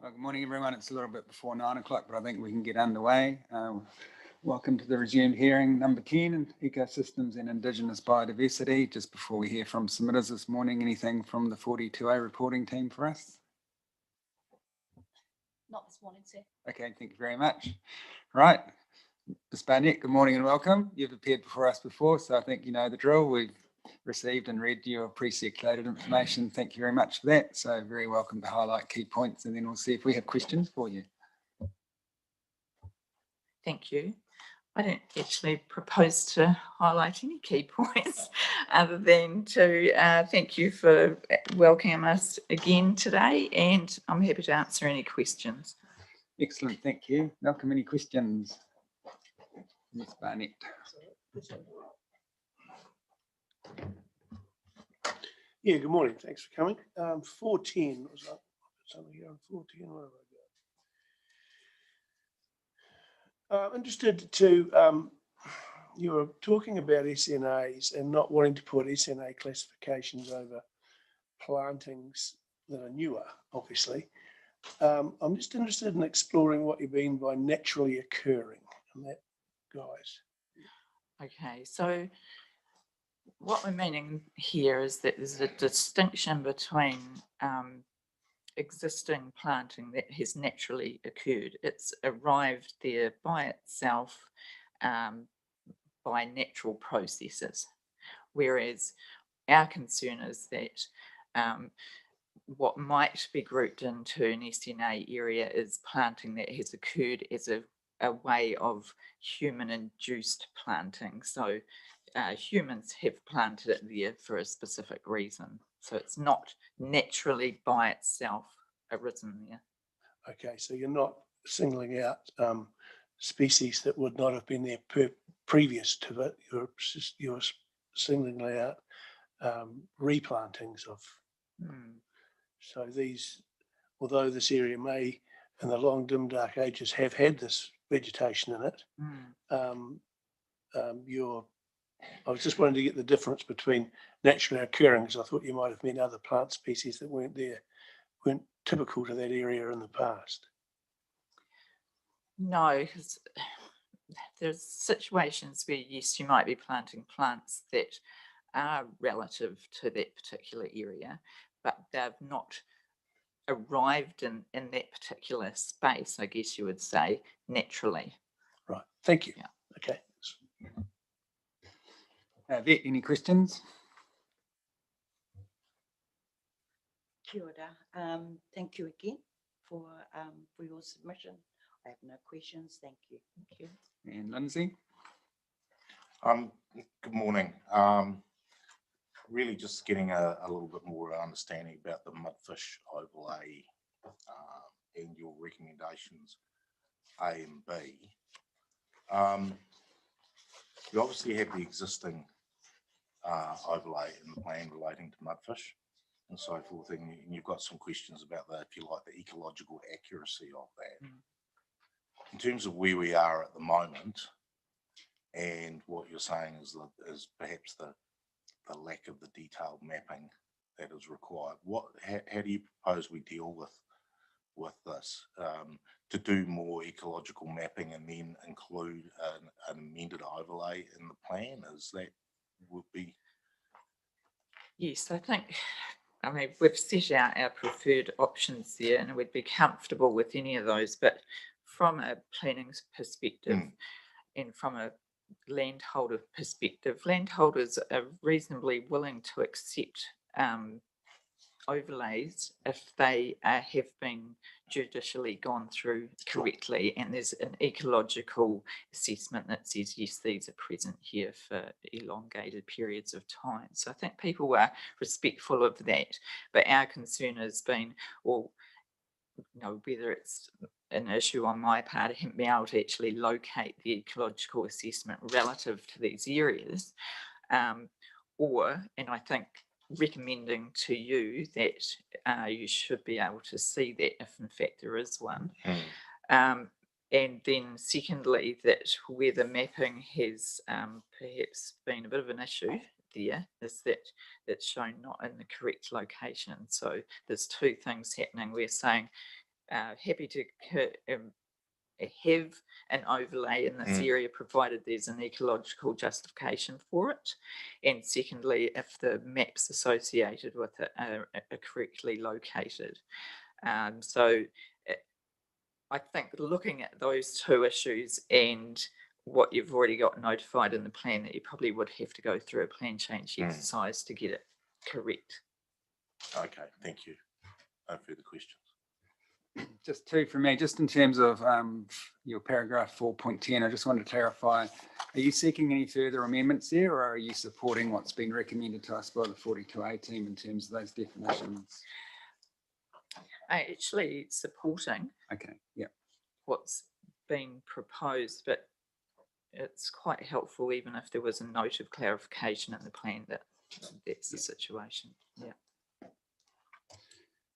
Well, good morning, everyone. It's a little bit before 9 o'clock, but I think we can get underway. Welcome to the resumed hearing number 10, Ecosystems and Indigenous Biodiversity. Just before we hear from submitters this morning, anything from the 42A reporting team for us? Not this morning, sir. Okay, thank you very much. Right, Ms. Barnett, good morning and welcome. You've appeared before us before, so I think you know the drill. We've received and read your pre-circulated information. Thank you very much for that. So very welcome to highlight key points, and then we'll see if we have questions for you. Thank you. I don't actually propose to highlight any key points other than to thank you for welcoming us again today, and I'm happy to answer any questions. Excellent, thank you. Welcome, any questions? Ms. Barnett. Yeah, good morning. Thanks for coming. 14 was up. Something here on 14. Where have I got? Interested to you were talking about SNAs and not wanting to put SNA classifications over plantings that are newer, obviously. I'm just interested in exploring what you mean by naturally occurring, and that, guys. Okay, so what we're meaning here is that there's a distinction between existing planting that has naturally occurred. It's arrived there by itself by natural processes, whereas our concern is that what might be grouped into an SNA area is planting that has occurred as a way of human-induced planting. So humans have planted it there for a specific reason. So it's not naturally by itself arisen there. Okay, so you're not singling out species that would not have been there previous to it. You're singling out replantings of. So these, although this area may, in the long dim dark ages, have had this vegetation in it, I was just wanting to get the difference between naturally occurring, because I thought you might have meant other plant species that weren't typical to that area in the past. No, because there's situations where, yes, you might be planting plants that are relative to that particular area, but they've not arrived in that particular space, I guess you would say, naturally. Right, thank you. Yeah. Okay. Vet, any questions? Kia ora. Thank you again for your submission. I have no questions. Thank you. Thank you. And Lindsay? Good morning. Really just getting a little bit more understanding about the mudfish overlay and your recommendations A and B. You obviously have the existing overlay in the plan relating to mudfish and so forth, and you've got some questions about the, if you like, the ecological accuracy of that. In terms of where we are at the moment, and what you're saying is perhaps the lack of the detailed mapping that is required. How do you propose we deal with this to do more ecological mapping and then include an amended overlay in the plan? Is that would be? Yes, I mean, we've set out our preferred options there, and we'd be comfortable with any of those, but from a planning perspective and from a landholder perspective, landholders are reasonably willing to accept overlays if they have been judicially gone through correctly, and there's an ecological assessment that says yes, these are present here for elongated periods of time. So I think people are respectful of that, but our concern has been, well, you know, whether it's an issue on my part, I haven't been able to actually locate the ecological assessment relative to these areas, or, and I think recommending to you that you should be able to see that if in fact there is one. And then secondly, that where the mapping has perhaps been a bit of an issue there, is that it's shown not in the correct location. So there's two things happening. We're saying happy to have an overlay in this area, provided there's an ecological justification for it. And secondly, if the maps associated with it are correctly located. So I think looking at those two issues and what you've already got notified in the plan, that you probably would have to go through a plan change exercise to get it correct. Okay, thank you. No further questions. Just two from me, just in terms of your paragraph 4.10, I just wanted to clarify, are you seeking any further amendments there, or are you supporting what's been recommended to us by the 42A team in terms of those definitions? Actually supporting what's been proposed, but it's quite helpful even if there was a note of clarification in the plan that that's the situation.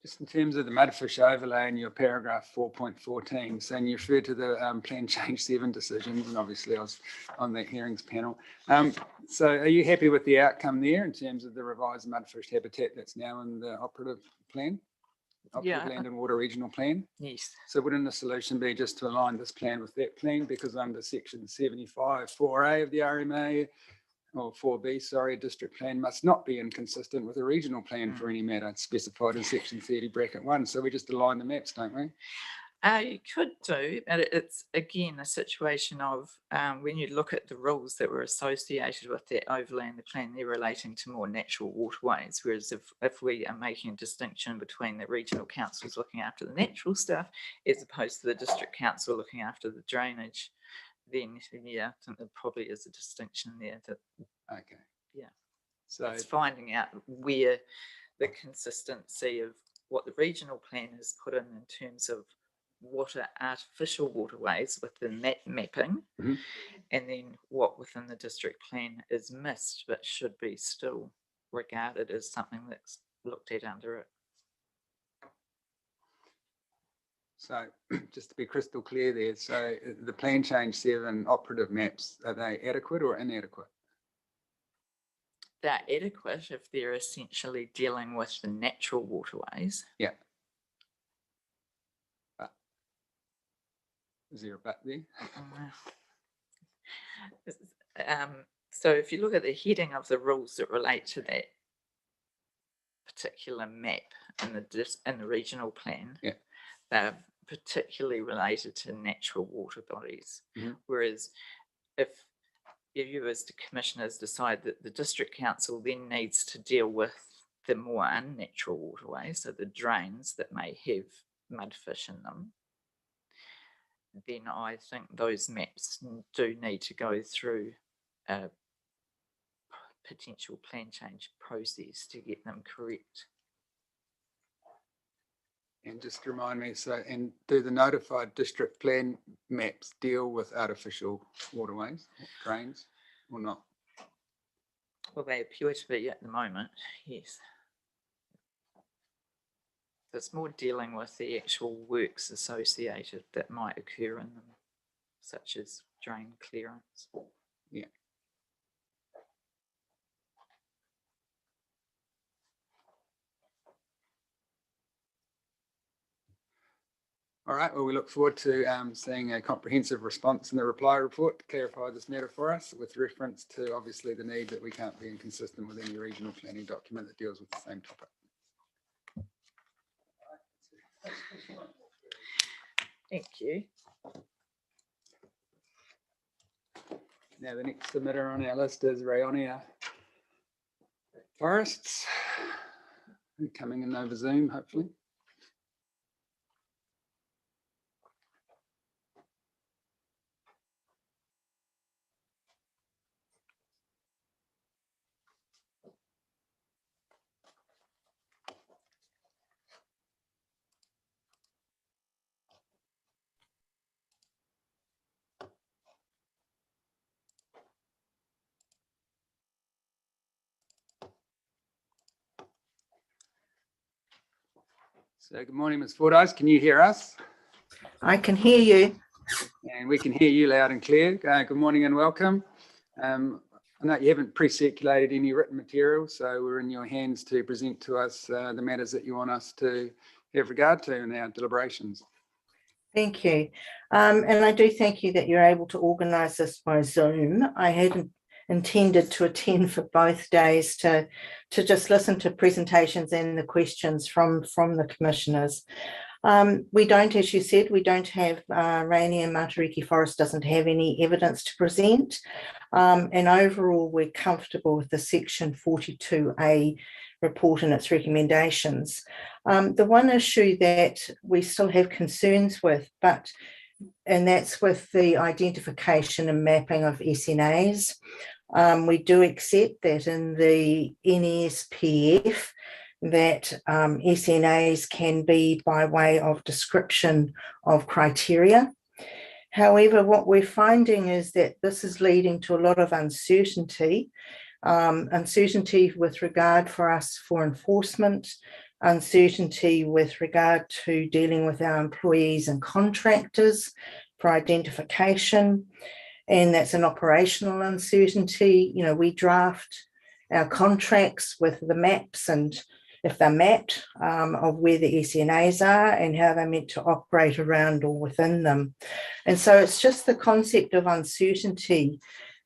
Just in terms of the mudfish overlay in your paragraph 4.14, so you referred to the plan change 7 decisions, and obviously I was on the hearings panel. So are you happy with the outcome there in terms of the revised mudfish habitat that's now in the operative plan? Operative Land and Water Regional Plan? Yes. So wouldn't the solution be just to align this plan with that plan? Because under section 75 4A of the RMA, or 4B, sorry, a district plan must not be inconsistent with a regional plan for any matter specified in section 30(1). So we just align the maps, don't we? You could do, but it's again a situation of when you look at the rules that were associated with that overlay in the plan, they're relating to more natural waterways. Whereas if we are making a distinction between the regional councils looking after the natural stuff as opposed to the district council looking after the drainage, then I think there probably is a distinction there. So it's finding out where the consistency of what the regional plan has put in terms of what are artificial waterways within that mapping, and then what within the district plan is missed but should be still regarded as something that's looked at under it. So just to be crystal clear there, so the plan change 7 operative maps, are they adequate or inadequate? They're adequate if they're essentially dealing with the natural waterways. Yeah. But is there a but there? So if you look at the heading of the rules that relate to that particular map in the regional plan, they're particularly related to natural water bodies. Whereas if you as the commissioners decide that the district council then needs to deal with the more unnatural waterways, so the drains that may have mudfish in them, then I think those maps do need to go through a potential plan change process to get them correct. And just remind me, so, and do the notified district plan maps deal with artificial waterways, drains, or not? Well, they appear to be at the moment, yes. It's more dealing with the actual works associated that might occur in them, such as drain clearance. Yeah. All right, well, we look forward to seeing a comprehensive response in the reply report to clarify this matter for us, with reference to obviously the need that we can't be inconsistent with any regional planning document that deals with the same topic. Thank you. Now, the next submitter on our list is Rayonia Forests, coming in over Zoom, hopefully. So good morning, Ms. Fordyce. Can you hear us? I can hear you. And we can hear you loud and clear. Good morning and welcome. I know you haven't pre-circulated any written material, so we're in your hands to present to us the matters that you want us to have regard to in our deliberations. Thank you. And I do thank you that you're able to organise this by Zoom. I hadn't intended to attend for both days to just listen to presentations and the questions from the commissioners. We don't, as you said, we don't have Rainier Matariki Forest doesn't have any evidence to present. And overall, we're comfortable with the Section 42A report and its recommendations. The one issue that we still have concerns with, and that's with the identification and mapping of SNAs. We do accept that in the NESPF that SNAs can be by way of description of criteria. However, what we're finding is that this is leading to a lot of uncertainty with regard for us for enforcement, uncertainty with regard to dealing with our employees and contractors for identification, and that's an operational uncertainty. You know, we draft our contracts with the maps, and if they're mapped, of where the SNAs are and how they're meant to operate around or within them. And so it's just the concept of uncertainty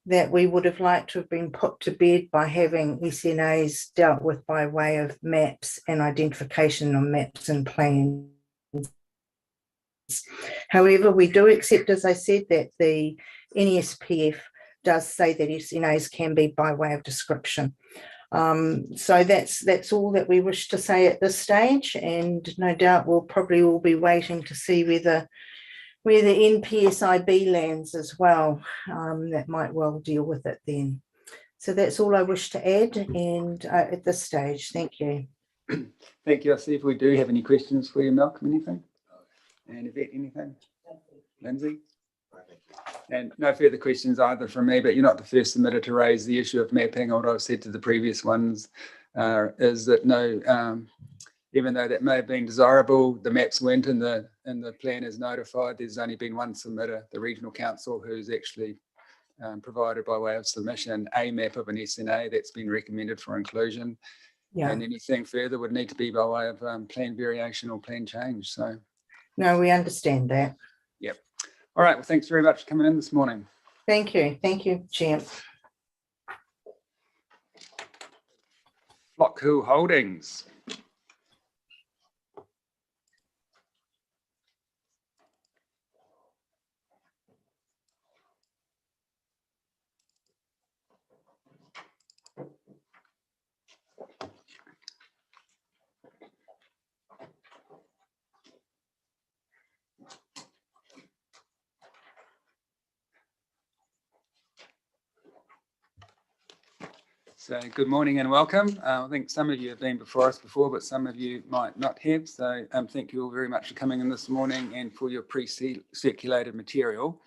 that we would have liked to have been put to bed by having SNAs dealt with by way of maps and identification on maps and plans. However, we do accept, as I said, that the NESPF does say that SNAs can be by way of description. So that's all that we wish to say at this stage, and no doubt we'll probably all be waiting to see where the NPSIB lands as well. That might well deal with it then. So that's all I wish to add, and at this stage, thank you. Thank you. I'll see if we do have any questions for you, Malcolm. Anything? And Yvette, anything? Lindsay? And no further questions either from me, but you're not the first submitter to raise the issue of mapping. What I've said to the previous ones is that no, even though that may have been desirable, the maps weren't in the plan as notified. There's only been one submitter, the regional council, who's actually provided by way of submission a map of an SNA that's been recommended for inclusion. Yeah. And anything further would need to be by way of plan variation or plan change. So. No, we understand that. Yep. All right. Well, thanks very much for coming in this morning. Thank you. Thank you, Chair. Flock Hill Holdings. So good morning and welcome. I think some of you have been before us before, but some of you might not have. So thank you all very much for coming in this morning and for your pre-circulated material,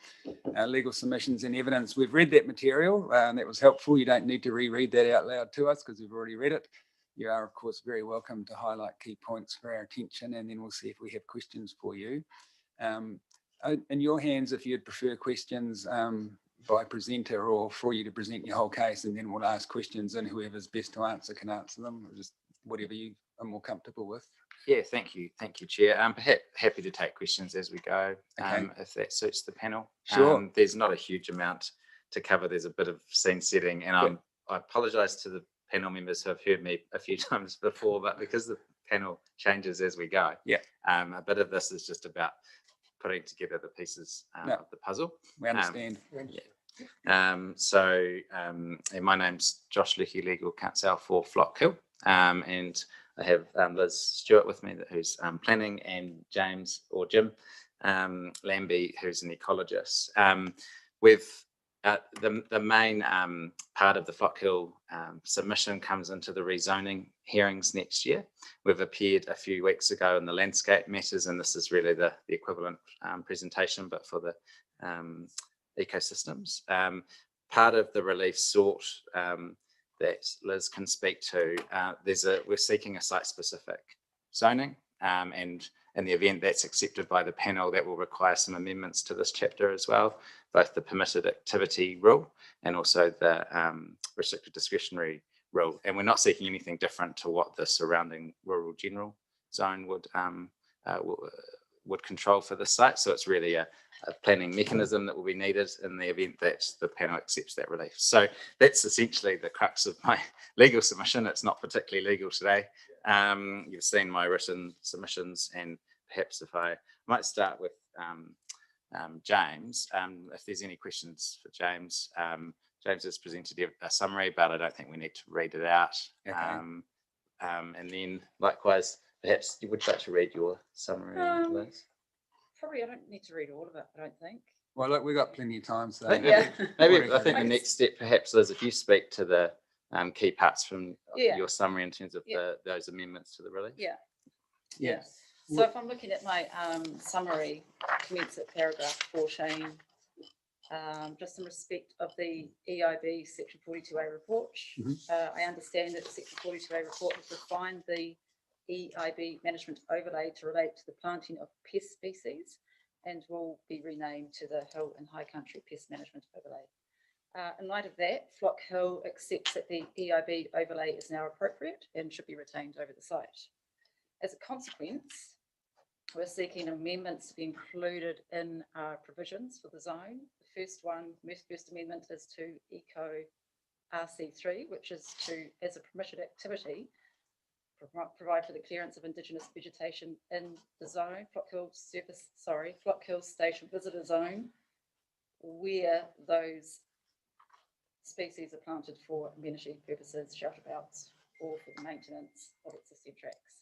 legal submissions and evidence. We've read that material and that was helpful. You don't need to reread that out loud to us because we've already read it. You are, of course, very welcome to highlight key points for our attention, and then we'll see if we have questions for you. In your hands, if you'd prefer questions by presenter or for you to present your whole case, and then we'll ask questions and whoever's best to answer can answer them, or just whatever you are more comfortable with. Yeah, thank you, Chair. Happy to take questions as we go, Okay. if that suits the panel. Sure. There's not a huge amount to cover. There's a bit of scene setting, and I apologise to the panel members who have heard me a few times before, but because the panel changes as we go, a bit of this is just about putting together the pieces of the puzzle. We understand. And my name's Josh Lucky, legal counsel for Flock Hill, and I have Liz Stewart with me, who's planning, and James or Jim Lambie, who's an ecologist. With the main part of the Flock Hill submission comes into the rezoning hearings next year. We've appeared a few weeks ago in the landscape matters, and this is really the equivalent presentation, but for the ecosystems. Part of the relief sought that Liz can speak to, we're seeking a site-specific zoning, and in the event that's accepted by the panel, that will require some amendments to this chapter as well, both the permitted activity rule and also the restricted discretionary rule. And we're not seeking anything different to what the surrounding rural general zone would control for the site. So it's really a planning mechanism that will be needed in the event that the panel accepts that relief. So that's essentially the crux of my legal submission. It's not particularly legal today. You've seen my written submissions, and perhaps if I might start with James, if there's any questions for James. James has presented a summary, but I don't think we need to read it out. Okay. And then likewise, perhaps you would like to read your summary, Liz? Probably I don't need to read all of it, I don't think. Well, look, we've got plenty of time, so. Yeah. Maybe I think the next step, perhaps, Liz, if you speak to the key parts from your summary in terms of those amendments to the relief. Yeah. So if I'm looking at my summary, commence at paragraph 14, just in respect of the EIB Section 42A report, I understand that the Section 42A report has refined the EIB management overlay to relate to the planting of pest species and will be renamed to the Hill and High Country Pest Management Overlay. In light of that, Flock Hill accepts that the EIB overlay is now appropriate and should be retained over the site. As a consequence, we're seeking amendments to be included in provisions for the zone. The first amendment is to Eco RC3, which is to, as a permitted activity, provide for the clearance of Indigenous vegetation in the zone, Flock Hill Station Visitor Zone, where those species are planted for amenity purposes, shelter belts, or for the maintenance of existing tracks.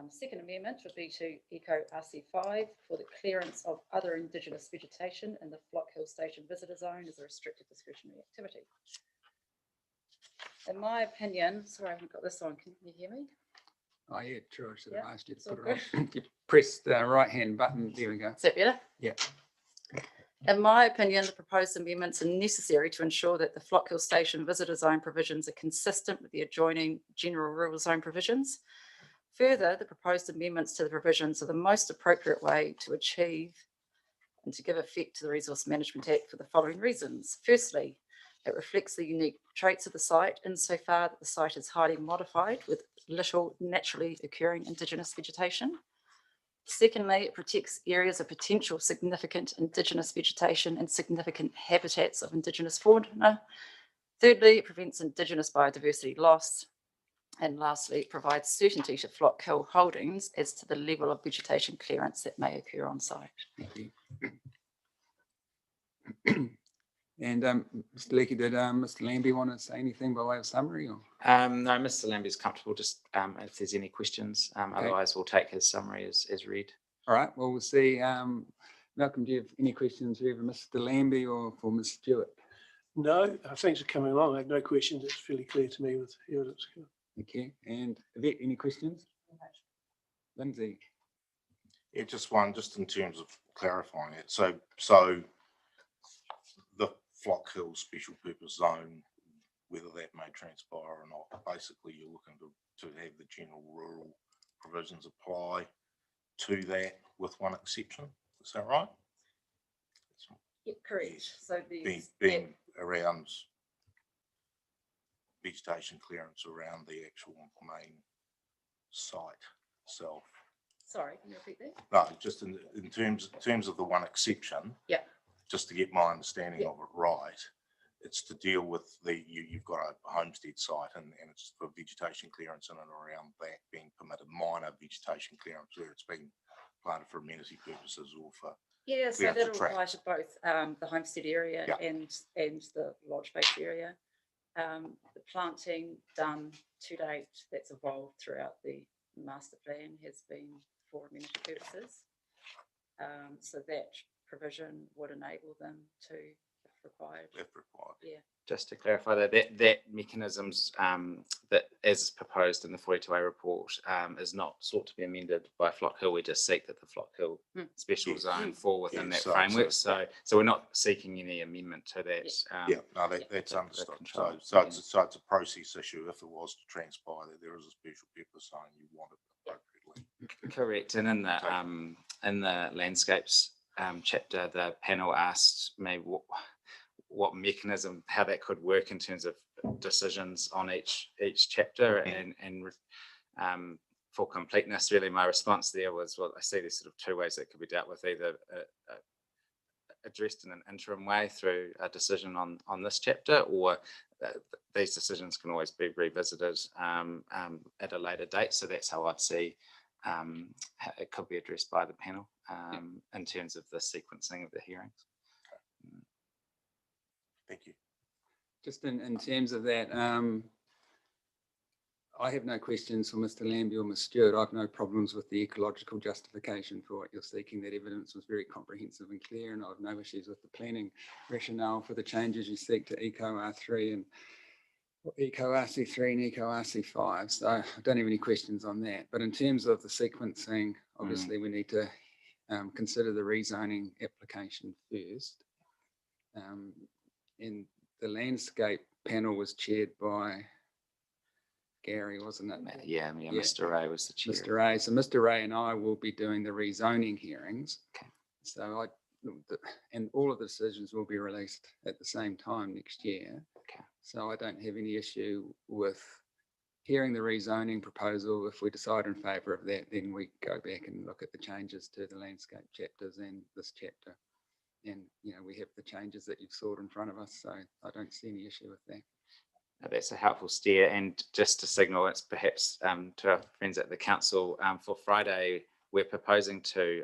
Second amendment would be to Eco RC5 for the clearance of other Indigenous vegetation in the Flock Hill Station Visitor Zone as a restricted discretionary activity. In my opinion, sorry, I haven't got this on. Can you hear me? Oh, yeah, true. I should have asked you to it's all put it on. You press the right-hand button. There we go. Is that better? Yeah. In my opinion, the proposed amendments are necessary to ensure that the Flock Hill Station Visitor Zone provisions are consistent with the adjoining General Rural Zone provisions. Further, the proposed amendments to the provisions are the most appropriate way to achieve and to give effect to the Resource Management Act for the following reasons. Firstly, it reflects the unique traits of the site insofar that the site is highly modified with little naturally occurring Indigenous vegetation. Secondly, it protects areas of potential significant Indigenous vegetation and significant habitats of Indigenous fauna. Thirdly, it prevents Indigenous biodiversity loss. And lastly, it provides certainty to Flock Hill Holdings as to the level of vegetation clearance that may occur on site. Thank you. And Mr. Leakey, did Mr. Lambie want to say anything by way of summary? Or? No, Mr. Lambie is comfortable. Just if there's any questions, Okay. Otherwise we'll take his summary as read. All right. Well, we'll see. Malcolm, do you have any questions for either Mr. Lambie or for Ms. Stewart? No, things are coming along. I have no questions. It's fairly clear to me with evidence. Thank you. And Yvette, any questions? Lindsay? Yeah, just one, just in terms of clarifying it. So the Flock Hill Special Purpose Zone, whether that may transpire or not, basically you're looking to have the general rural provisions apply to that with one exception. Is that right? Yeah, correct. Yes. So being around vegetation clearance around the actual main site itself. Sorry, can you repeat that? No, just in terms of the one exception. Yeah. Just to get my understanding of it right, it's to deal with you've got a homestead site and it's for vegetation clearance in and around that being permitted, minor vegetation clearance where it's being planted for amenity purposes or for So that'll apply to both the homestead area and the lodge base area. The planting done to date that's evolved throughout the master plan has been for amenity purposes. So that provision would enable them to, if required. Yeah. Just to clarify that mechanisms that as proposed in the 42A report is not sought to be amended by Flock Hill. We just seek that the Flock Hill special zone fall within that framework. So we're not seeking any amendment to that. That's understood. So it's a process issue. If it was to transpire that there is a special purpose zone, you want it appropriately. Correct. And in the landscapes chapter, the panel asked me what mechanism, how that could work in terms of decisions on each chapter, and for completeness, really, my response there was, well, I see there's sort of two ways that could be dealt with, either addressed in an interim way through a decision on this chapter, or these decisions can always be revisited at a later date. So that's how I'd see it could be addressed by the panel in terms of the sequencing of the hearings. Thank you. Just in terms of that, I have no questions for Mr. Lambie or Ms. Stewart. I've no problems with the ecological justification for what you're seeking. That evidence was very comprehensive and clear, and I have no issues with the planning rationale for the changes you seek to Eco R3 and Eco RC3 and Eco RC5. So I don't have any questions on that. But in terms of the sequencing, obviously we need to consider the rezoning application first. And the landscape panel was chaired by Gary, wasn't it? Yeah, Mr. Ray was the chair. Mr. Ray. So Mr. Ray and I will be doing the rezoning hearings. Okay. So and all of the decisions will be released at the same time next year. Okay. So I don't have any issue with hearing the rezoning proposal. If we decide in favour of that, then we go back and look at the changes to the landscape chapters and this chapter. And, you know, we have the changes that you've sought in front of us. So I don't see any issue with that. That's a helpful steer. And just to signal, it's perhaps to our friends at the council, for Friday, we're proposing to,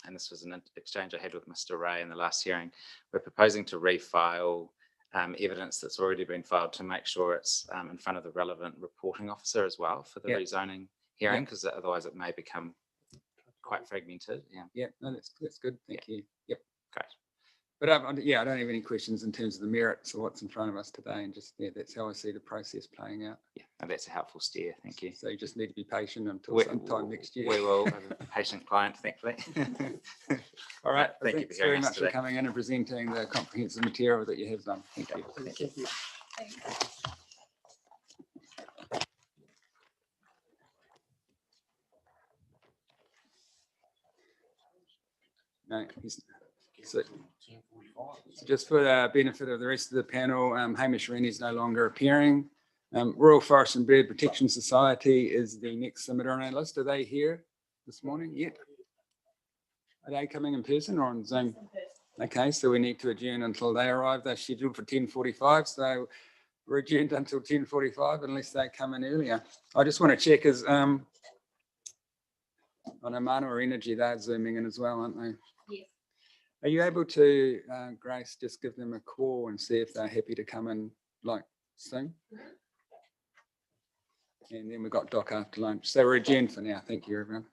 and this was an exchange I had with Mr. Ray in the last hearing, we're proposing to refile evidence that's already been filed to make sure it's in front of the relevant reporting officer as well for the rezoning hearing, because otherwise it may become quite fragmented. Yeah, no, that's good. Thank you. Yep. Great. But I don't have any questions in terms of the merits of what's in front of us today, and just that's how I see the process playing out. Yeah, no, that's a helpful steer. Thank you. So you just need to be patient until sometime next year. We will have a patient client, thankfully. All right. Thank you Thanks for hearing very us much today. for coming in and presenting the comprehensive material that you have done. Thank you. Thank you. No, so just for the benefit of the rest of the panel, Hamish Rennie is no longer appearing. Royal Forest and Bird Protection Society is the next submitter on our list. Are they here this morning yet? Are they coming in person or on Zoom? Okay, so we need to adjourn until they arrive. They're scheduled for 10:45, so we're adjourned until 10:45 unless they come in earlier. I just want to check is on Manoa Energy, they're zooming in as well, aren't they? Yes. Are you able to, Grace, just give them a call and see if they're happy to come in like soon? And then we've got Doc after lunch. So we're adjourned for now. Thank you, everyone.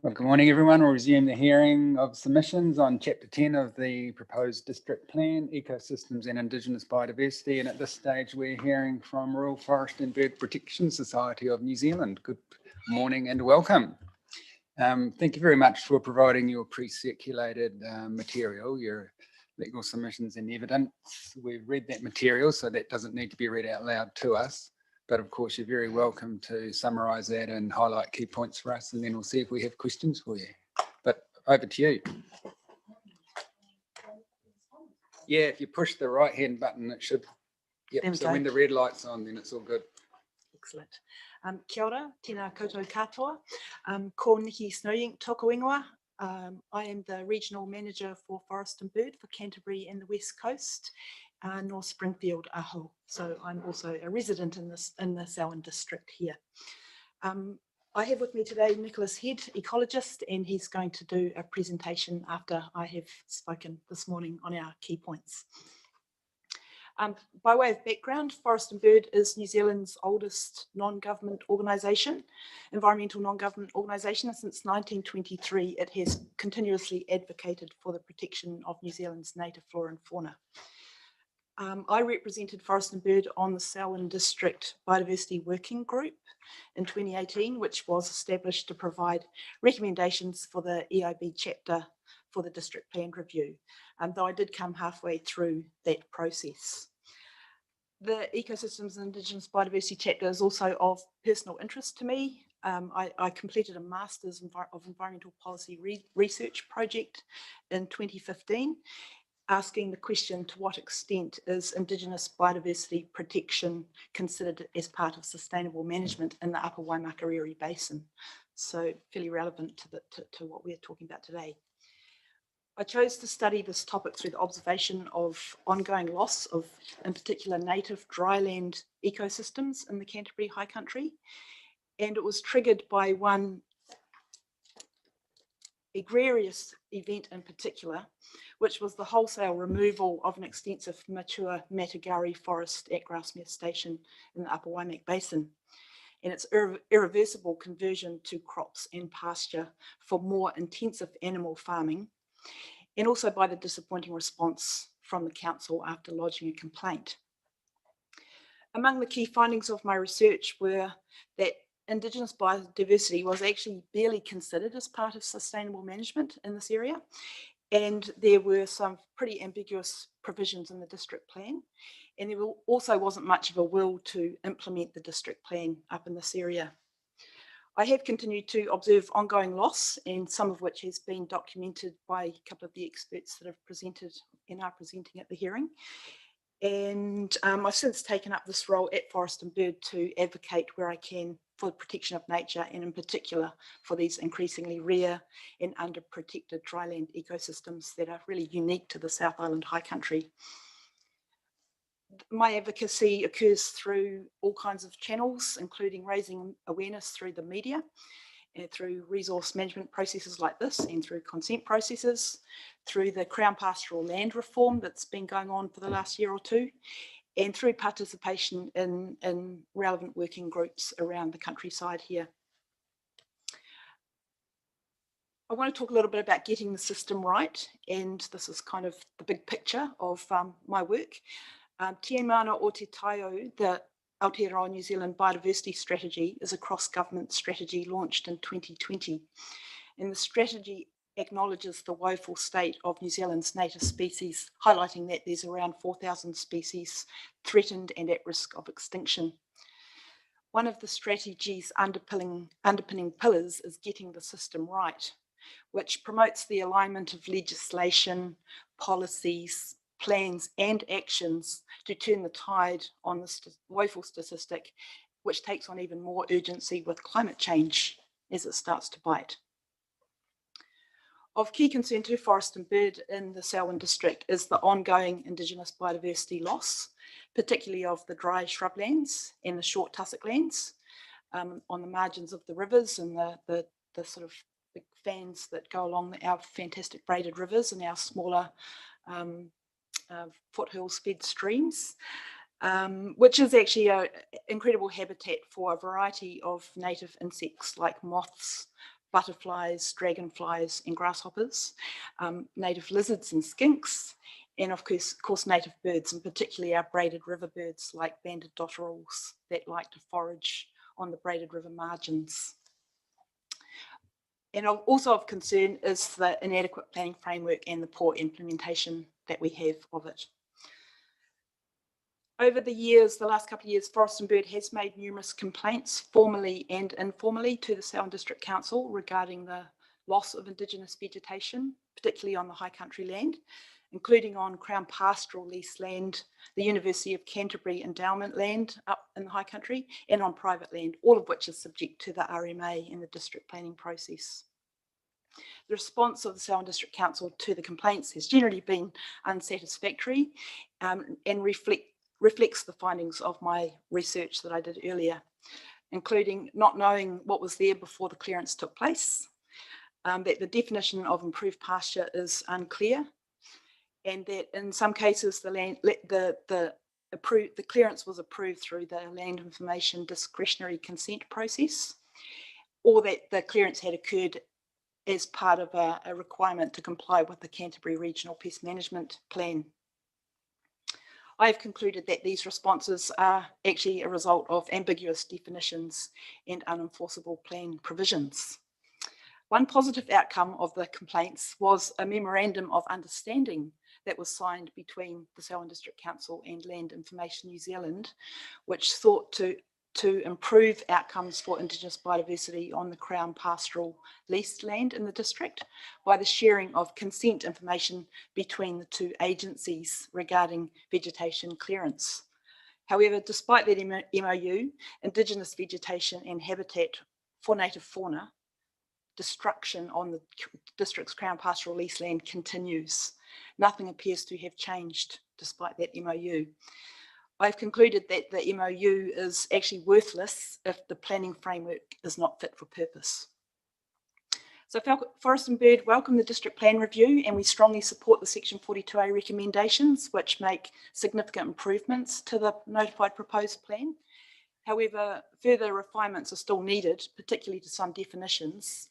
Well, good morning, everyone. We'll resume the hearing of submissions on Chapter 10 of the proposed district plan, Ecosystems and Indigenous Biodiversity. And at this stage, we're hearing from Rural Forest and Bird Protection Society of New Zealand. Good morning and welcome. Thank you very much for providing your pre-circulated material, your legal submissions and evidence. We've read that material, so that doesn't need to be read out loud to us. But of course, you're very welcome to summarise that and highlight key points for us, and then we'll see if we have questions for you. But over to you. Yeah, if you push the right-hand button, it should. There Yep. we So go. when the red light's on, then it's all good. Excellent. Kia ora, tēnā koutou katoa. Ko Nikki Snowink tōku ingoa. I am the Regional Manager for Forest and Bird for Canterbury and the West Coast, North Springfield, Aho. So I'm also a resident in the Selwyn district here. I have with me today Nicholas Head, ecologist, and he's going to do a presentation after I have spoken this morning on our key points. By way of background, Forest and Bird is New Zealand's oldest non-government organisation, environmental non-government organisation. Since 1923, it has continuously advocated for the protection of New Zealand's native flora and fauna. I represented Forest and Bird on the Selwyn District Biodiversity Working Group in 2018, which was established to provide recommendations for the EIB chapter for the district plan review, though I did come halfway through that process. The Ecosystems and Indigenous Biodiversity chapter is also of personal interest to me. I completed a Masters of Environmental Policy Research project in 2015, asking the question, to what extent is Indigenous biodiversity protection considered as part of sustainable management in the Upper Waimakariri Basin? So fairly relevant to what we're talking about today. I chose to study this topic through the observation of ongoing loss of, in particular, native dryland ecosystems in the Canterbury High Country. And it was triggered by one egregious event in particular, which was the wholesale removal of an extensive mature Matagari forest at Grasmere Station in the Upper Waimak Basin, and its irreversible conversion to crops and pasture for more intensive animal farming, and also by the disappointing response from the council after lodging a complaint. Among the key findings of my research were that Indigenous biodiversity was actually barely considered as part of sustainable management in this area, and there were some pretty ambiguous provisions in the district plan, and there also wasn't much of a will to implement the district plan up in this area. I have continued to observe ongoing loss, and some of which has been documented by a couple of the experts that have presented and are presenting at the hearing. And I've since taken up this role at Forest and Bird to advocate where I can for the protection of nature, and in particular for these increasingly rare and under-protected dryland ecosystems that are really unique to the South Island High Country. My advocacy occurs through all kinds of channels, including raising awareness through the media, and through resource management processes like this, and through consent processes, through the Crown Pastoral Land Reform that's been going on for the last year or two, and through participation in relevant working groups around the countryside here. I want to talk a little bit about getting the system right, and this is kind of the big picture of my work. Te Mana o Te Taio, the Aotearoa New Zealand Biodiversity Strategy, is a cross-government strategy launched in 2020. And the strategy acknowledges the woeful state of New Zealand's native species, highlighting that there's around 4,000 species threatened and at risk of extinction. One of the strategy's underpinning pillars is getting the system right, which promotes the alignment of legislation, policies, plans and actions to turn the tide on this woeful statistic, which takes on even more urgency with climate change as it starts to bite. Of key concern to Forest and Bird in the Selwyn district is the ongoing Indigenous biodiversity loss, particularly of the dry shrublands and the short tussock lands on the margins of the rivers and the sort of big fans that go along our fantastic braided rivers and our smaller foothills fed streams, which is actually an incredible habitat for a variety of native insects like moths, butterflies, dragonflies and grasshoppers, native lizards and skinks, and of course native birds, and particularly our braided river birds like banded dotterels that like to forage on the braided river margins. And also of concern is the inadequate planning framework and the poor implementation that we have of it. Over the years, the last couple of years, Forest and Bird has made numerous complaints, formally and informally, to the Selwyn District Council regarding the loss of Indigenous vegetation, particularly on the high country land, including on Crown pastoral lease land, the University of Canterbury endowment land up in the high country, and on private land, all of which is subject to the RMA in the district planning process. The response of the Selwyn District Council to the complaints has generally been unsatisfactory and reflects the findings of my research that I did earlier, including not knowing what was there before the clearance took place, that the definition of improved pasture is unclear, and that in some cases the clearance was approved through the land information discretionary consent process, or that the clearance had occurred as part of a requirement to comply with the Canterbury Regional Pest Management Plan. I have concluded that these responses are actually a result of ambiguous definitions and unenforceable plan provisions. One positive outcome of the complaints was a memorandum of understanding that was signed between the Selwyn District Council and Land Information New Zealand, which sought to improve outcomes for Indigenous biodiversity on the Crown pastoral leased land in the district by the sharing of consent information between the two agencies regarding vegetation clearance. However, despite that MOU, Indigenous vegetation and habitat for native fauna destruction on the district's Crown pastoral lease land continues. Nothing appears to have changed despite that MOU. I've concluded that the MOU is actually worthless if the planning framework is not fit for purpose. So Forest and Bird welcome the district plan review, and we strongly support the Section 42A recommendations, which make significant improvements to the notified proposed plan. However, further refinements are still needed, particularly to some definitions,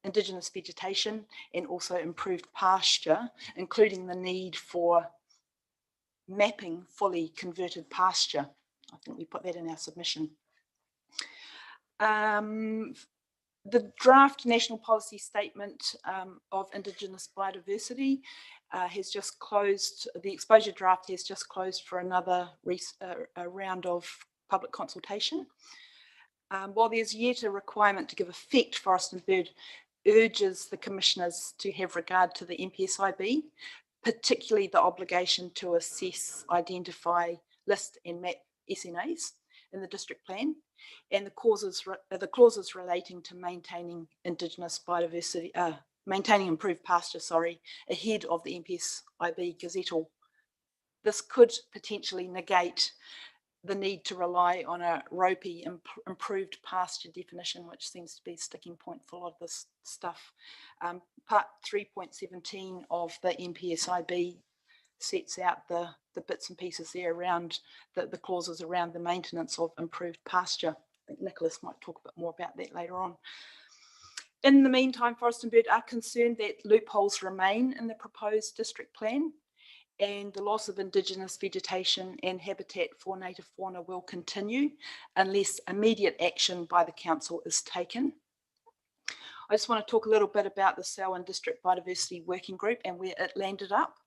Indigenous vegetation and also improved pasture, including the need for mapping fully converted pasture. I think we put that in our submission. The draft National Policy Statement of Indigenous Biodiversity has just closed, the exposure draft has just closed for another round of public consultation. While there's yet a requirement to give effect, Forest and Bird urges the commissioners to have regard to the NPSIB, particularly the obligation to assess, identify, list and map SNAs in the district plan, and the clauses relating to maintaining Indigenous biodiversity, maintaining improved pasture, ahead of the NPSIB gazettal. This could potentially negate the need to rely on a ropey improved pasture definition, which seems to be a sticking point for a lot of this stuff. Part 3.17 of the NPSIB sets out the bits and pieces there around the clauses around the maintenance of improved pasture. I think Nicholas might talk a bit more about that later on. In the meantime, Forest and Bird are concerned that loopholes remain in the proposed district plan, and the loss of Indigenous vegetation and habitat for native fauna will continue unless immediate action by the council is taken. I just want to talk a little bit about the Selwyn District Biodiversity Working Group and where it landed up.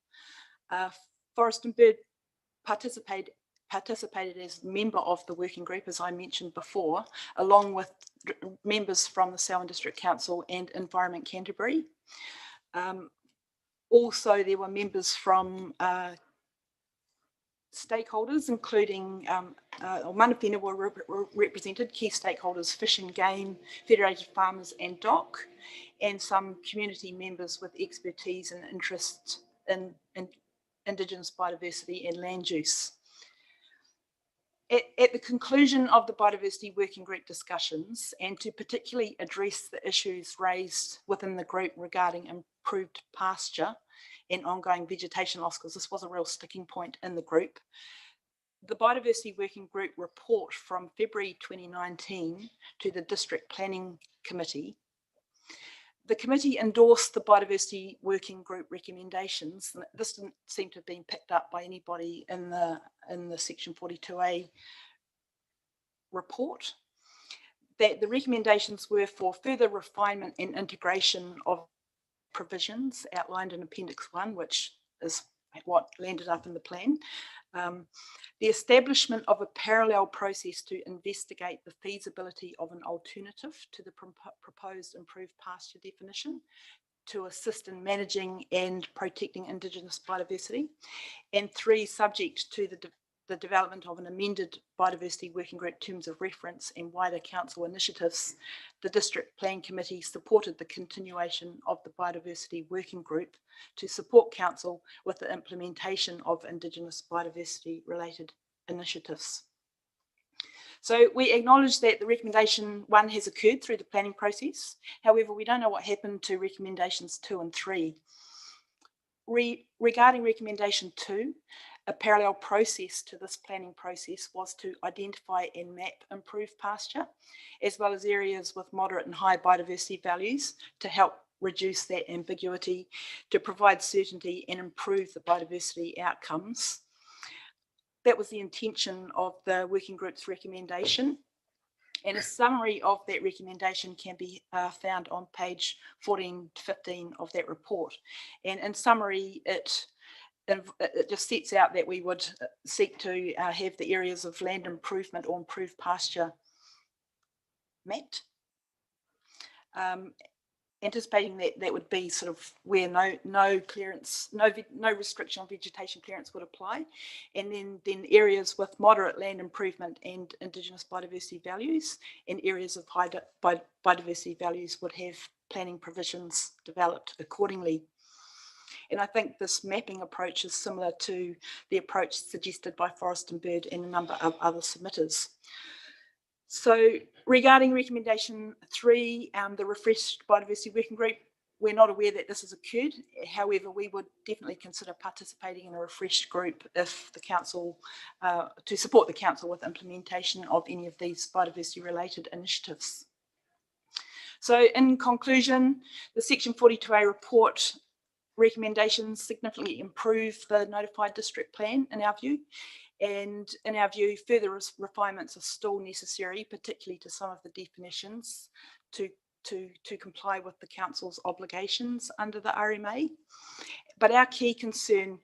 Forest and Bird participated as member of the working group, as I mentioned before, along with members from the Selwyn District Council and Environment Canterbury. Also, there were members from stakeholders, including Mana Whenua were represented, key stakeholders, Fish and Game, Federated Farmers and DOC, and some community members with expertise and interest in Indigenous biodiversity and land use. At the conclusion of the Biodiversity Working Group discussions, and to particularly address the issues raised within the group regarding improved pasture and ongoing vegetation loss, because this was a real sticking point in the group, the Biodiversity Working Group report from February 2019 to the District Planning Committee The committee endorsed the biodiversity working group recommendations. And this didn't seem to have been picked up by anybody in the section 42A report. That the recommendations were for further refinement and integration of provisions outlined in Appendix 1, which is what landed up in the plan. The establishment of a parallel process to investigate the feasibility of an alternative to the proposed improved pasture definition to assist in managing and protecting Indigenous biodiversity. And 3, subject to the development of an amended biodiversity working group terms of reference and wider council initiatives, the District Plan Committee supported the continuation of the biodiversity working group to support council with the implementation of Indigenous biodiversity related initiatives. So we acknowledge that the recommendation 1 has occurred through the planning process. However, we don't know what happened to recommendations 2 and 3. Regarding recommendation 2, a parallel process to this planning process was to identify and map improved pasture, as well as areas with moderate and high biodiversity values to help reduce that ambiguity, to provide certainty and improve the biodiversity outcomes. That was the intention of the working group's recommendation. And a summary of that recommendation can be found on page 14 to 15 of that report. And in summary, it just sets out that we would seek to have the areas of land improvement or improved pasture mapped. Anticipating that that would be sort of where no clearance, no restriction on vegetation clearance would apply, and then areas with moderate land improvement and Indigenous biodiversity values, and areas of high biodiversity values would have planning provisions developed accordingly. And I think this mapping approach is similar to the approach suggested by Forest and Bird and a number of other submitters. So regarding recommendation 3, the refreshed biodiversity working group, we're not aware that this has occurred. However, we would definitely consider participating in a refreshed group if the council, to support the council with implementation of any of these biodiversity related initiatives. So in conclusion, the section 42A report recommendations significantly improve the notified district plan in our view. And in our view, further refinements are still necessary, particularly to some of the definitions to comply with the council's obligations under the RMA. But our key concern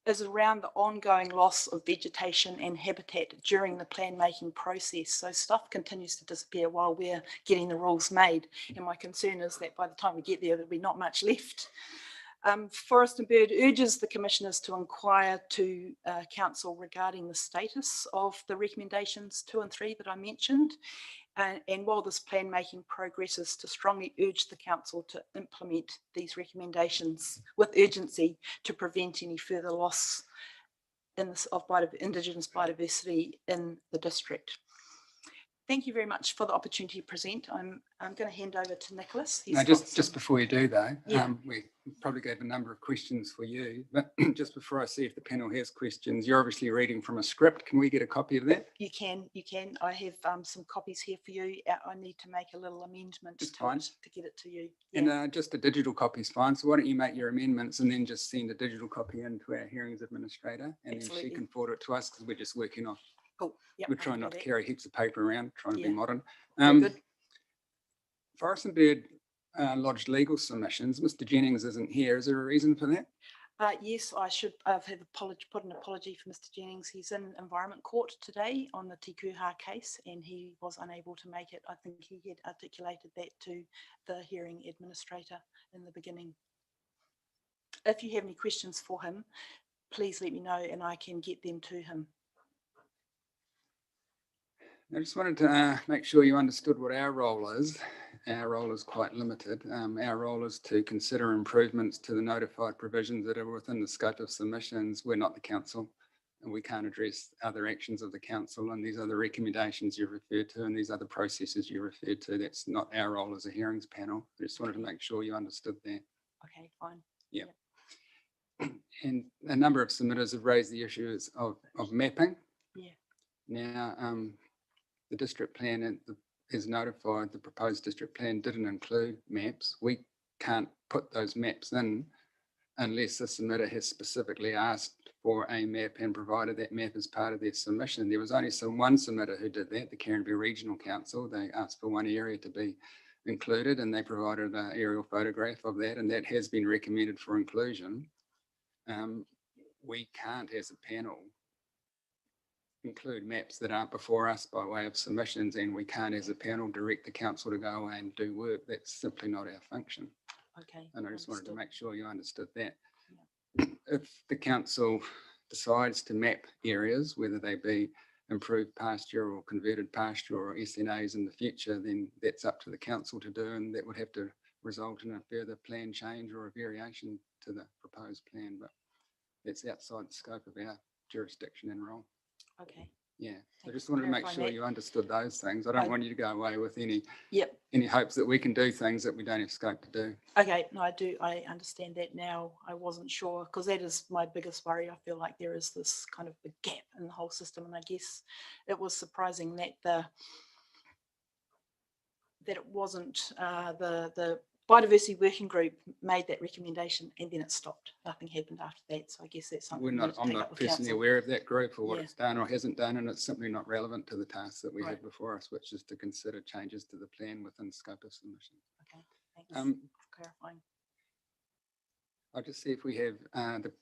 is around the ongoing loss of vegetation and habitat during the plan making process. So stuff continues to disappear while we're getting the rules made. And my concern is that by the time we get there, there'll be not much left. Forest and Bird urges the commissioners to inquire to council regarding the status of the recommendations 2 and 3 that I mentioned. And while this plan making progresses, to strongly urge the council to implement these recommendations with urgency to prevent any further loss of Indigenous biodiversity in the district. Thank you very much for the opportunity to present. I'm going to hand over to Nicholas. No, just before you do though, Yeah. We probably gave a number of questions for you, but just before I see if the panel has questions, you're obviously reading from a script. Can we get a copy of that? You can. I have some copies here for you. I need to make a little amendment to get it to you. Yeah. And just a digital copy is fine. So why don't you make your amendments and then just send a digital copy in to our hearings administrator, and Absolutely. then she can forward it to us because we're just working off. Cool. Yep, We're trying not to carry heaps of paper around, trying to be Yeah. modern. Good. Forest and Bird lodged legal submissions. Mr. Jennings isn't here. Is there a reason for that? Yes, I should have put an apology for Mr. Jennings. He's in Environment Court today on the Tikuha case, and he was unable to make it. I think he had articulated that to the hearing administrator in the beginning. If you have any questions for him, please let me know and I can get them to him. I just wanted to make sure you understood what our role is. Our role is quite limited. Our role is to consider improvements to the notified provisions that are within the scope of submissions. We're not the council, and we can't address other actions of the council and these other recommendations you referred to and these other processes you referred to. That's not our role as a hearings panel. I just wanted to make sure you understood that. Okay, fine. Yeah. And a number of submitters have raised the issues of mapping. Yeah. Now, the district plan is notified the proposed district plan didn't include maps, we can't put those maps in unless the submitter has specifically asked for a map and provided that map as part of their submission. There was only one submitter who did that, the Canary Regional Council. They asked for one area to be included and they provided an aerial photograph of that, and that has been recommended for inclusion. We can't, as a panel, include maps that aren't before us by way of submissions, and we can't, as a panel, direct the council to go away and do work. That's simply not our function. Okay. And I just wanted to understood. make sure you understood that. If the council decides to map areas, whether they be improved pasture or converted pasture or SNAs in the future, then that's up to the council to do, and that would have to result in a further plan change or a variation to the proposed plan, but that's outside the scope of our jurisdiction and role. Okay. Yeah, I Thanks just for wanted to make clarifying sure that. you understood those things. I don't I- want you to go away with any Yep. hopes that we can do things that we don't have scope to do. Okay. No, I understand that now. I wasn't sure because that is my biggest worry. I feel like there is this kind of big gap in the whole system, and I guess it was surprising that that it wasn't the Biodiversity Working Group made that recommendation and then it stopped. Nothing happened after that. So I guess that's something we need to I'm take up not with personally council. aware of that group or what Yeah. it's done or hasn't done, and it's simply not relevant to the task that we Right. have before us, which is to consider changes to the plan within the scope of submission. Okay, thanks for clarifying. I'll just see if we have the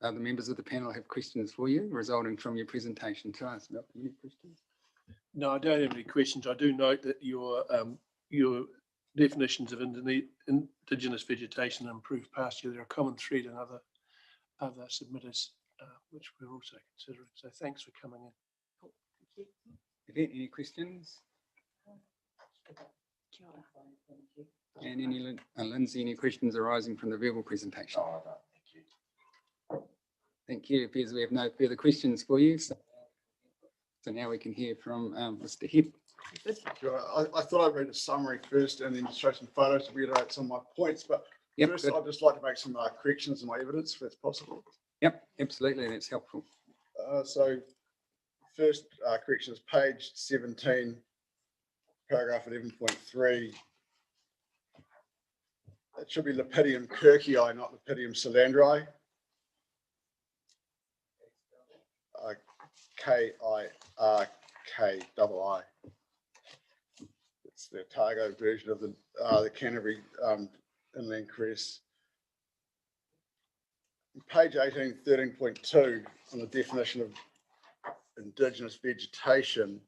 other members of the panel have questions for you resulting from your presentation to us. Malcolm, any questions? No, I don't have any questions. I do note that your definitions of indigenous vegetation and improved pasture, they're a common thread in other submitters, which we're also considering. So thanks for coming in. Cool. Thank you. Yvette, any questions? Kia ora. And any Lindsay, any questions arising from the verbal presentation? No, I don't, thank you. Thank you. It appears we have no further questions for you. So now we can hear from Mr. Hepp. Sure. I thought I'd read a summary first and then show some photos to reiterate some of my points, but Yep, first good. I'd just like to make some corrections in my evidence, if that's possible. Yep, absolutely. That's helpful. So first correction is page 17, paragraph 11.3. It should be Lepidium kirkii, not Lepidium ciliandri. Kirkii. It's the Otago version of the Canary inland cress. Page 18, 13.2 on the definition of indigenous vegetation.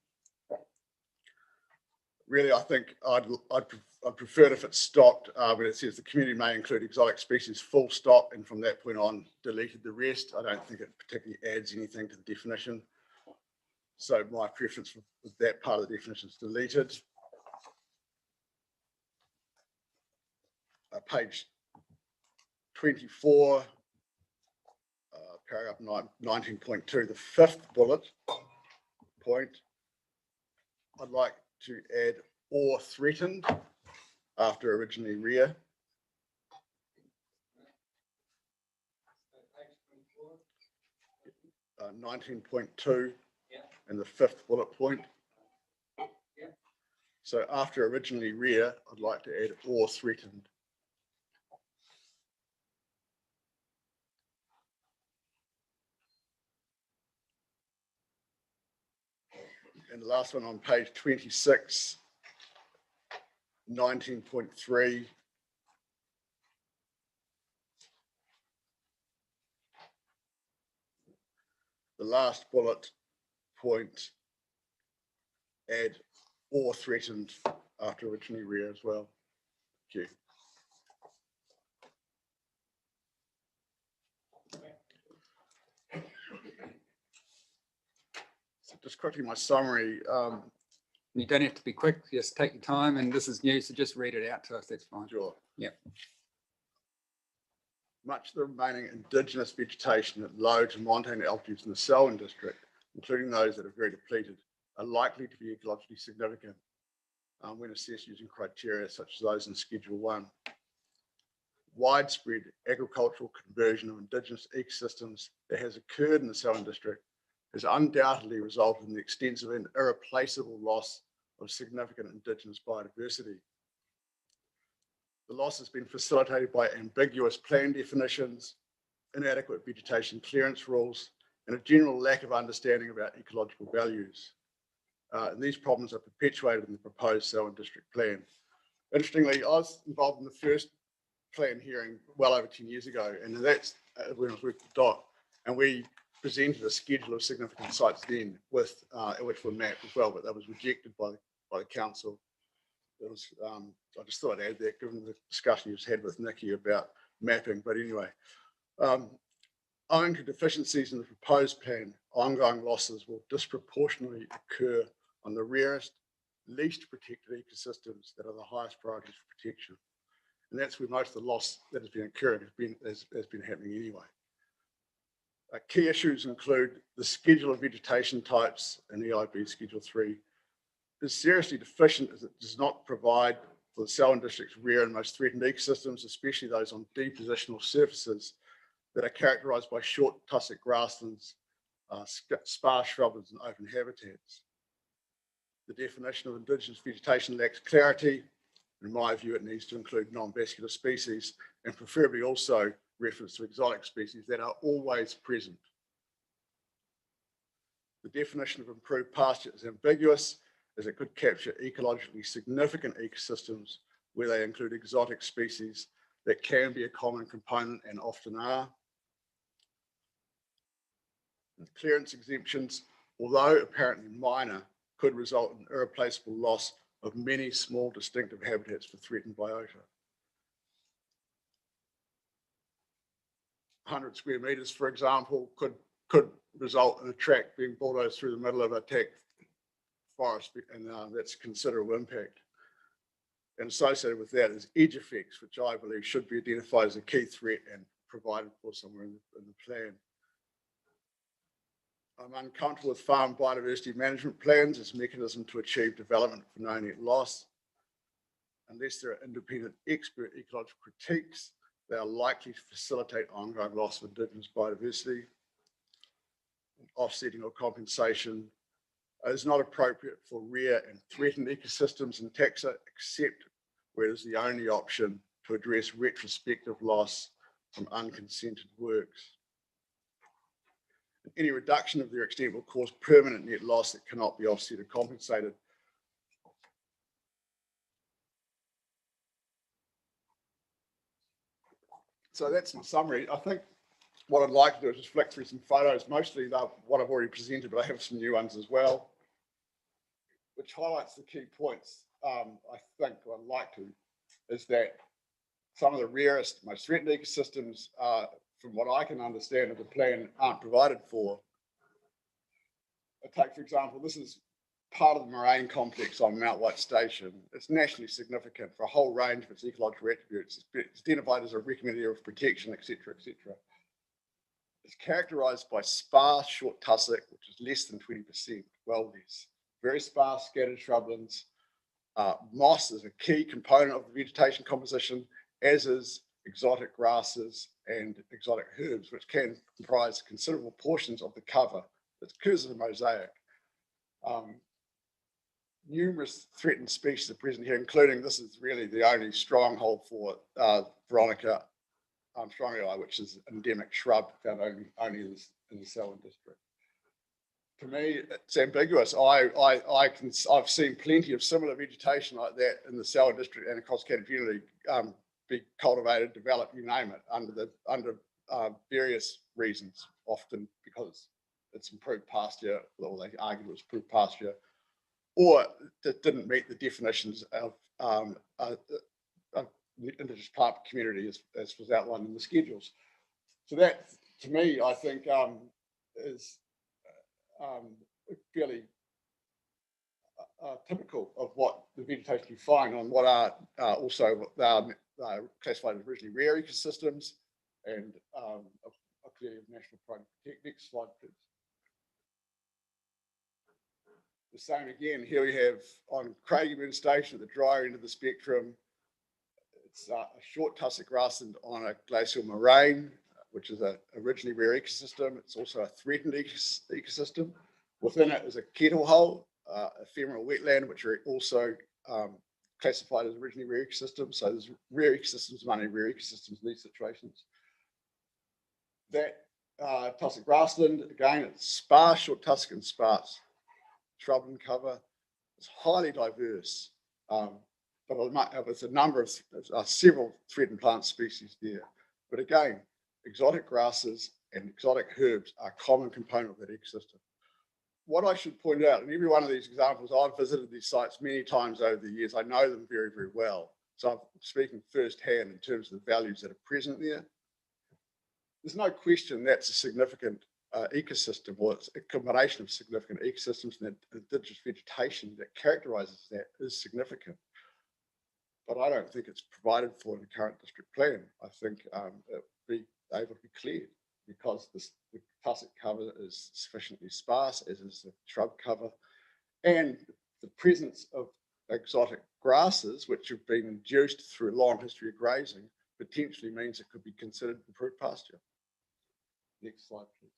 Really, I think I'd prefer it if it stopped when it says the community may include exotic species, full stop, and from that point on deleted the rest. I don't think it particularly adds anything to the definition. So my preference with that part of the definition is deleted. Page 24, paragraph 19.2, the fifth bullet point. I'd like to add or threatened after originally rear. Uh, 19.2 and the fifth bullet point. So after originally rear, I'd like to add or threatened. And the last one on page 26, 19.3. The last bullet point, add or threatened after originally rear as well. Thank you. So just quickly, my summary. You don't have to be quick, just take your time, and this is new, so just read it out to us, that's fine. Sure. Yep. Much of the remaining indigenous vegetation at low to montane altitudes in the Selwyn district, including those that are very depleted, are likely to be ecologically significant when assessed using criteria such as those in Schedule 1. Widespread agricultural conversion of indigenous ecosystems that has occurred in the Selwyn district has undoubtedly resulted in the extensive and irreplaceable loss of significant Indigenous biodiversity. The loss has been facilitated by ambiguous plan definitions, inadequate vegetation clearance rules, and a general lack of understanding about ecological values. And these problems are perpetuated in the proposed Selwyn District Plan. Interestingly, I was involved in the first plan hearing well over 10 years ago, and that's when I was with Dot, and we presented a schedule of significant sites then with which were mapped as well, but that was rejected by the council. It was, I just thought I'd add that given the discussion you just had with Nikki about mapping, but anyway. Owing to deficiencies in the proposed plan, ongoing losses will disproportionately occur on the rarest, least protected ecosystems that are the highest priorities for protection. And that's where most of the loss that has been occurring has been happening anyway. Key issues include the schedule of vegetation types in EIB Schedule 3 is seriously deficient as it does not provide for the Selwyn District's rare and most threatened ecosystems, especially those on depositional surfaces that are characterised by short tussock grasslands, sparse shrublands and open habitats. The definition of Indigenous vegetation lacks clarity. In my view, it needs to include non-vascular species and preferably also reference to exotic species that are always present. The definition of improved pasture is ambiguous as it could capture ecologically significant ecosystems where they include exotic species that can be a common component and often are. And clearance exemptions, although apparently minor, could result in irreplaceable loss of many small distinctive habitats for threatened biota. 100 square metres, for example, could result in a track being bulldozed through the middle of a tech forest, and that's considerable impact. And associated with that is edge effects, which I believe should be identified as a key threat and provided for somewhere in the plan. I'm uncomfortable with farm biodiversity management plans as a mechanism to achieve development for no net loss. Unless there are independent expert ecological critiques, they are likely to facilitate ongoing loss of Indigenous biodiversity. Offsetting or compensation is not appropriate for rare and threatened ecosystems and taxa, except where it is the only option to address retrospective loss from unconsented works. Any reduction of their extent will cause permanent net loss that cannot be offset or compensated. So that's in summary. I think what I'd like to do is just flick through some photos, mostly what I've already presented, but I have some new ones as well, which highlights the key points. I think what I'd like to is that some of the rarest, most threatened ecosystems, from what I can understand of the plan, aren't provided for. Take, for example, this is part of the moraine complex on Mount White Station. It's nationally significant for a whole range of its ecological attributes. It's identified as a recommended area of protection, etc., etc. It's characterised by sparse short tussock, which is less than 20%, well less. Very sparse scattered shrublands. Moss is a key component of the vegetation composition, as is exotic grasses and exotic herbs, which can comprise considerable portions of the cover. It occurs as a mosaic. Numerous threatened species are present here, including, this is really the only stronghold for Veronica armstrongi, which is an endemic shrub found only in the Selwyn district. To me, it's ambiguous. I've seen plenty of similar vegetation like that in the Selwyn district and across Canary be cultivated, developed, you name it, under various reasons, often because it's improved pasture, or they argue it's improved pasture, or that didn't meet the definitions of the Indigenous plant community as was outlined in the schedules. So that, to me, I think is fairly typical of what the vegetation you find on what are also classified as originally rare ecosystems and are clearly of national priority. Next slide, please. The same again, here we have on Craigieburn Station at the drier end of the spectrum. It's a short tussock grassland on a glacial moraine, which is a originally rare ecosystem. It's also a threatened ecosystem. Within it is a kettle hole, ephemeral wetland, which are also classified as originally rare ecosystems. So there's rare ecosystems, money rare ecosystems in these situations. That tussock grassland, again, it's sparse, short tussock and sparse shrubland cover. It's highly diverse, but it's a number of several threatened plant species there. But again, exotic grasses and exotic herbs are a common component of that ecosystem. What I should point out, in every one of these examples, I've visited these sites many times over the years. I know them very, very well. So I'm speaking firsthand in terms of the values that are present there. There's no question that's a significant ecosystem, or it's a combination of significant ecosystems, and the indigenous vegetation that characterizes that is significant. But I don't think it's provided for in the current district plan. I think it would be able to be cleared because the tussock cover is sufficiently sparse, as is the shrub cover, and the presence of exotic grasses, which have been induced through a long history of grazing, potentially means it could be considered improved pasture. Next slide, please.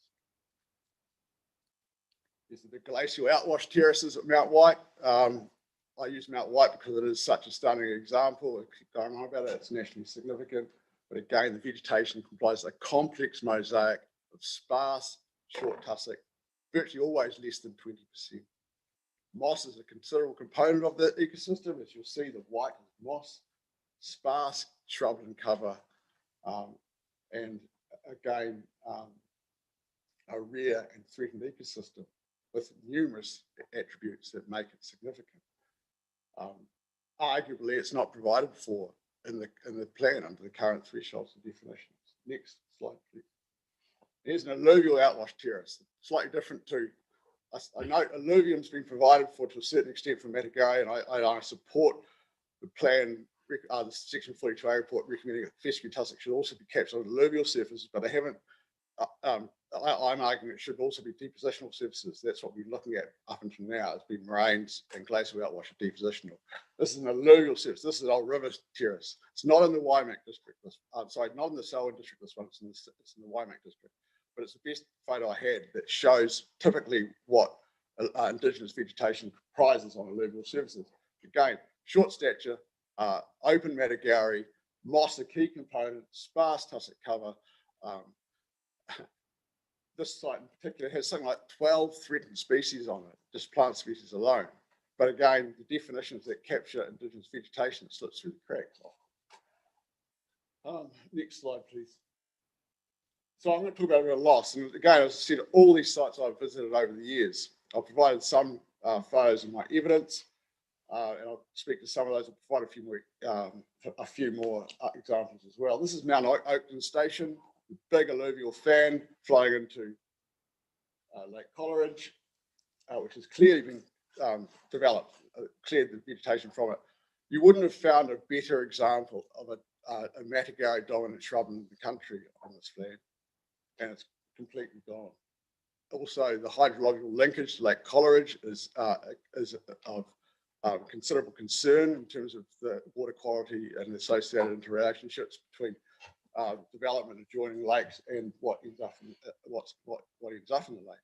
These are the glacial outwash terraces at Mount White. I use Mount White because it is such a stunning example. I keep going on about it. It's nationally significant. But again, the vegetation comprises a complex mosaic of sparse, short tussock, virtually always less than 20%. Moss is a considerable component of the ecosystem. As you'll see, the white is moss, sparse shrubland cover, and again, a rare and threatened ecosystem with numerous attributes that make it significant. Arguably, it's not provided for in the plan under the current thresholds and definitions. Next slide, please. Here's an alluvial outwash terrace, slightly different to, I know alluvium's been provided for to a certain extent for Matagari, and I support the plan, the section 42A report recommending that fescue tussock should also be captured on alluvial surfaces, but I haven't, I'm arguing it should also be depositional surfaces. That's what we're looking at up until now. It's been moraines and glacial outwash are depositional. This is an alluvial surface. This is an old river terrace. It's not in the Waimak district. Sorry, not in the Selwyn district. This one, it's in the Waimak district. But it's the best photo I had that shows typically what indigenous vegetation comprises on alluvial surfaces. Again, short stature, open Matagari, moss a key component, sparse tussock cover. This site in particular has something like 12 threatened species on it, just plant species alone. But again, the definitions that capture indigenous vegetation slips through the cracks. Next slide, please. So I'm going to talk about loss. And again, as I said, all these sites I've visited over the years, I've provided some photos in my evidence, and I'll speak to some of those. I'll provide a few more examples as well. This is Mount Oakland Station. Big alluvial fan flowing into Lake Coleridge, which has clearly been developed, cleared the vegetation from it. You wouldn't have found a better example of a Matagari dominant shrub in the country on this land, and it's completely gone. Also, the hydrological linkage to Lake Coleridge is of considerable concern in terms of the water quality and the associated interrelationships between development adjoining lakes and what ends up in the lake.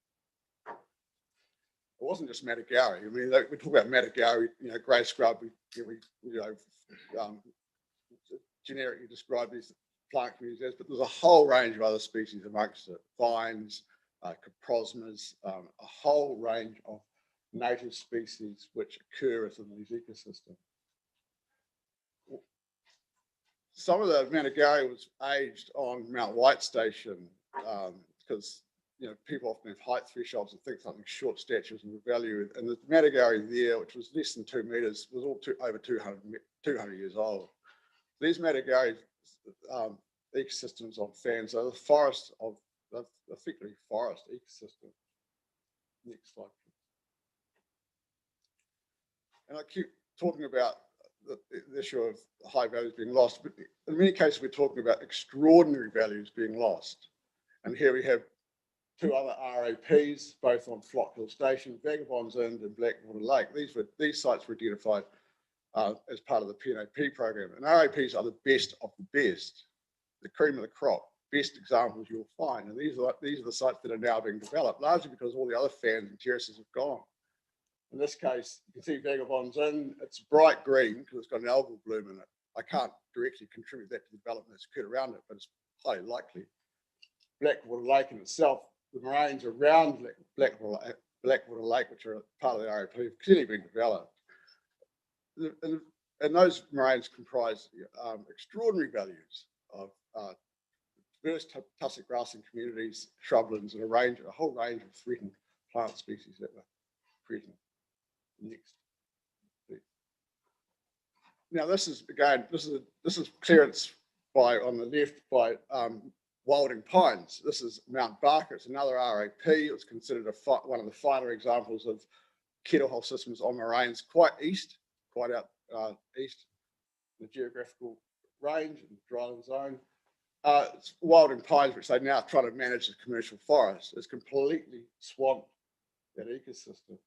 It wasn't just Matagari. I mean, we talk about Matagari, grey scrub. We generically describe these plant communities as, but there's a whole range of other species amongst it: vines, coprosmas, a whole range of native species which occur within these ecosystems. Some of the Matagari was aged on Mount White Station because people often have height thresholds and think something short stature is of value. And the Matagari there, which was less than 2 meters, was all over 200 years old. These Matagari ecosystems on fans are the forest of effectively forest ecosystem. Next slide, please. And I keep talking about the issue of high values being lost, but in many cases we're talking about extraordinary values being lost. And here we have two other RAPs, both on Flock Hill Station, Vagabonds End and Blackwater Lake. These sites were identified as part of the PNAP program. And RAPs are the best of the best, the cream of the crop, best examples you'll find. And these are the sites that are now being developed, largely because all the other fans and terraces have gone. In this case, you can see vagabonds in, it's bright green because it's got an algal bloom in it. I can't directly contribute that to the development that's occurred around it, but it's highly likely. Blackwater Lake in itself, the moraines around Blackwater Lake, which are part of the RAP, have clearly been developed. And those moraines comprise extraordinary values of diverse tussock grassing communities, shrublands, and a whole range of threatened plant species that were present. Next, please. Now this is clearance by on the left by wilding pines. This is Mount Barker. It's another RAP. It's considered one of the finer examples of kettle hole systems on moraines, quite out east, the geographical range and dryland zone. It's wilding pines, which they now try to manage as commercial forests. It's completely swamped that ecosystem.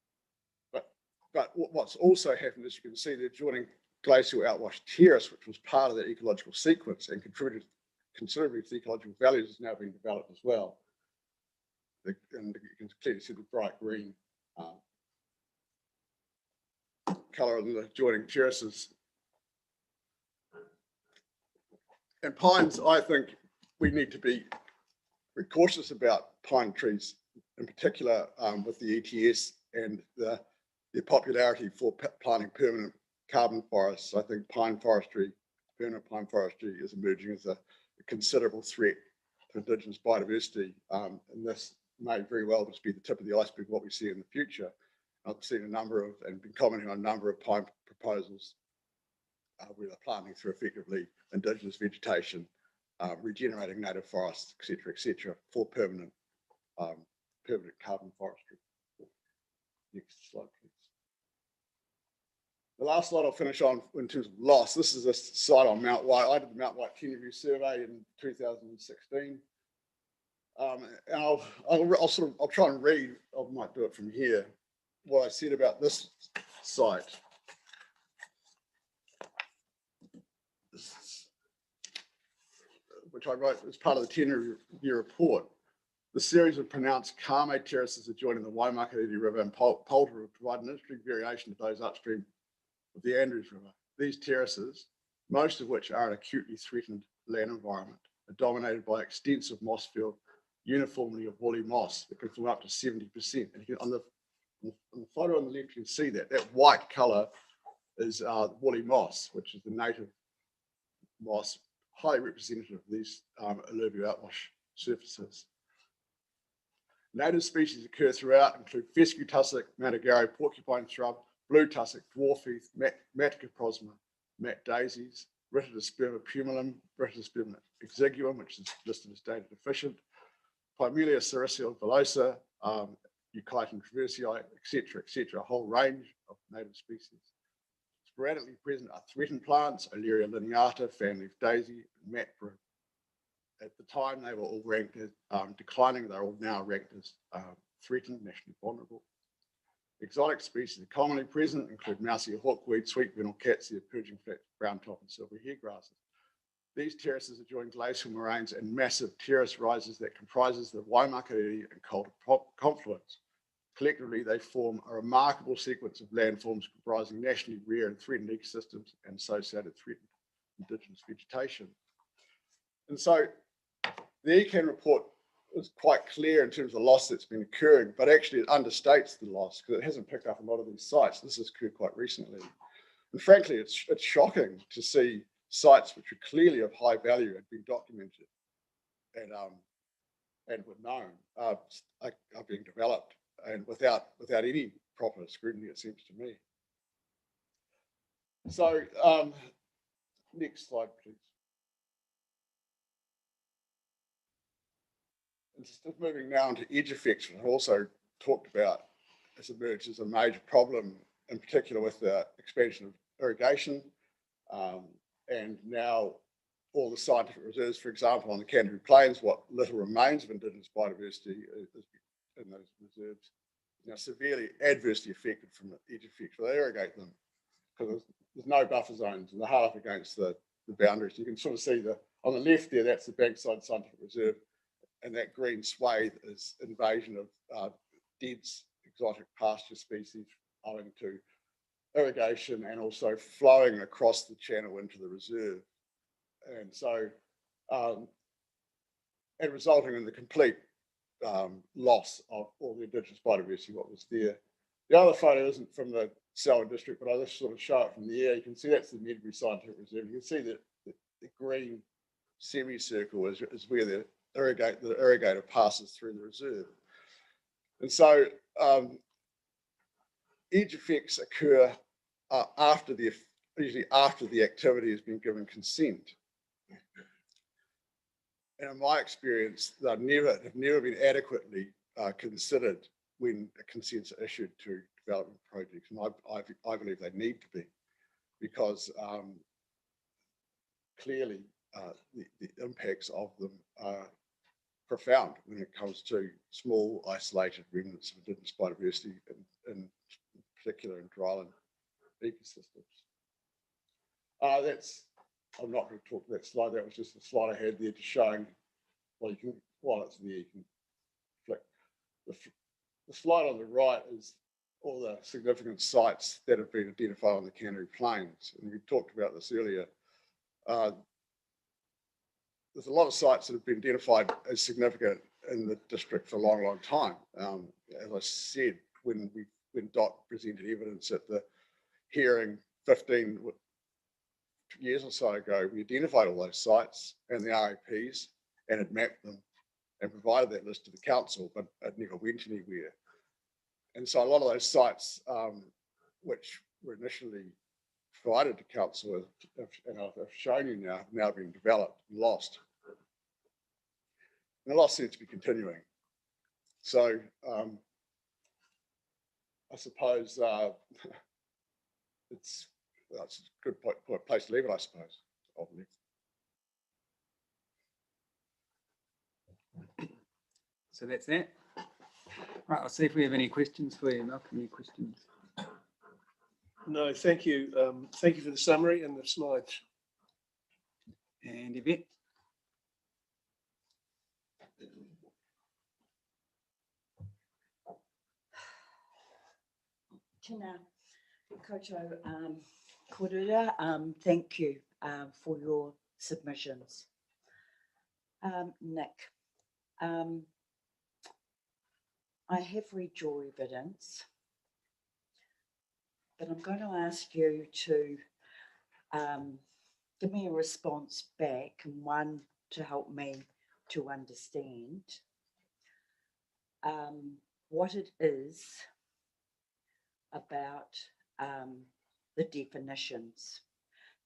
But what's also happened is you can see the adjoining glacial outwash terrace, which was part of that ecological sequence and contributed considerably to the ecological values, is now being developed as well. And you can clearly see the bright green colour of the adjoining terraces. And pines, I think we need to be very cautious about pine trees, in particular with the ETS and the popularity for planting permanent carbon forests. I think permanent pine forestry is emerging as a considerable threat to Indigenous biodiversity. And this may very well just be the tip of the iceberg of what we see in the future. I've seen a number of, and been commenting on a number of pine proposals where they're planting through effectively Indigenous vegetation, regenerating native forests, et cetera, for permanent carbon forestry. Next slide, please. The last slide I'll finish on in terms of loss. This is a site on Mount White. I did the Mount White Canary survey in 2016. And I'll try and read, I might do it from here, what I said about this site. Which I wrote as part of the 10-year report. The series of pronounced Kame terraces adjoining the Waimakariri River and Polta River provide an interesting variation to those upstream of the Andrews River. These terraces, most of which are an acutely threatened land environment, are dominated by extensive moss field, uniformly of woolly moss that can form up to 70%. And you can, on the photo on the left, you can see that white colour is woolly moss, which is the native moss, highly representative of these alluvial outwash surfaces. Native species occur throughout, include fescue tussock, matagari, porcupine shrub, blue tussock, dwarf heath, matacaprosma, mat daisies, Ritidosperma pumilum, Ritidosperma exiguum, which is listed as data deficient, Pimelia sericea villosa, Eucalyptus traversii, etc., a whole range of native species. Sporadically present are threatened plants, Olearia lineata, fanleaf daisy, and matbrew. At the time, they were all ranked as declining. They're all now ranked as threatened, nationally vulnerable. Exotic species are commonly present, include mousea hawkweed, sweet vernal catsia, purging flat, brown top, and silver hair grasses. These terraces adjoin glacial moraines and massive terrace rises that comprises the Waimakariri and Calder confluence. Collectively, they form a remarkable sequence of landforms comprising nationally rare and threatened ecosystems and associated threatened Indigenous vegetation. And so the ECAN report is quite clear in terms of the loss that's been occurring, but actually it understates the loss because it hasn't picked up a lot of these sites. This has occurred quite recently. And frankly, it's shocking to see sites which are clearly of high value and been documented and were known are being developed and without any proper scrutiny, it seems to me. So next slide, please. And just moving now into edge effects, which I've also talked about, has emerged as a major problem, in particular with the expansion of irrigation, and now all the scientific reserves, for example, on the Canary Plains, what little remains of Indigenous biodiversity in those reserves, now severely adversely affected from the edge effects. They irrigate them because there's no buffer zones and they're hard up against the boundaries. You can sort of see on the left there, that's the Bankside Scientific Reserve, and that green swathe is invasion of dense exotic pasture species owing to irrigation and also flowing across the channel into the reserve. And so, and resulting in the complete loss of all the Indigenous biodiversity, what was there. The other photo isn't from the Selwyn district, but I'll just sort of show it from the air. You can see that's the Medbury Scientific Reserve. You can see that the green semicircle is where the irrigator passes through the reserve. And so edge effects occur usually after the activity has been given consent. And in my experience, have never been adequately considered when consents are issued to development projects. And I believe they need to be, because clearly the impacts of them are profound when it comes to small isolated remnants of Indigenous biodiversity, in particular in dryland ecosystems. I'm not going to talk to that slide. That was just a slide I had there to showing, well, while it's there, you can flick. The slide on the right is all the significant sites that have been identified on the Canary Plains. And we talked about this earlier. There's a lot of sites that have been identified as significant in the district for a long, long time. As I said, when DOT presented evidence at the hearing 15 years or so ago, we identified all those sites and the RAPs and had mapped them and provided that list to the council, but it never went anywhere. And so a lot of those sites, which were initially provided to council, and I've shown you now, have now been developed and lost. And the loss seems to be continuing. So I suppose it's a good place to leave it, I suppose. So that's that. Right, I'll see if we have any questions for you, Malcolm. Any questions? No, thank you. Thank you for the summary and the slides. And Yvette? Tēnā koutou kōrera, thank you for your submissions. Nick, I have read your evidence, but I'm going to ask you to give me a response back, and one to help me to understand what it is about the definitions.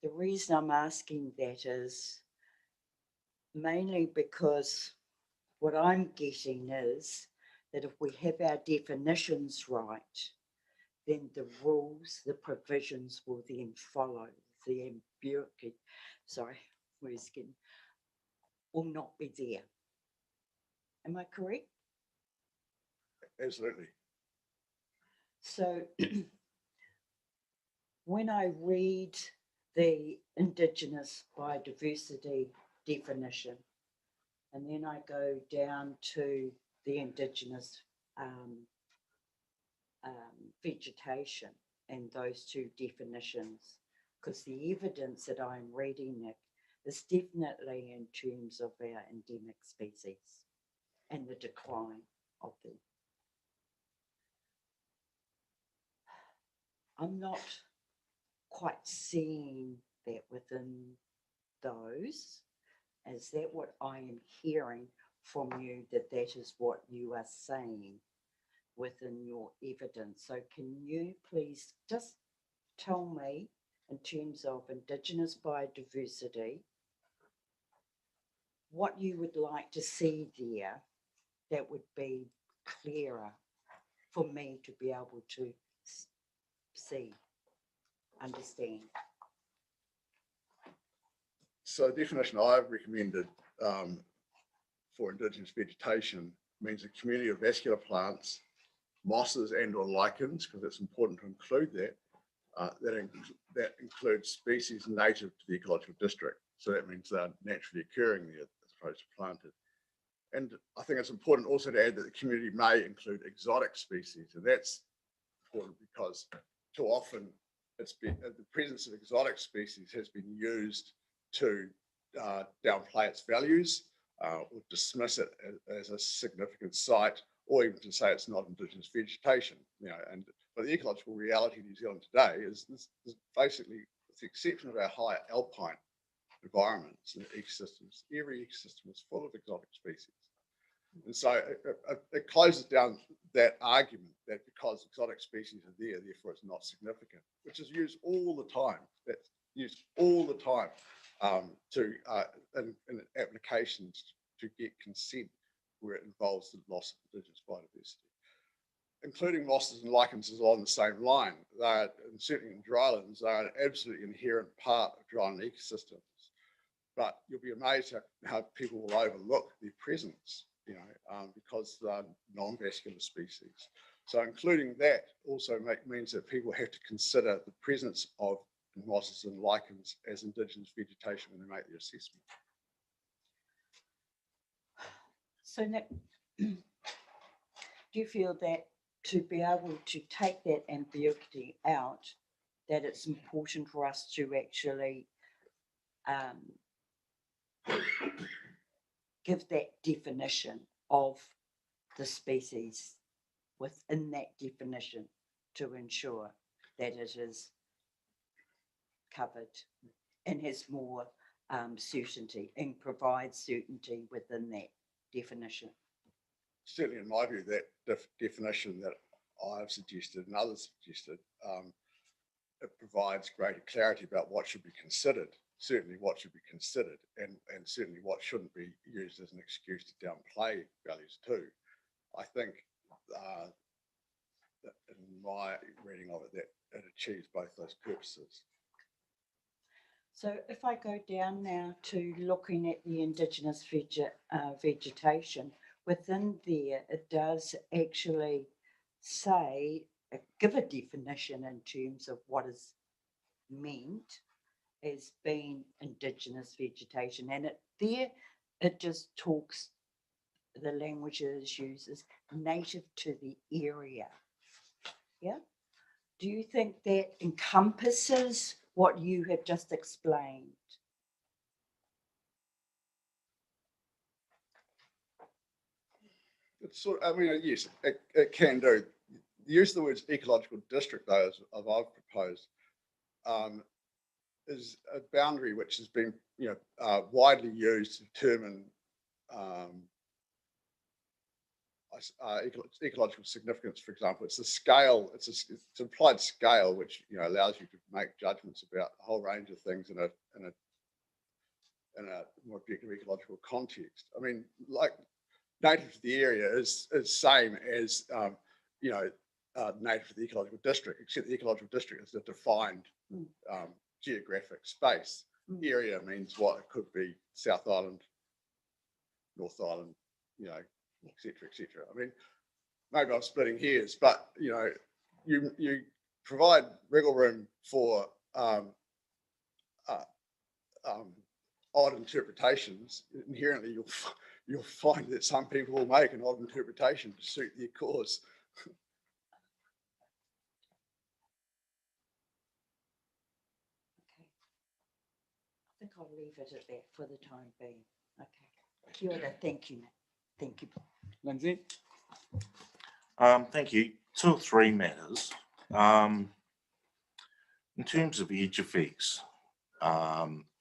The reason I'm asking that is mainly because what I'm getting is that if we have our definitions right, then the rules, the provisions will then follow. The ambiguity, will not be there. Am I correct? Absolutely. So when I read the Indigenous biodiversity definition, and then I go down to the Indigenous vegetation and those two definitions, because the evidence that I'm reading, Nick, is definitely in terms of our endemic species and the decline of them. I'm not quite seeing that within those. Is that what I am hearing from you, that is what you are saying within your evidence? So can you please just tell me, in terms of Indigenous biodiversity, what you would like to see there that would be clearer for me to be able to see, understand? So the definition I've recommended for Indigenous vegetation means a community of vascular plants, mosses and or lichens, because it's important to include that. That includes species native to the ecological district. So that means they're naturally occurring there as opposed to planted. And I think it's important also to add that the community may include exotic species, and that's important because too often it's been the presence of exotic species has been used to downplay its values or dismiss it as a significant site, or even to say it's not Indigenous vegetation. But the ecological reality in New Zealand today is basically, with the exception of our higher alpine environments and ecosystems, every ecosystem is full of exotic species. And so it closes down that argument that because exotic species are there, therefore it's not significant, which is used all the time. That's used all the time in applications to get consent where it involves the loss of Indigenous biodiversity, including mosses and lichens is along the same line. They're, and certainly in drylands, they're an absolutely inherent part of dryland ecosystems. But you'll be amazed how people will overlook their presence, because they're non-vascular species. So including that also means that people have to consider the presence of mosses and lichens as Indigenous vegetation when they make their assessment. So Nick, do you feel that to be able to take that ambiguity out, that it's important for us to actually give that definition of the species within that definition to ensure that it is covered and has more certainty and provides certainty within that definition? Certainly in my view, that definition that I've suggested and others suggested, it provides greater clarity about what should be considered, certainly what should be considered, and certainly what shouldn't be used as an excuse to downplay values too. I think that in my reading of it, that it achieves both those purposes. So if I go down now to looking at the Indigenous vegetation, within there, it does actually say, give a definition in terms of what is meant as being Indigenous vegetation. And it just talks, the language it uses, native to the area. Yeah. Do you think that encompasses what you have just explained? It's sort of, yes, it can do. The use of the words ecological district, though, as I've proposed, is a boundary which has been, widely used to determine ecological significance. For example, it's a scale. It's an applied scale which allows you to make judgments about a whole range of things in a more objective ecological context. I mean, like native to the area is same as native to the ecological district, except the ecological district is a defined geographic space. Area means what it could be: South Island, North Island, et cetera, et cetera. I mean, maybe I'm splitting hairs, but you provide wriggle room for odd interpretations. Inherently, you'll find that some people will make an odd interpretation to suit their cause. I think I'll leave it at that for the time being. Okay. Kia ora, thank you. Thank you. Lindsay? Thank you. 2 or 3 matters. In terms of edge effects,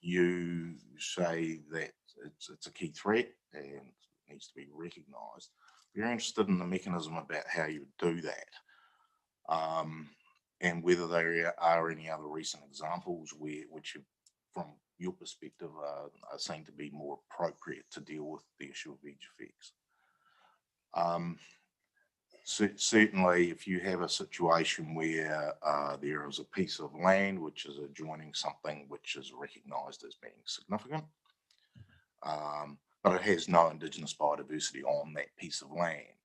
you say that it's a key threat and needs to be recognised. We're interested in the mechanism about how you would do that, and whether there are any other recent examples which have, from your perspective, are seen to be more appropriate to deal with the issue of edge effects. Certainly, if you have a situation where there is a piece of land which is adjoining something which is recognised as being significant, but it has no Indigenous biodiversity on that piece of land,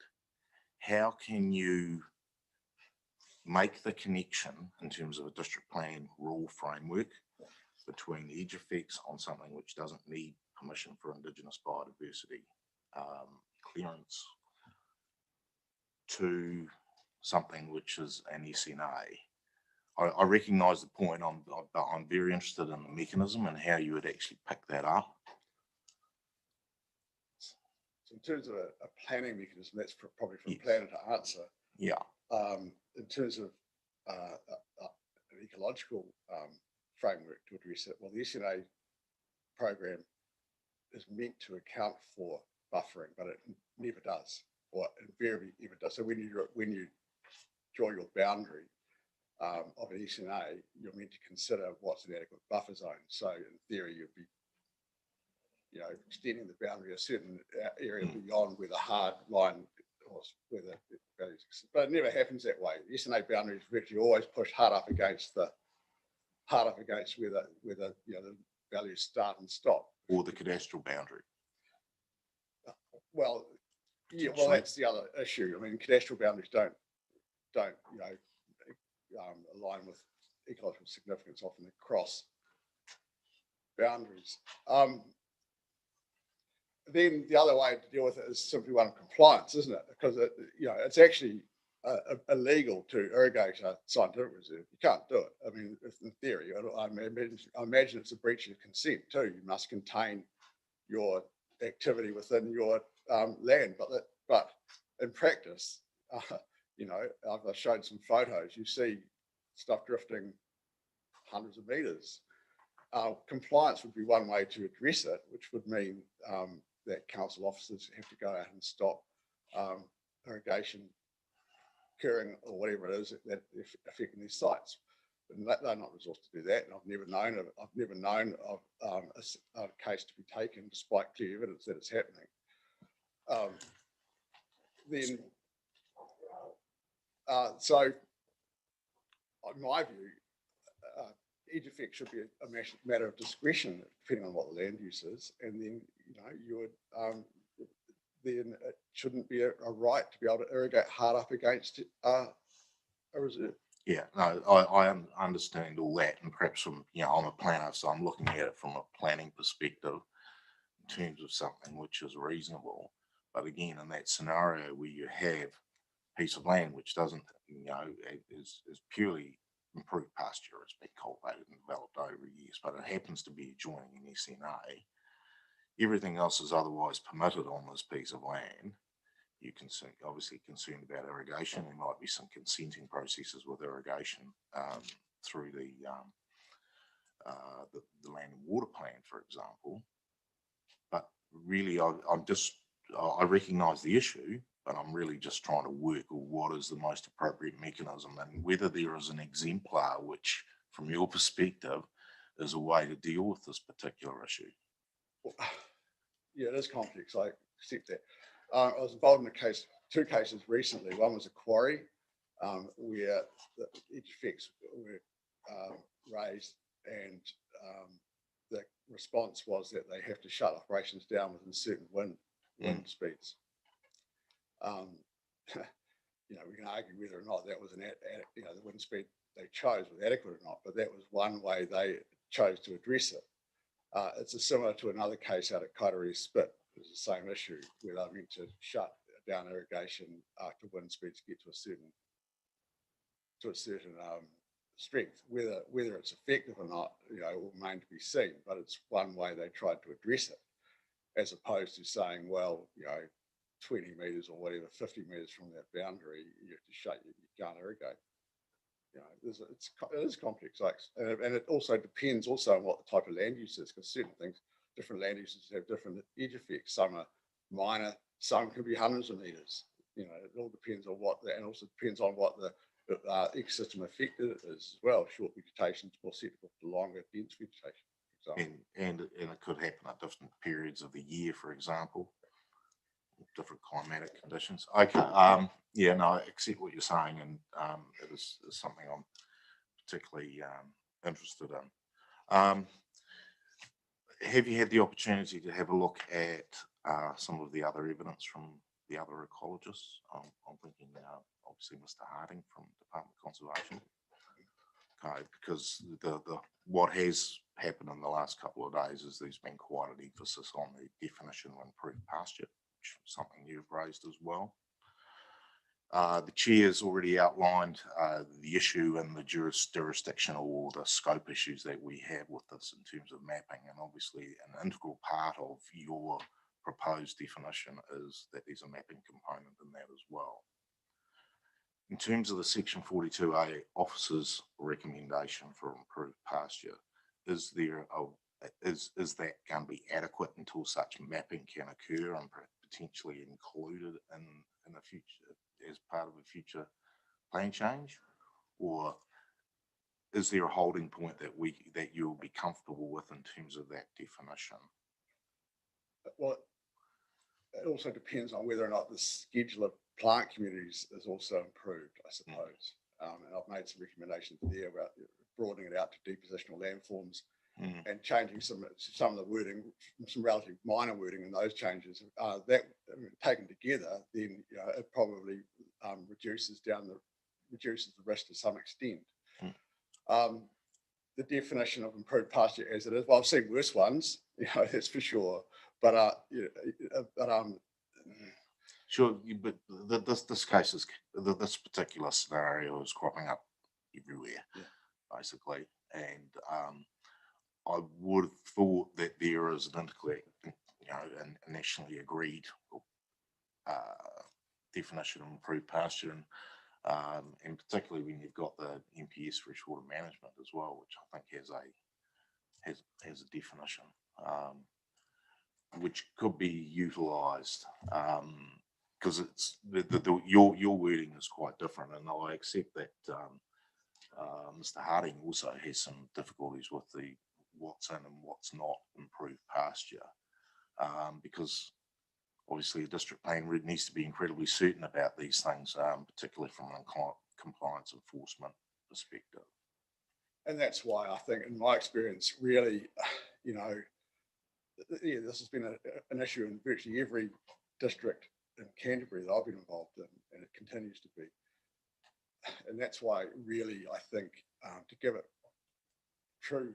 how can you make the connection in terms of a district plan rule framework between the edge effects on something which doesn't need permission for Indigenous biodiversity clearance to something which is an SNA. I recognise the point, but I'm very interested in the mechanism and how you would actually pick that up. So in terms of a planning mechanism, that's probably for a Yes. planner to answer. Yeah. In terms of an ecological framework to address it, well, the SNA program is meant to account for buffering, but it never does, or invariably never does. So when you draw your boundary of an SNA, you're meant to consider what's an adequate buffer zone. So in theory, you'd be, extending the boundary a certain area beyond where the hard line was, where the values. But it never happens that way. The SNA boundaries virtually always push hard up against where the values start and stop. Or the cadastral boundary. Well, yeah, well, that's the other issue. I mean, cadastral boundaries don't align with ecological significance. Often they cross boundaries. Then the other way to deal with it is simply one of compliance, isn't it? Because it's actually illegal to irrigate a scientific reserve. You can't do it. I mean, in theory, I imagine it's a breach of consent too. You must contain your activity within your land, but in practice, I've shown some photos. You see stuff drifting hundreds of meters. Compliance would be one way to address it, which would mean that council officers have to go out and stop irrigation occurring or whatever it is that affecting these sites. But they're not resourced to do that, and I've never known of a case to be taken despite clear evidence that it's happening. So, in my view, edge effect should be a matter of discretion depending on what the land use is, and then you would then it shouldn't be a right to be able to irrigate hard up against a reserve. Yeah, no, I understand all that, and perhaps from I'm a planner, so I'm looking at it from a planning perspective in terms of something which is reasonable. But again, in that scenario where you have a piece of land which doesn't, is purely improved pasture, it's been cultivated and developed over years, but it happens to be adjoining an SNA. Everything else is otherwise permitted on this piece of land. You're obviously concerned about irrigation. There might be some consenting processes with irrigation through the land and water plan, for example. But really, I recognise the issue, but I'm really just trying to work on what is the most appropriate mechanism and whether there is an exemplar which, from your perspective, is a way to deal with this particular issue. Well, yeah, it is complex. I accept that. I was involved in two cases recently. One was a quarry where the edge effects were raised, and the response was that they have to shut operations down within certain wind speeds. We can argue whether or not that was the wind speed they chose was adequate or not, but that was one way they chose to address it. It's similar to another case out at Kairere Spit. It's the same issue where they're meant to shut down irrigation after wind speeds get to a certain strength. Whether it's effective or not, will remain to be seen. But it's one way they tried to address it, as opposed to saying, well, 20 meters or whatever, 50 meters from that boundary, you have to shut. You can't irrigate. It is complex, and it also depends on what the type of land use is, because certain things, different land uses have different edge effects. Some are minor, some can be hundreds of meters. It all depends on and also depends on what the ecosystem affected is as well. Short vegetation is more susceptible to longer, dense vegetation. And it could happen at different periods of the year, for example. Different climatic conditions. Okay. Yeah, no, I accept what you're saying, and it is something I'm particularly interested in. Have you had the opportunity to have a look at some of the other evidence from the other ecologists? I'm thinking obviously Mr. Harding from Department of Conservation. Okay, because what has happened in the last couple of days is there's been quite an emphasis on the definition of improved pasture, which is something you've raised as well. The chair's already outlined the issue and the jurisdictional or the scope issues that we have with this in terms of mapping, and obviously an integral part of your proposed definition is that there's a mapping component in that as well. In terms of the section 42A officer's recommendation for improved pasture, is that going to be adequate until such mapping can occur and potentially included in the future as part of a future plan change, or is there a holding point that you'll be comfortable with in terms of that definition? Well, it also depends on whether or not the schedule of plant communities is also improved, I suppose. And I've made some recommendations there about broadening it out to depositional landforms and changing some of the wording, some relatively minor wording in those changes. That taken together, then it probably reduces the risk to some extent. The definition of improved pasture as it is, well, I've seen worse ones, that's for sure. But sure, but this case is this particular scenario is cropping up everywhere, basically, and I would have thought that there is an a nationally agreed definition of improved pasture, and particularly when you've got the MPS freshwater management as well, which I think has a definition. Which could be utilised because it's your wording is quite different, and I accept that Mr. Harding also has some difficulties with the what's in and what's not improved pasture, because obviously a district plan needs to be incredibly certain about these things, particularly from an compliance enforcement perspective. And that's why I think, in my experience, really, this has been an issue in virtually every district in Canterbury that I've been involved in, and it continues to be. And that's why, really, I think to give it true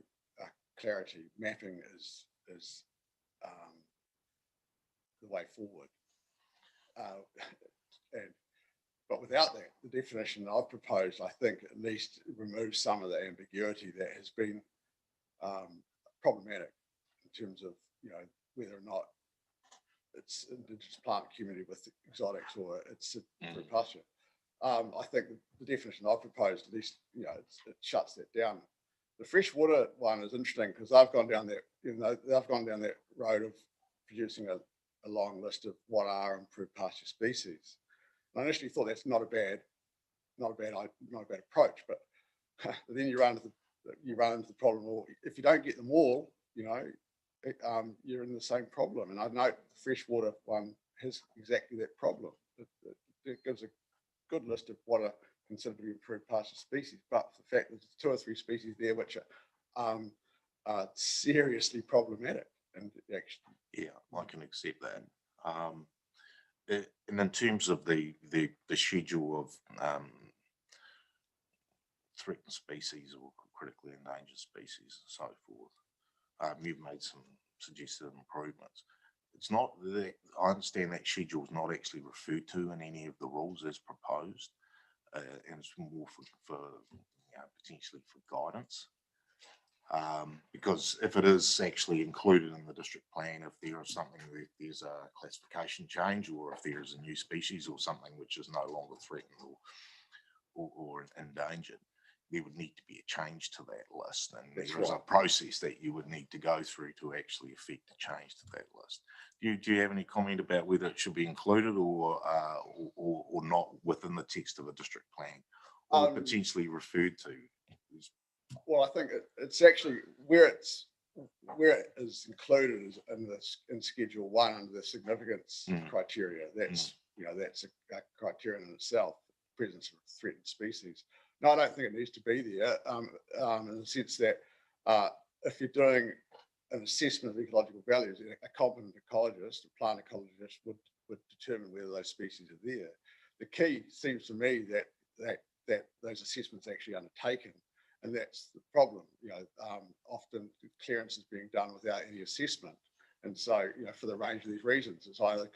clarity, mapping is the way forward. But without that, the definition I've proposed, I think, at least removes some of the ambiguity that has been problematic in terms of whether or not it's indigenous plant community with exotics or it's for pasture. I think the definition I've proposed, at least, it shuts that down. The freshwater one is interesting because I've gone down that, they've gone down that road of producing a long list of what are improved pasture species. And I initially thought that's not a bad approach, but then you run into the problem. Well, if you don't get them all, you're in the same problem. And I know the freshwater one has exactly that problem. It gives a good list of what are considered to be improved pasture species, but the fact there's 2 or 3 species there which are seriously problematic. And actually, I can accept that. And in terms of the schedule of threatened species or critically endangered species and so forth, you've made some suggested improvements. It's not that I understand that schedule is not actually referred to in any of the rules as proposed, and it's more for potentially for guidance. Because if it is actually included in the district plan, if there is something, if there's a classification change, or if there is a new species or something which is no longer threatened or endangered, there would need to be a change to that list, and there is a process that you would need to go through to actually effect a change to that list. Do you have any comment about whether it should be included or not within the text of a district plan, or potentially referred to? Well, I think it's actually where it is included is in Schedule 1 under the significance criteria. That's that's a criterion in itself, presence of threatened species. No, I don't think it needs to be there, in the sense that if you're doing an assessment of ecological values, a competent ecologist, a plant ecologist would determine whether those species are there. The key seems to me that those assessments are actually undertaken, and that's the problem. Often clearance is being done without any assessment, and so for the range of these reasons, it's either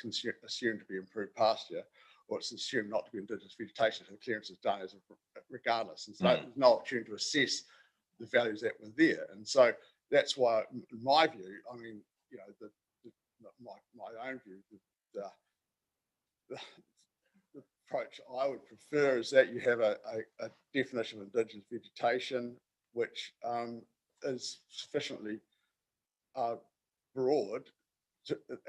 assumed to be improved pasture, or it's assumed not to be indigenous vegetation, so clearance is done as regardless. And so Mm. there's no opportunity to assess the values that were there. And so that's why, in my view, I mean, you know, my own view, the approach I would prefer is that you have a definition of indigenous vegetation, which is sufficiently broad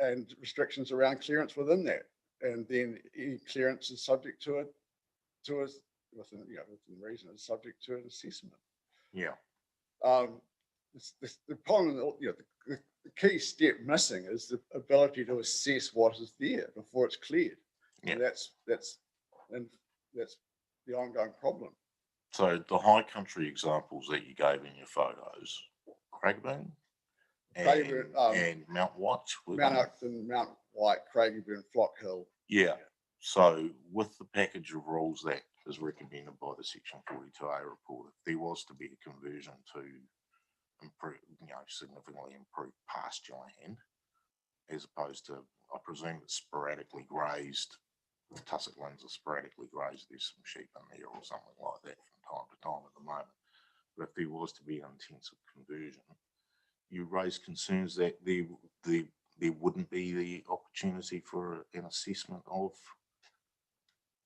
and restrictions around clearance within that. And then any clearance is subject to within reason, is subject to an assessment. Yeah. The problem, you know, the key step missing is the ability to assess what is there before it's cleared. Yeah. And that's the ongoing problem. So the high country examples that you gave in your photos, Craigieburn and Mount White. Mount Oakton, Mount White, Craigieburn, Flock Hill. Yeah. So with the package of rules that is recommended by the Section 42A report, if there was to be a conversion to improve, you know, significantly improve pasture land, as opposed to, I presume it's sporadically grazed, the tussock lands are sporadically grazed, there's some sheep in there or something like that from time to time at the moment. But if there was to be an intensive conversion, you raise concerns that there wouldn't be the opportunity for an assessment of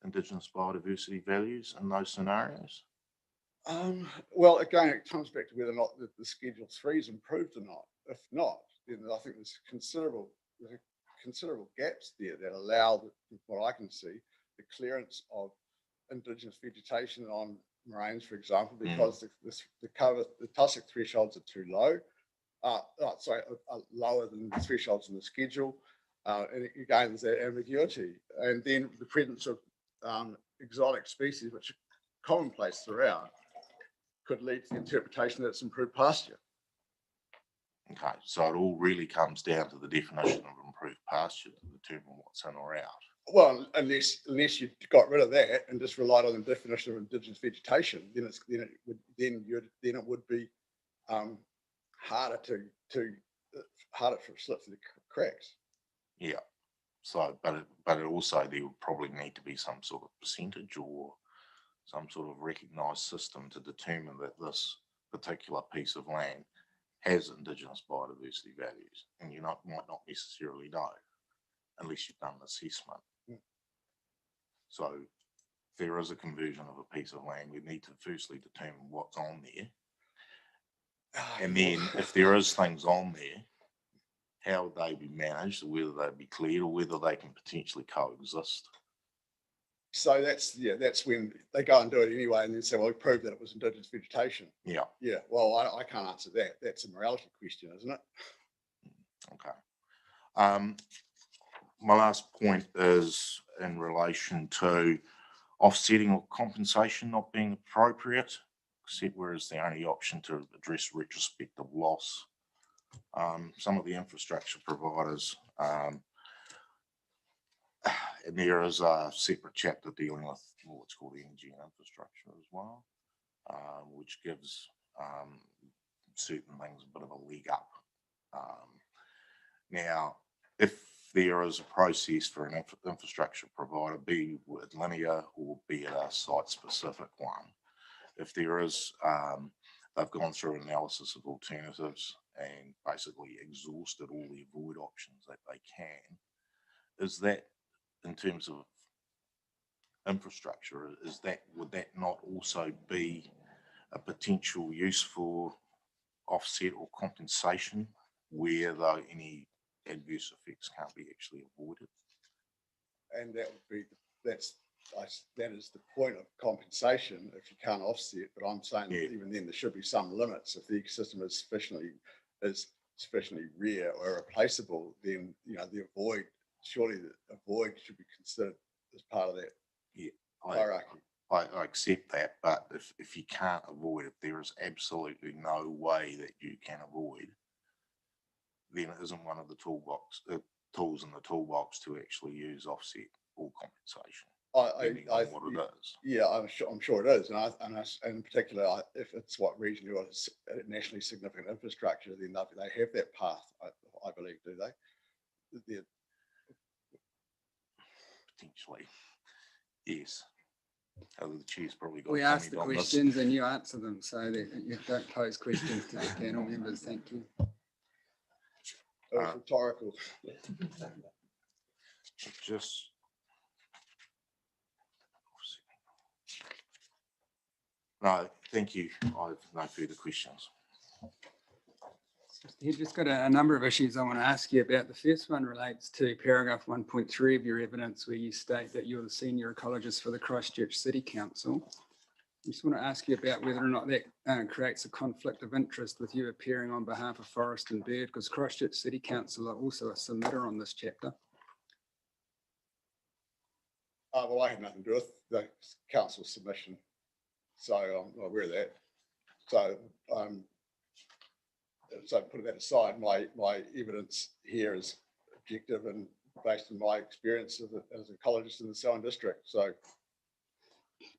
Indigenous biodiversity values in those scenarios? Well, again, it comes back to whether or not the Schedule 3 is improved or not. If not, then I think there's considerable gaps there that allow, what I can see, the clearance of Indigenous vegetation on moraines, for example, because the tussock thresholds are too low. Are lower than the thresholds in the schedule. And again, there's that ambiguity. And then the presence of exotic species, which are commonplace throughout, could lead to the interpretation that it's improved pasture. Okay, so it all really comes down to the definition of improved pasture to determine what's in or out. Well, unless you got rid of that and just relied on the definition of indigenous vegetation, then it would be harder to slip through the cracks. Yeah. So, but it also, there would probably need to be some sort of percentage or some sort of recognised system to determine that this particular piece of land has Indigenous biodiversity values, and you might not necessarily know unless you've done an assessment. So, if there is a conversion of a piece of land, we need to firstly determine what's on there, and then if there is things on there, how would they be managed, or whether they'd be cleared, or whether they can potentially coexist. So that's when they go and do it anyway, and then say, well, we proved that it was indigenous vegetation. Yeah. Yeah. Well, I can't answer that. That's a morality question, isn't it? Okay. My last point is in relation to offsetting or compensation not being appropriate, except where is the only option to address retrospective loss. Some of the infrastructure providers, and there is a separate chapter dealing with what's called energy and infrastructure as well, which gives certain things a bit of a leg up. Now, if there is a process for an infrastructure provider, be it linear or be it a site-specific one, if there is, they've gone through an analysis of alternatives and basically exhausted all the avoid options that they can, is that, in terms of infrastructure, would that not also be a potential use for offset or compensation where though any adverse effects can't be actually avoided? And that is the point of compensation if you can't offset. But I'm saying that even then there should be some limits. If the ecosystem is sufficiently rare or irreplaceable, then surely the avoid should be considered as part of that hierarchy. I accept that, but if you can't avoid it, there is absolutely no way that you can avoid, then it isn't one of the tools in the toolbox to actually use offset or compensation. Depending on what it is. Yeah, I'm sure it is, and in particular, if it's what region you want nationally significant infrastructure, then they have that path. I believe, do they? Potentially. Yes. Oh, the chair's probably got We a ask the comment on this. questions and you answer them, so that you don't pose questions to the panel members. Thank you. It was rhetorical. Just. No, thank you. I've no further questions. You've just got a number of issues I want to ask you about. The first one relates to paragraph 1.3 of your evidence, where you state that you're the senior ecologist for the Christchurch City Council. I just want to ask you about whether or not that creates a conflict of interest with you appearing on behalf of Forest and Bird, because Christchurch City Council are also a submitter on this chapter. Well, I had nothing to do with the council submission, so I'm aware of that. So putting that aside, my evidence here is objective and based on my experience as an ecologist in the Selwyn district. So,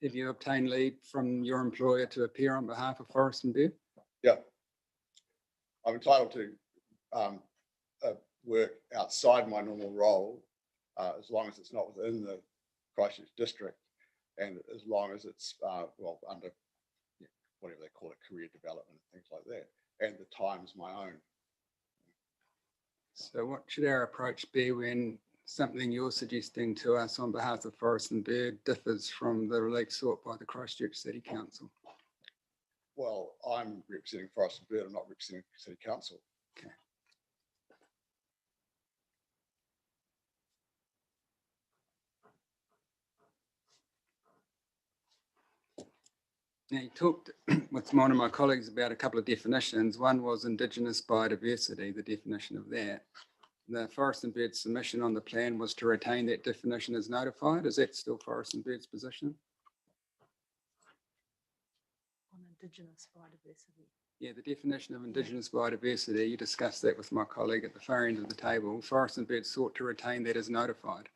have you obtained leave from your employer to appear on behalf of Forest and Bird? yeah, I'm entitled to work outside my normal role as long as it's not within the Christchurch district, and as long as it's well under whatever they call it, career development and things like that, and the time's my own. So what should our approach be when something you're suggesting to us on behalf of Forest and Bird differs from the relief sought by the Christchurch City Council? Well, I'm representing Forest and Bird, I'm not representing City Council. Okay. Now, you talked with one of my colleagues about a couple of definitions. One was Indigenous biodiversity, the definition of that. The Forest and Bird submission on the plan was to retain that definition as notified. Is that still Forest and Bird's position? On Indigenous biodiversity. Yeah, the definition of Indigenous biodiversity, you discussed that with my colleague at the far end of the table. Forest and Bird sought to retain that as notified.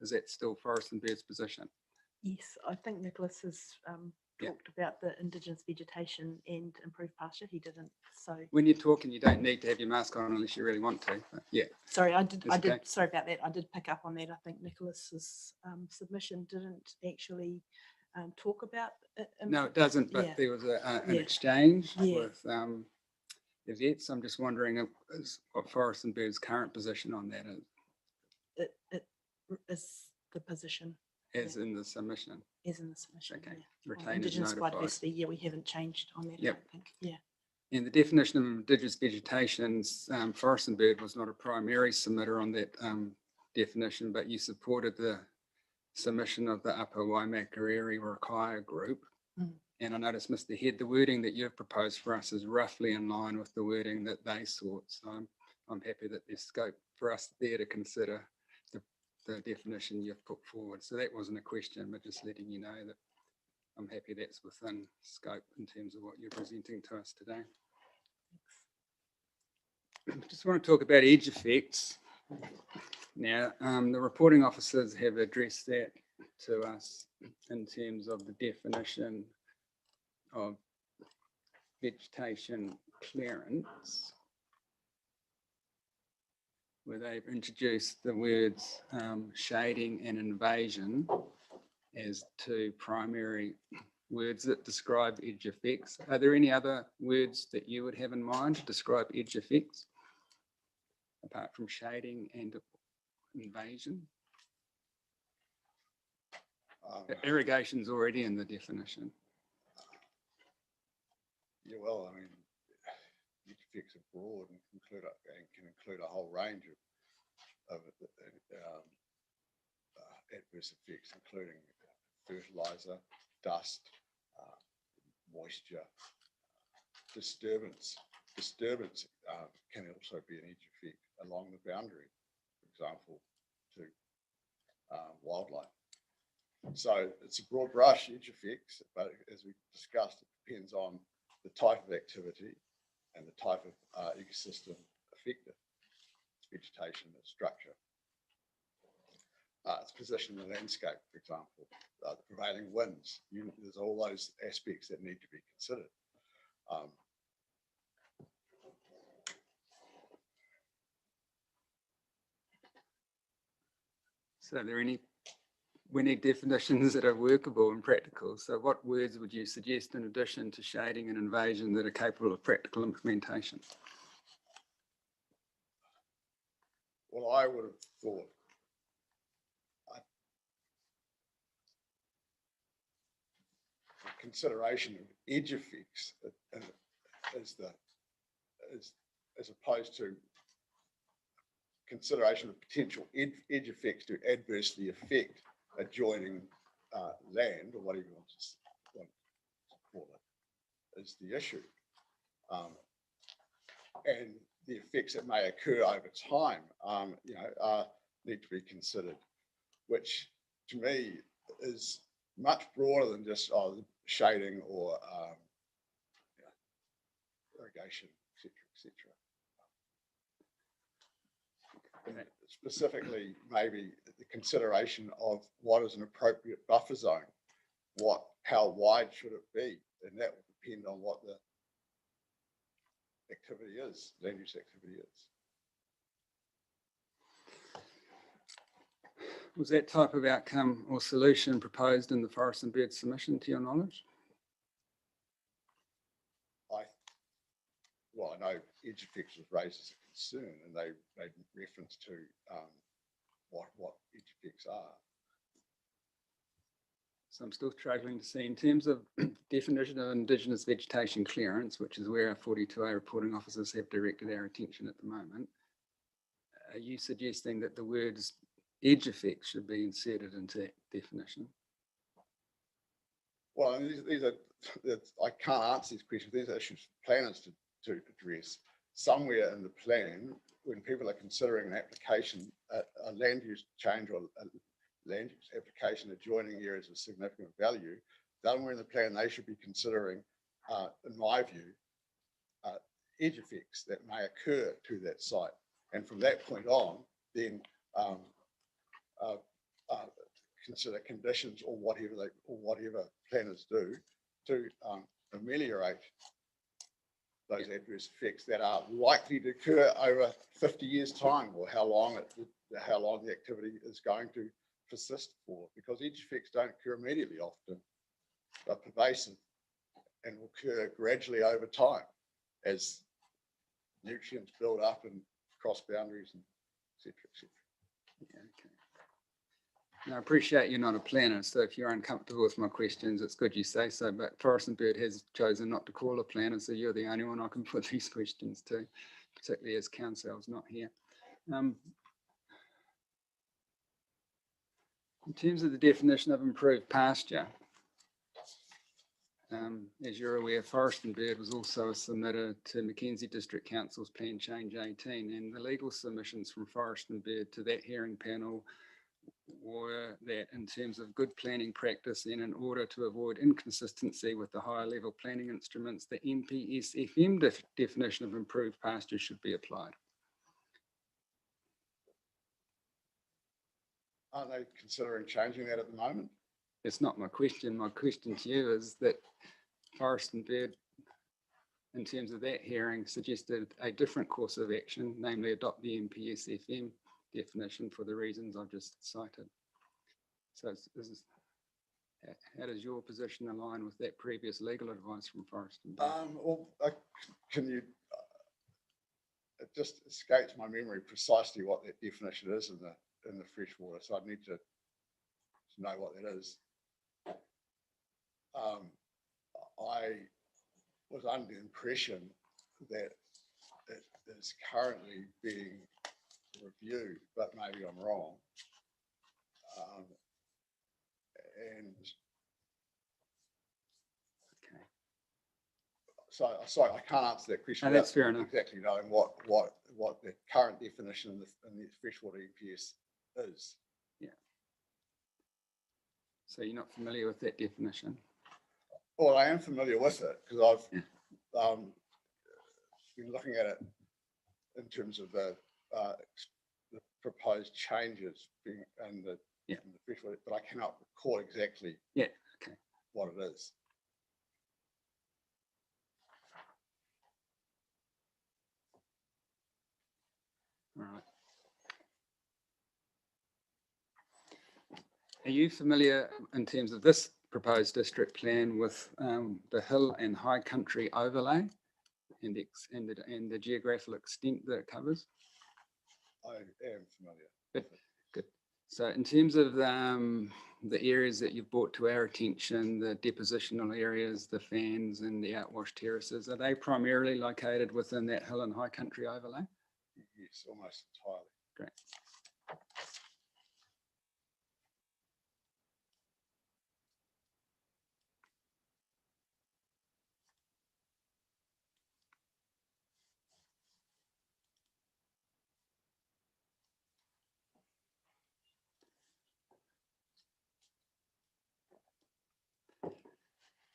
Is that still Forest and Bird's position? Yes, I think Nicholas has talked about the Indigenous vegetation and improved pasture. He didn't, so. When you're talking, you don't need to have your mask on unless you really want to, but yeah. Sorry, I did, okay. sorry about that. I did pick up on that. I think Nicholas's submission didn't actually talk about it. No, it doesn't, but there was an exchange with Yvette. So I'm just wondering what Forest and Bird's current position on that is. It is the position. As in the submission. As in the submission. Okay. Yeah. Retained Indigenous as notified. biodiversity, yeah, we haven't changed on that, I Yep. don't think. Yeah. And the definition of Indigenous vegetation, Forest and Bird was not a primary submitter on that definition, but you supported the submission of the Upper Waimakariri Rakaya group. Mm. And I noticed, Mr. Head, the wording that you've proposed for us is roughly in line with the wording that they sought. So I'm happy that there's scope for us there to consider the definition you've put forward. So that wasn't a question, but just letting you know that I'm happy that's within scope in terms of what you're presenting to us today. Just want to talk about edge effects. Now, the reporting officers have addressed that to us in terms of the definition of vegetation clearance, where they've introduced the words shading and invasion as two primary words that describe edge effects. Are there any other words that you would have in mind to describe edge effects, apart from shading and invasion? Irrigation's already in the definition. Yeah, well, I mean, edge effects are broad and can include a whole range of adverse effects, including fertilizer, dust, moisture, disturbance. Disturbance can also be an edge effect along the boundary, for example, to wildlife. So it's a broad brush, edge effects, but as we discussed, it depends on the type of activity and the type of ecosystem affected, vegetation and structure. Its position in the landscape, for example, the prevailing winds. There's all those aspects that need to be considered. So are there any we need definitions that are workable and practical. So what words would you suggest in addition to shading and invasion that are capable of practical implementation? Well, I would have thought consideration of edge effects as opposed to consideration of potential edge effects to adversely affect adjoining land, or whatever you want to call it, is the issue. And the effects that may occur over time, need to be considered, which to me is much broader than just shading or irrigation, etc. Specifically, maybe the consideration of what is an appropriate buffer zone, how wide should it be, and that will depend on what the activity is, land use activity is. Was that type of outcome or solution proposed in the Forest and Bird submission, to your knowledge? I know edge effects was raised as a concern, and they made reference to what edge effects are. So I'm still struggling to see, in terms of definition of Indigenous vegetation clearance, which is where our 42A reporting officers have directed our attention at the moment, are you suggesting that the words edge effects should be inserted into that definition? Well, these are, I can't answer these questions. These are issues for planners to address. Somewhere in the plan, when people are considering an application, a land use change or a land use application adjoining areas of significant value, somewhere in the plan they should be considering, in my view, edge effects that may occur to that site. And from that point on, then consider conditions or whatever planners do to ameliorate those adverse effects that are likely to occur over 50 years' time, or how long the activity is going to persist for, because edge effects don't occur immediately often. They're pervasive and will occur gradually over time as nutrients build up and cross boundaries, and et cetera, et cetera. Yeah, okay. Now, I appreciate you're not a planner, so if you're uncomfortable with my questions, it's good you say so, but Forest and Bird has chosen not to call a planner, so you're the only one I can put these questions to, particularly as Council's not here. In terms of the definition of improved pasture, as you're aware, Forest and Bird was also submitted to Mackenzie District Council's Plan Change 18, and the legal submissions from Forest and Bird to that hearing panel were that in terms of good planning practice and in order to avoid inconsistency with the higher level planning instruments, the MPSFM definition of improved pasture should be applied. Aren't they considering changing that at the moment? It's not my question. My question to you is that Forest and Bird, in terms of that hearing, suggested a different course of action, namely adopt the MPSFM definition for the reasons I've just cited. So how does your position align with that previous legal advice from Forest and Bird? It just escapes my memory precisely what that definition is in the freshwater, so I'd need to know what that is. I was under the impression that it is currently being reviewed, but maybe I'm wrong. Okay. So sorry, I can't answer that question. No, that's fair enough. Exactly knowing what the current definition in the freshwater EPS is. Yeah. So you're not familiar with that definition? Well, I am familiar with it because I've been looking at it in terms of the proposed changes being in the freshwater, but I cannot recall exactly what it is. All right. Are you familiar in terms of this proposed district plan with the hill and high country overlay and the geographical extent that it covers? I am familiar. Good, good. So in terms of the areas that you've brought to our attention, the depositional areas, the fans and the outwash terraces, are they primarily located within that hill and high country overlay? Yes, almost entirely. Great.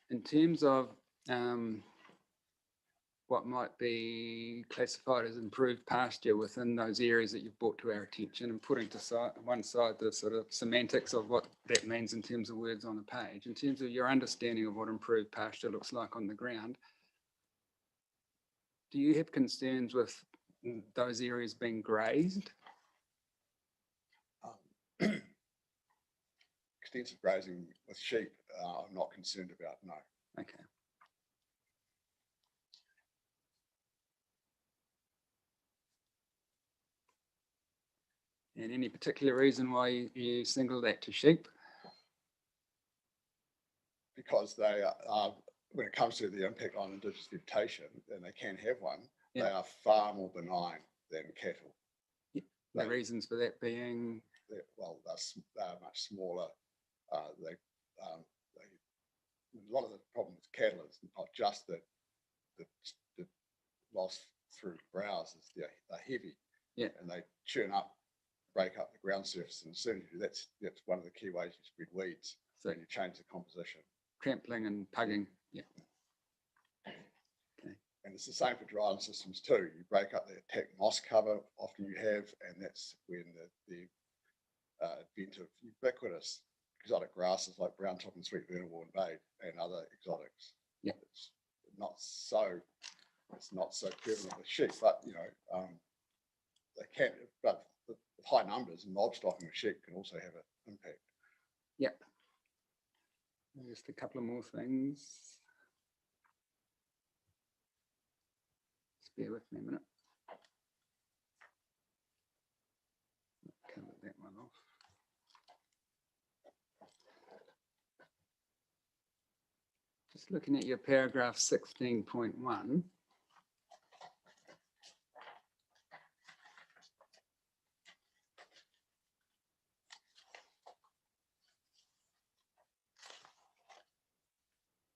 In terms of what might be classified as improved pasture within those areas that you've brought to our attention, and putting to one side the sort of semantics of what that means in terms of words on a page, in terms of your understanding of what improved pasture looks like on the ground, do you have concerns with those areas being grazed? Extensive grazing with sheep, I'm not concerned about, no. Okay. And any particular reason why you single that to sheep? Because they are, when it comes to the impact on Indigenous vegetation, and they can have one, Yeah. they are far more benign than cattle. Yeah. The reasons for that being? Well, they're much smaller. A lot of the problem with cattle is not just the loss through browse, is they're heavy. Yeah. And they churn up, break up the ground surface, and as soon as you do, that's one of the key ways you spread weeds. So you change the composition. Trampling and pugging, yeah. Okay. And it's the same for dryland systems too. You break up the attack moss cover, often you have, and that's when the advent of ubiquitous exotic grasses like brown top and sweet venerable invade, and other exotics. Yeah. It's not so prevalent with sheep, but they can, but with high numbers and mob stocking of sheep can also have an impact. Yeah. Just a couple of more things. Just bear with me a minute. Cover that one off. Just looking at your paragraph 16.1.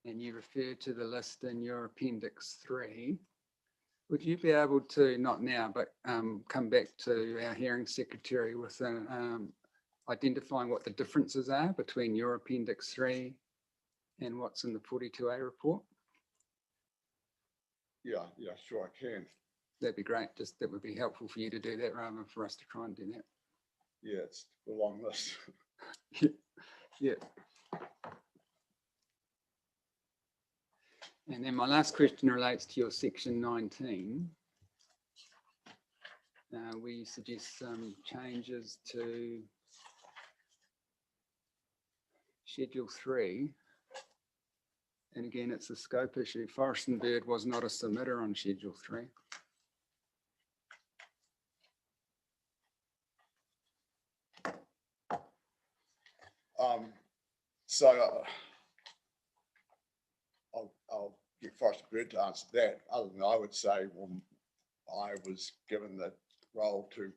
And you refer to the list in your appendix 3. Would you be able to, not now, but come back to our hearing secretary with identifying what the differences are between your appendix 3 and what's in the 42A report? Yeah, sure I can. That'd be great. Just that would be helpful for you to do that rather than for us to try and do that. Yeah, it's a long list. Yeah. And then my last question relates to your section 19. We suggest some changes to Schedule 3. And again, it's a scope issue. Forest and Bird was not a submitter on Schedule 3. So I'll get Forest and Bird to answer that. Other than I would say, well, I was given the role to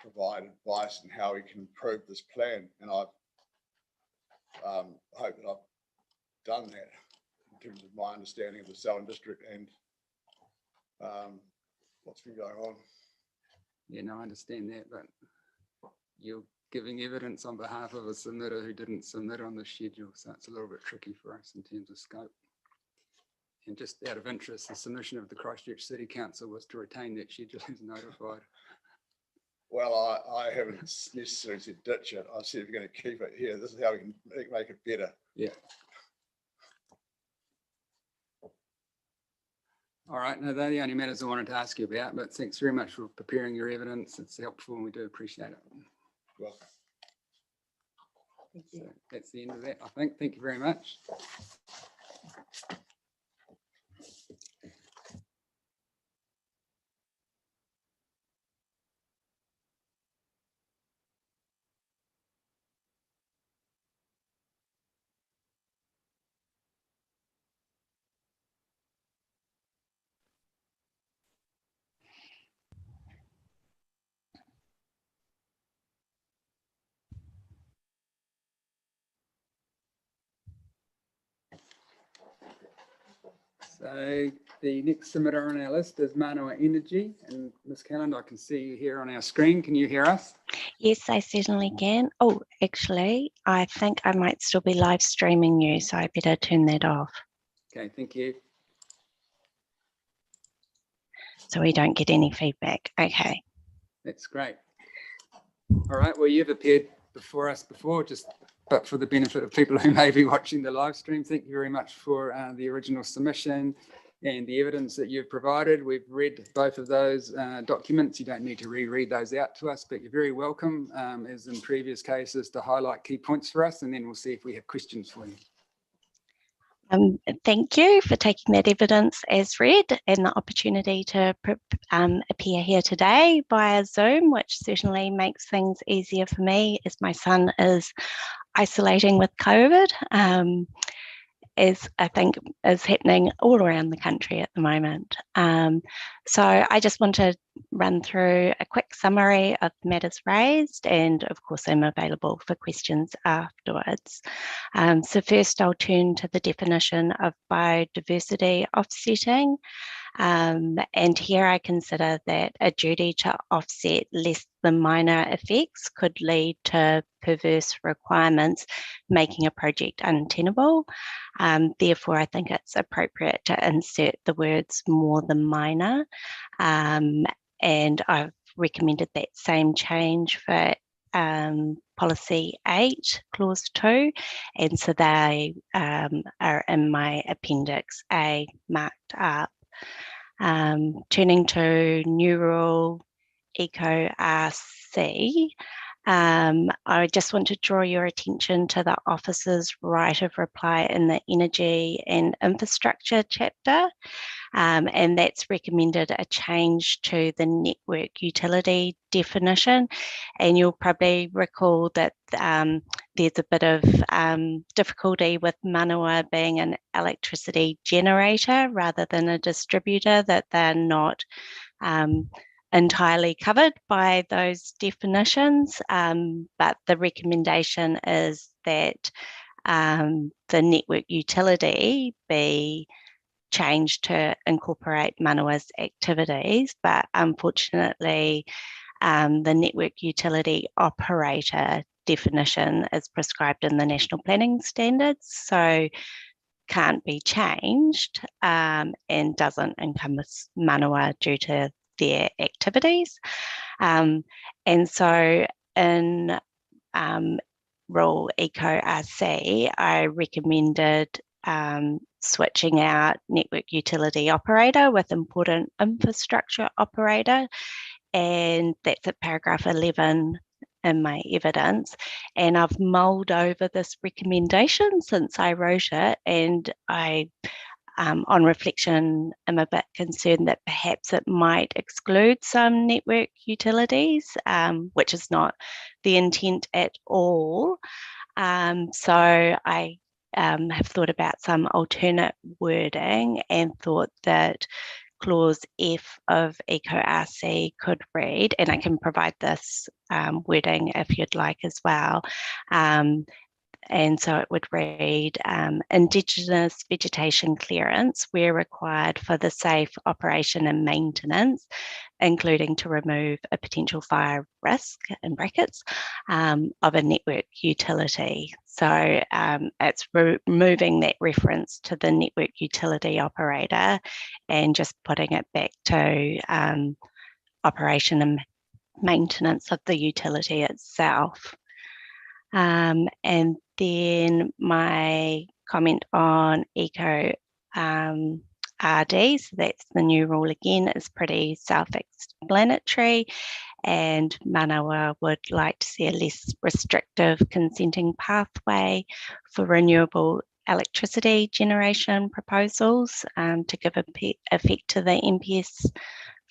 provide advice on how we can improve this plan, and I hope that I've done that in terms of my understanding of the Selwyn district and what's been going on. Yeah, no, I understand that, but you're giving evidence on behalf of a submitter who didn't submit on the schedule, so it's a little bit tricky for us in terms of scope. And just out of interest, the submission of the Christchurch City Council was to retain that schedule as notified. Well, I haven't necessarily said ditch it. I said if you're going to keep it here, this is how we can make it better. Yeah. All right, no, they're the only matters I wanted to ask you about, but thanks very much for preparing your evidence. It's helpful and we do appreciate it. Well, So that's the end of that, I think. Thank you very much. So the next submitter on our list is Manoa Energy, and Ms. Calland, I can see you here on our screen. Can you hear us? Yes, I certainly can. Oh, actually, I think I might still be live streaming you, so I better turn that off Okay, thank you. so we don't get any feedback. Okay. That's great. All right, well, you've appeared before us before, but for the benefit of people who may be watching the live stream, thank you very much for the original submission and the evidence that you've provided. We've read both of those documents. You don't need to reread those out to us, but you're very welcome, as in previous cases, to highlight key points for us, and then we'll see if we have questions for you. Thank you for taking that evidence as read and the opportunity to appear here today via Zoom, which certainly makes things easier for me as my son is isolating with COVID, as I think is happening all around the country at the moment. So I just want to run through a quick summary of matters raised, and of course I'm available for questions afterwards. So first I'll turn to the definition of biodiversity offsetting. And here I consider that a duty to offset less than minor effects could lead to perverse requirements, making a project untenable. Therefore, I think it's appropriate to insert the words more than minor. And I've recommended that same change for policy 8, clause 2. And so they are in my appendix A marked up. Turning to new rule Eco RC, I just want to draw your attention to the officer's right of reply in the Energy and Infrastructure chapter, and that's recommended a change to the network utility definition. And you'll probably recall that there's a bit of difficulty with Manoa being an electricity generator rather than a distributor, that they're not entirely covered by those definitions, but the recommendation is that the network utility be changed to incorporate Manoa's activities, but unfortunately the network utility operator definition is prescribed in the National Planning Standards, so can't be changed and doesn't encompass Manoa due to their activities. And so in Rule Eco RC, I recommended switching out network utility operator with important infrastructure operator, and that's at paragraph 11 in my evidence. And I've mulled over this recommendation since I wrote it, and I on reflection, I'm a bit concerned that perhaps it might exclude some network utilities, which is not the intent at all. So I have thought about some alternate wording and thought that clause F of Eco RC could read, and I can provide this wording if you'd like as well. And so it would read, Indigenous vegetation clearance where required for the safe operation and maintenance, including to remove a potential fire risk, in brackets, of a network utility. So it's removing that reference to the network utility operator and just putting it back to operation and maintenance of the utility itself. And then my comment on Eco RD, so that's the new rule again, is pretty self-explanatory. and Manoa would like to see a less restrictive consenting pathway for renewable electricity generation proposals to give effect to the MPS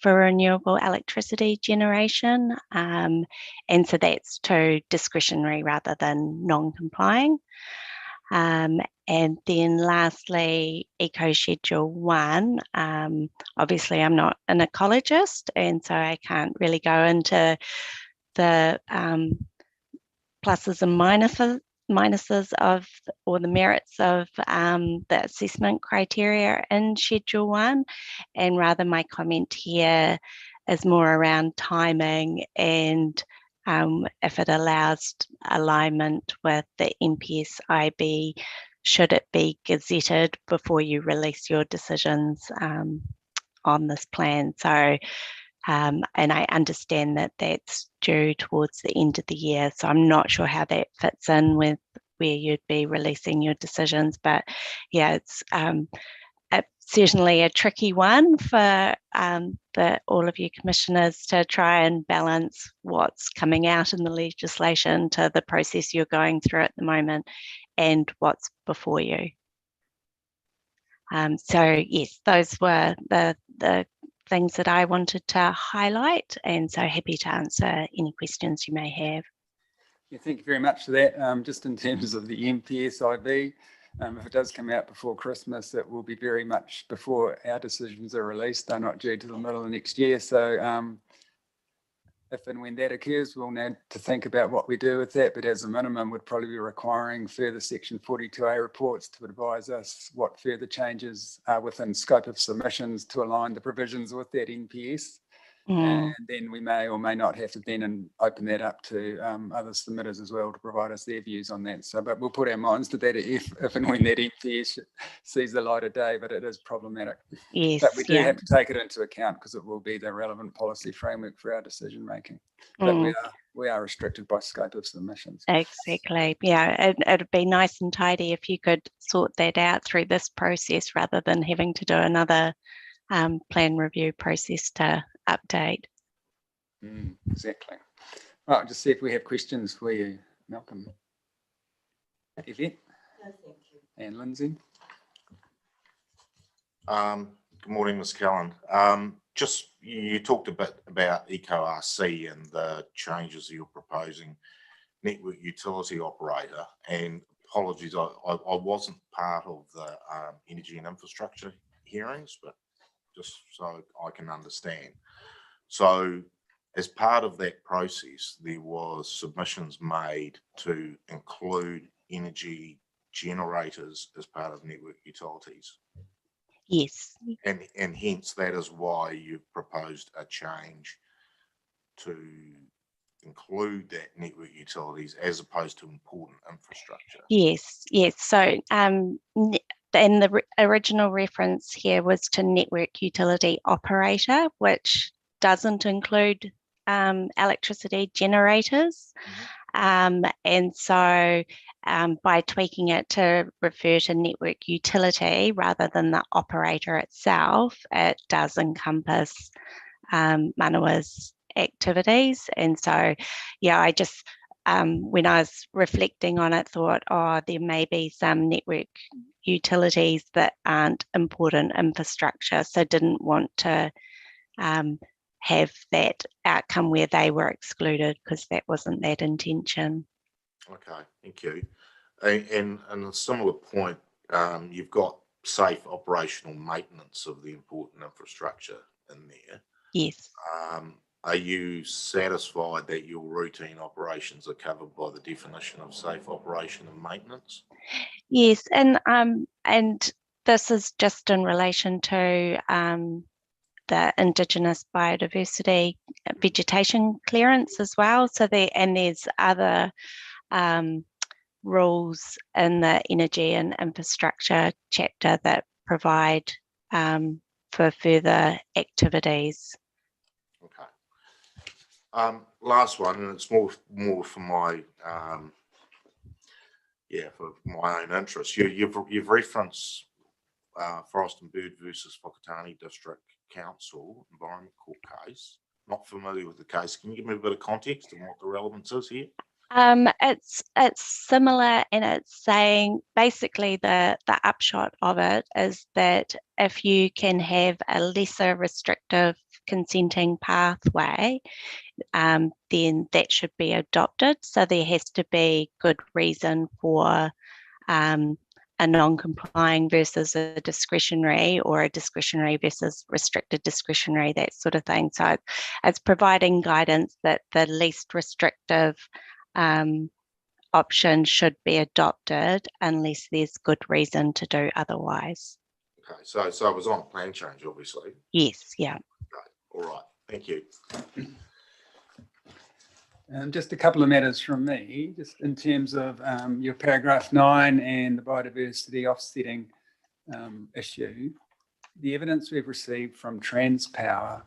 for renewable electricity generation. And so that's to discretionary rather than non-complying. And then lastly, Eco Schedule 1. Obviously, I'm not an ecologist, and so I can't really go into the pluses and minuses of, or the merits of the assessment criteria in Schedule 1. And rather my comment here is more around timing and if it allows alignment with the MPS IB, should it be gazetted before you release your decisions on this plan? So, and I understand that that's due towards the end of the year, so I'm not sure how that fits in with where you'd be releasing your decisions. But yeah, it's certainly a tricky one for all of you commissioners to try and balance what's coming out in the legislation to the process you're going through at the moment and what's before you. So yes, those were the things that I wanted to highlight, and so happy to answer any questions you may have. Yeah, thank you very much for that. Just in terms of the MPS IB, if it does come out before Christmas, it will be very much before our decisions are released. They're not due to the middle of next year. So if and when that occurs, we'll need to think about what we do with that. But as a minimum, we'd probably be requiring further Section 42A reports to advise us what further changes are within scope of submissions to align the provisions with that NPS. And then we may or may not have to then open that up to other submitters as well to provide us their views on that. So, but we'll put our minds to that if and when that NPS sees the light of day, but it is problematic. Yes, but we do have to take it into account because it will be the relevant policy framework for our decision making. But we are restricted by scope of submissions. Exactly. Yeah, it'd be nice and tidy if you could sort that out through this process rather than having to do another plan review process to update. Exactly. Right, I'll just see if we have questions for you, Malcolm. Yvette? No, thank you. And Lindsay? Good morning, Ms. Callan. Just you talked a bit about EcoRC and the changes you're proposing, network utility operator, and apologies, I wasn't part of the energy and infrastructure hearings, but just so I can understand. So as part of that process, there was submissions made to include energy generators as part of network utilities. Yes. And hence that is why you've proposed a change to include that network utilities as opposed to important infrastructure. Yes. So and the original reference here was to network utility operator, which doesn't include electricity generators. And so by tweaking it to refer to network utility rather than the operator itself, it does encompass Manoa's activities. And so, yeah, I just, when I was reflecting on it, thought, oh, there may be some network utilities that aren't important infrastructure, so didn't want to have that outcome where they were excluded because that wasn't that intention. Okay, thank you. And a similar point, you've got safe operational maintenance of the important infrastructure in there. Yes. Are you satisfied that your routine operations are covered by the definition of safe operation and maintenance? Yes, and this is just in relation to the Indigenous biodiversity vegetation clearance as well. So there's other rules in the energy and infrastructure chapter that provide for further activities. Okay. Last one, and it's more for my for my own interest. You've referenced Forest and Bird versus Whakatane District Council Environment Court case. not familiar with the case. Can you give me a bit of context and what the relevance is here? It's similar, and it's saying basically the upshot of it is that if you can have a lesser restrictive consenting pathway, then that should be adopted. So there has to be good reason for a non-complying versus a discretionary, or a discretionary versus restricted discretionary, that sort of thing. So it's providing guidance that the least restrictive option should be adopted unless there's good reason to do otherwise. Okay, so it was on plan change, obviously. Yes, yeah. Okay, all right, thank you. Just a couple of matters from me, just in terms of your paragraph 9 and the biodiversity offsetting issue. The evidence we've received from Transpower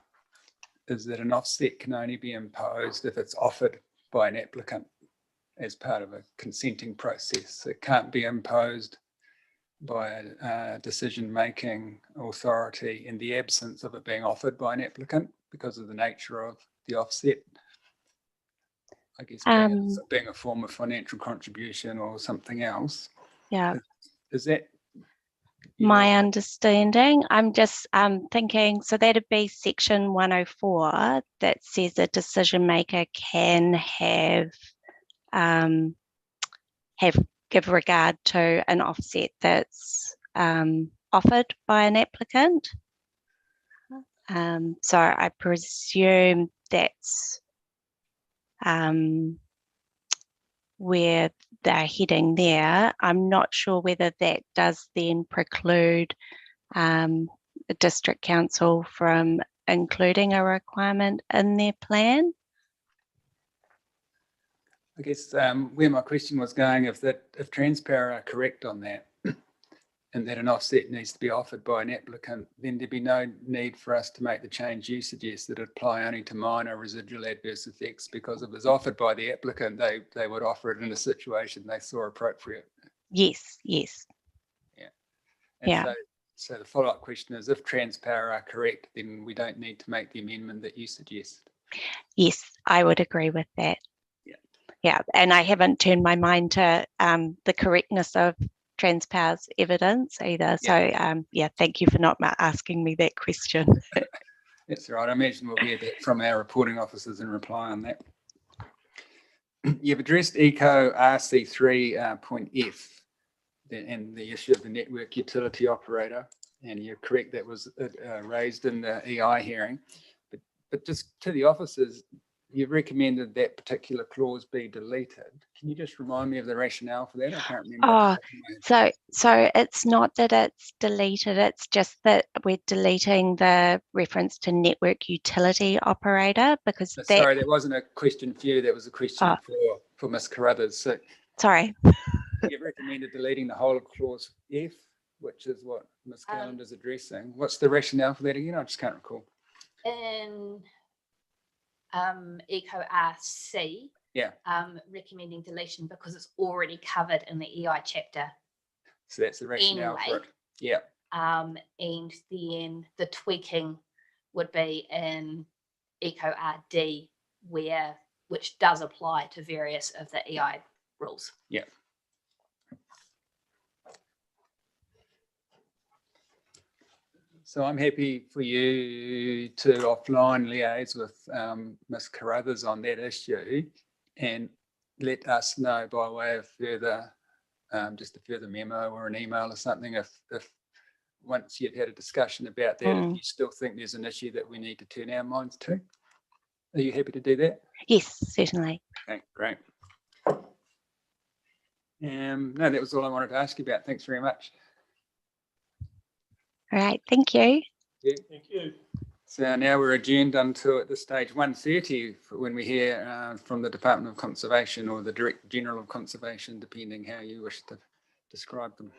is that an offset can only be imposed if it's offered by an applicant as part of a consenting process. It can't be imposed by a decision-making authority in the absence of it being offered by an applicant because of the nature of the offset. I guess being a form of financial contribution or something else. Yeah. Is that my understanding? I'm just thinking, so that'd be section 104 that says a decision maker can give regard to an offset that's offered by an applicant. So I presume that's where they're heading there. I'm not sure whether that does then preclude a district council from including a requirement in their plan. I guess where my question was going, if Transpower are correct on that, and that an offset needs to be offered by an applicant, then there'd be no need for us to make the change you suggest, that it apply only to minor residual adverse effects, because if it's offered by the applicant, they would offer it in a situation they saw appropriate. Yes, yes. Yeah. And yeah. So the follow-up question is, if Transpower are correct, then we don't need to make the amendment that you suggest. Yes, I would agree with that. Yeah. Yeah, and I haven't turned my mind to the correctness of Transpower's evidence either. Yeah. So yeah, thank you for not asking me that question. That's right. I imagine we'll hear that from our reporting officers in reply on that. You've addressed Eco RC3 point F and the issue of the network utility operator, and you're correct, that was raised in the EI hearing. But just to the officers, you've recommended that particular clause be deleted. Can you just remind me of the rationale for that? I can't remember. Oh, so it's not that it's deleted, it's just that we're deleting the reference to network utility operator, because sorry, that wasn't a question for you, that was a question for Ms. Carruthers. So sorry. You've recommended deleting the whole of clause F, which is what Ms. Callender's addressing. What's the rationale for that again? I just can't recall. In Eco RC, yeah, recommending deletion because it's already covered in the EI chapter. So that's the rationale for it. Yeah. And then the tweaking would be in Eco RD, which does apply to various of the EI rules. Yeah. So I'm happy for you to offline liaise with Ms. Carruthers on that issue and let us know by way of further, just a further memo or an email or something, if once you've had a discussion about that, if you still think there's an issue that we need to turn our minds to. Are you happy to do that? Yes, certainly. Okay, great. No, that was all I wanted to ask you about. Thanks very much. All right, thank you. Yeah. Thank you. So now we're adjourned until at this stage 1:30 when we hear from the Department of Conservation or the Director General of Conservation, depending how you wish to describe them.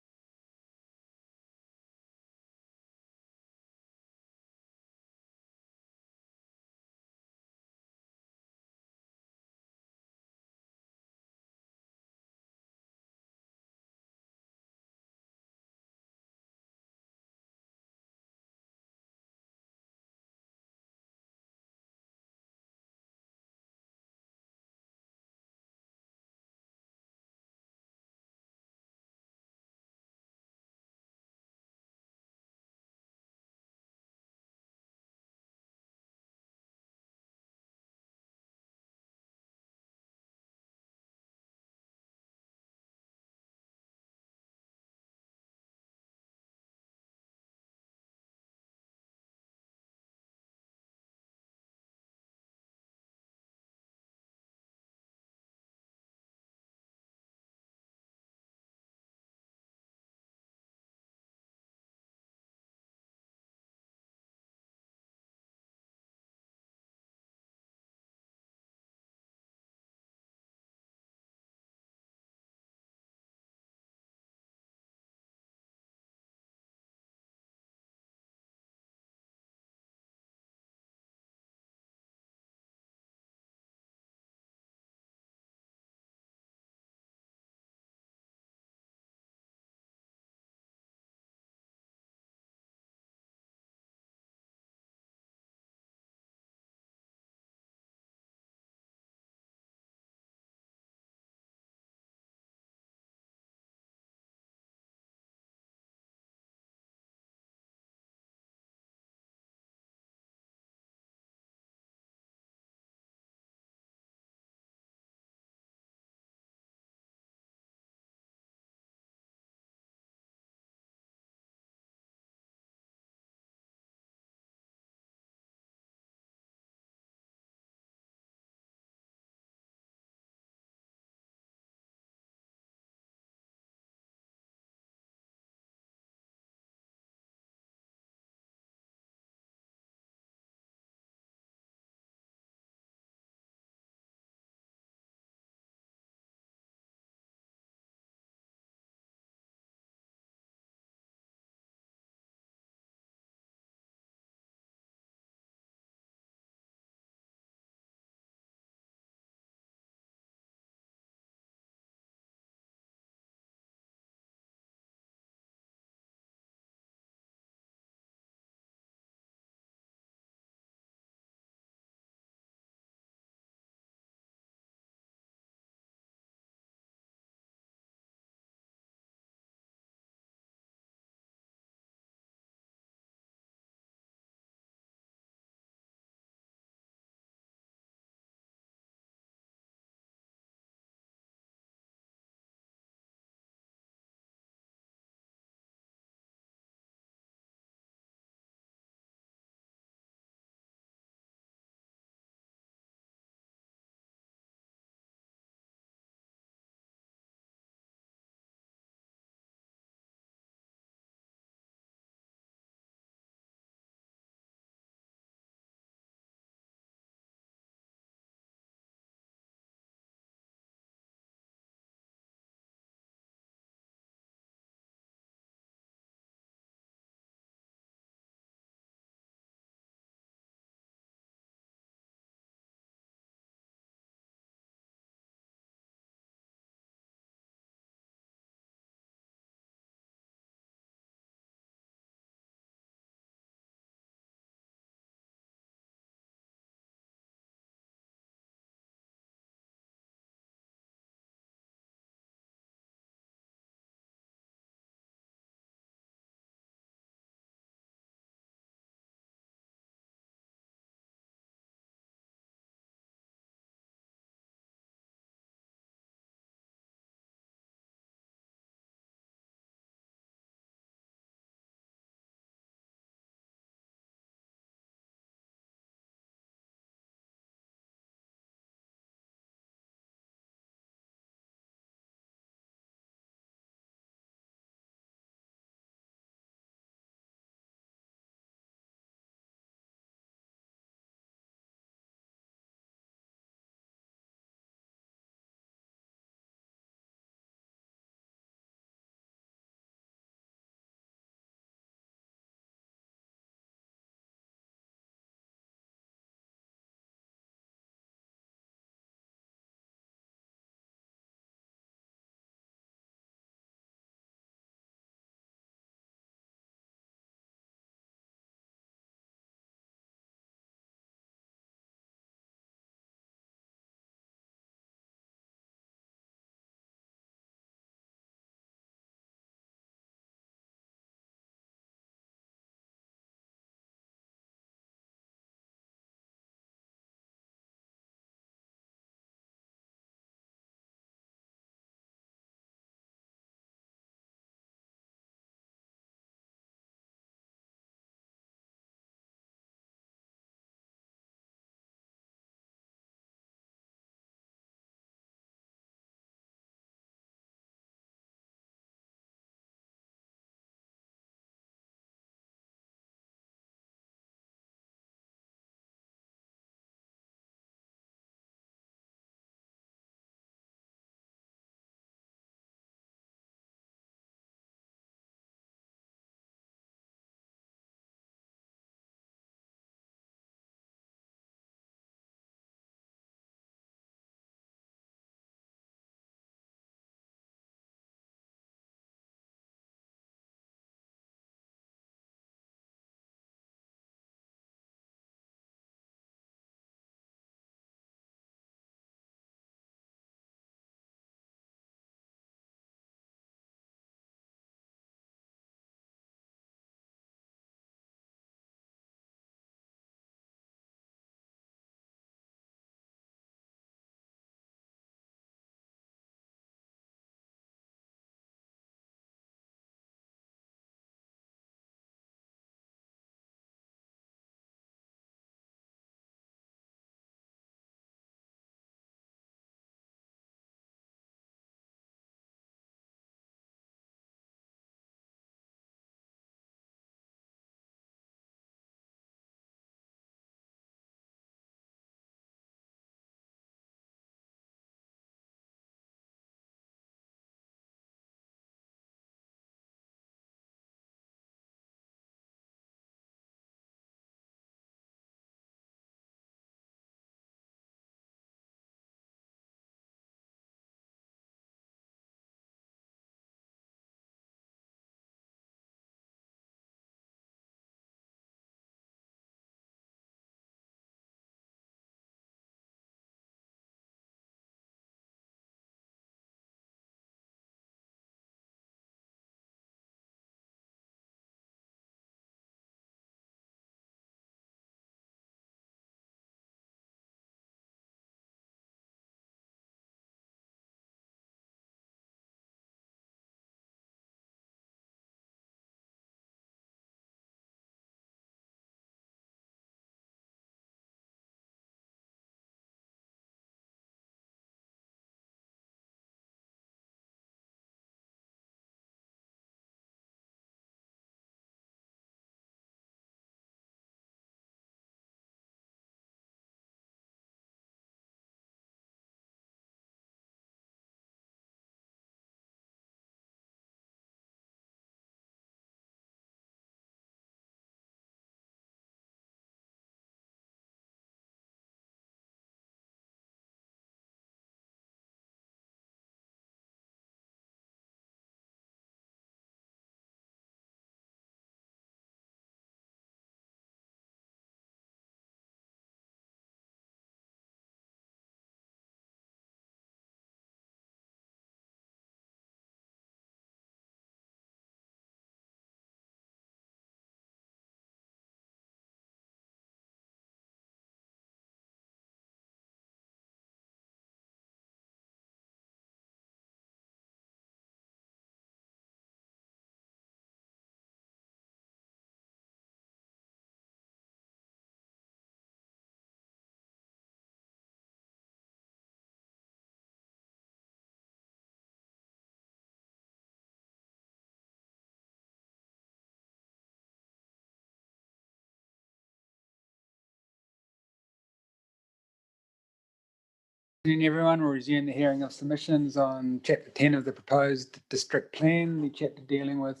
afternoon, everyone. We'll resume the hearing of submissions on Chapter 10 of the proposed district plan, the chapter dealing with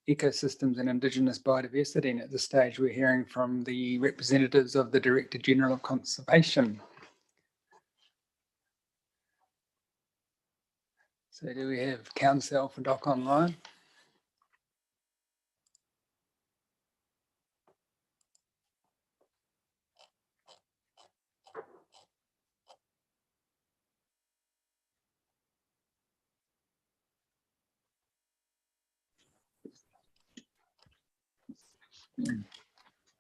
ecosystems and Indigenous biodiversity. And at this stage, we're hearing from the representatives of the Director General of Conservation. So do we have Council for Doc online?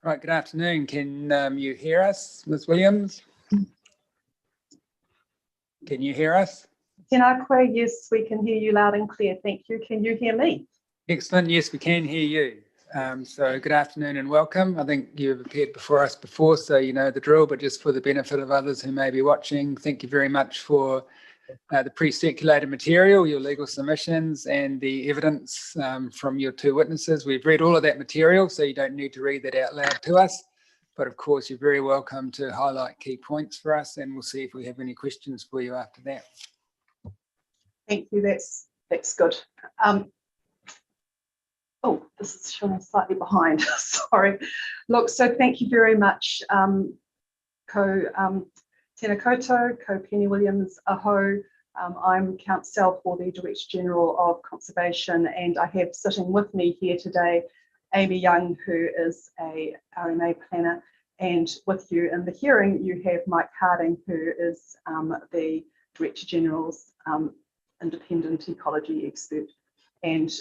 Right, good afternoon. Can you hear us, Ms. Williams? Can you hear us? Tēnā koe, yes, we can hear you loud and clear. Thank you. Can you hear me? Excellent. Yes, we can hear you. So good afternoon and welcome. I think you've appeared before us before, so you know the drill, but just for the benefit of others who may be watching, thank you very much for the pre-circulated material, your legal submissions and the evidence from your two witnesses. We've read all of that material, so you don't need to read that out loud to us. But of course, you're very welcome to highlight key points for us, and we'll see if we have any questions for you after that. Thank you. That's good. Oh, this is showing slightly behind. Sorry. Look, so thank you very much, Tēnā koutou, ko Penny Williams, aho. I'm Counsel for the Director General of Conservation, and I have sitting with me here today Amy Young, who is a RMA planner, and with you in the hearing you have Mike Harding, who is the Director General's independent ecology expert. And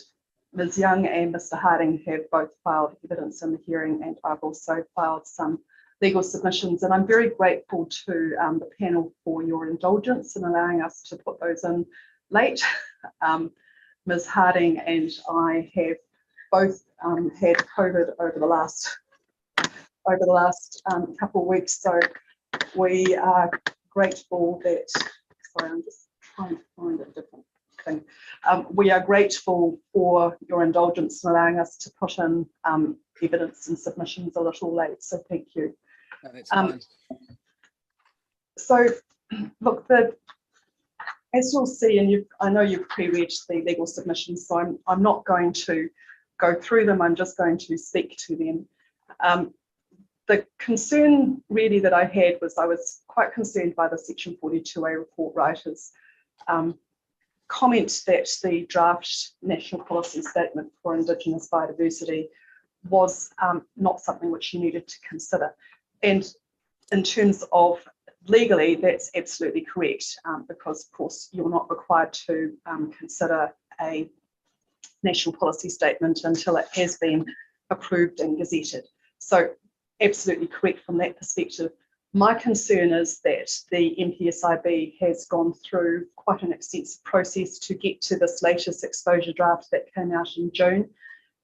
Ms. Young and Mr. Harding have both filed evidence in the hearing, and I've also filed some legal submissions, and I'm very grateful to the panel for your indulgence in allowing us to put those in late. Ms. Harding and I have both had COVID over the last couple of weeks, so we are grateful that, sorry, I'm just trying to find a different thing. We are grateful for your indulgence in allowing us to put in evidence and submissions a little late, so thank you. No, that's fine. So, look, as you'll see, and I know you've pre-read the legal submissions, so I'm not going to go through them. I'm just going to speak to them. The concern really that I had was I was quite concerned by the Section 42A report writers' comment that the draft National Policy Statement for Indigenous Biodiversity was not something which you needed to consider. And in terms of legally, that's absolutely correct, because of course you're not required to consider a national policy statement until it has been approved and gazetted. So absolutely correct from that perspective. My concern is that the NPSIB has gone through quite an extensive process to get to this latest exposure draft that came out in June.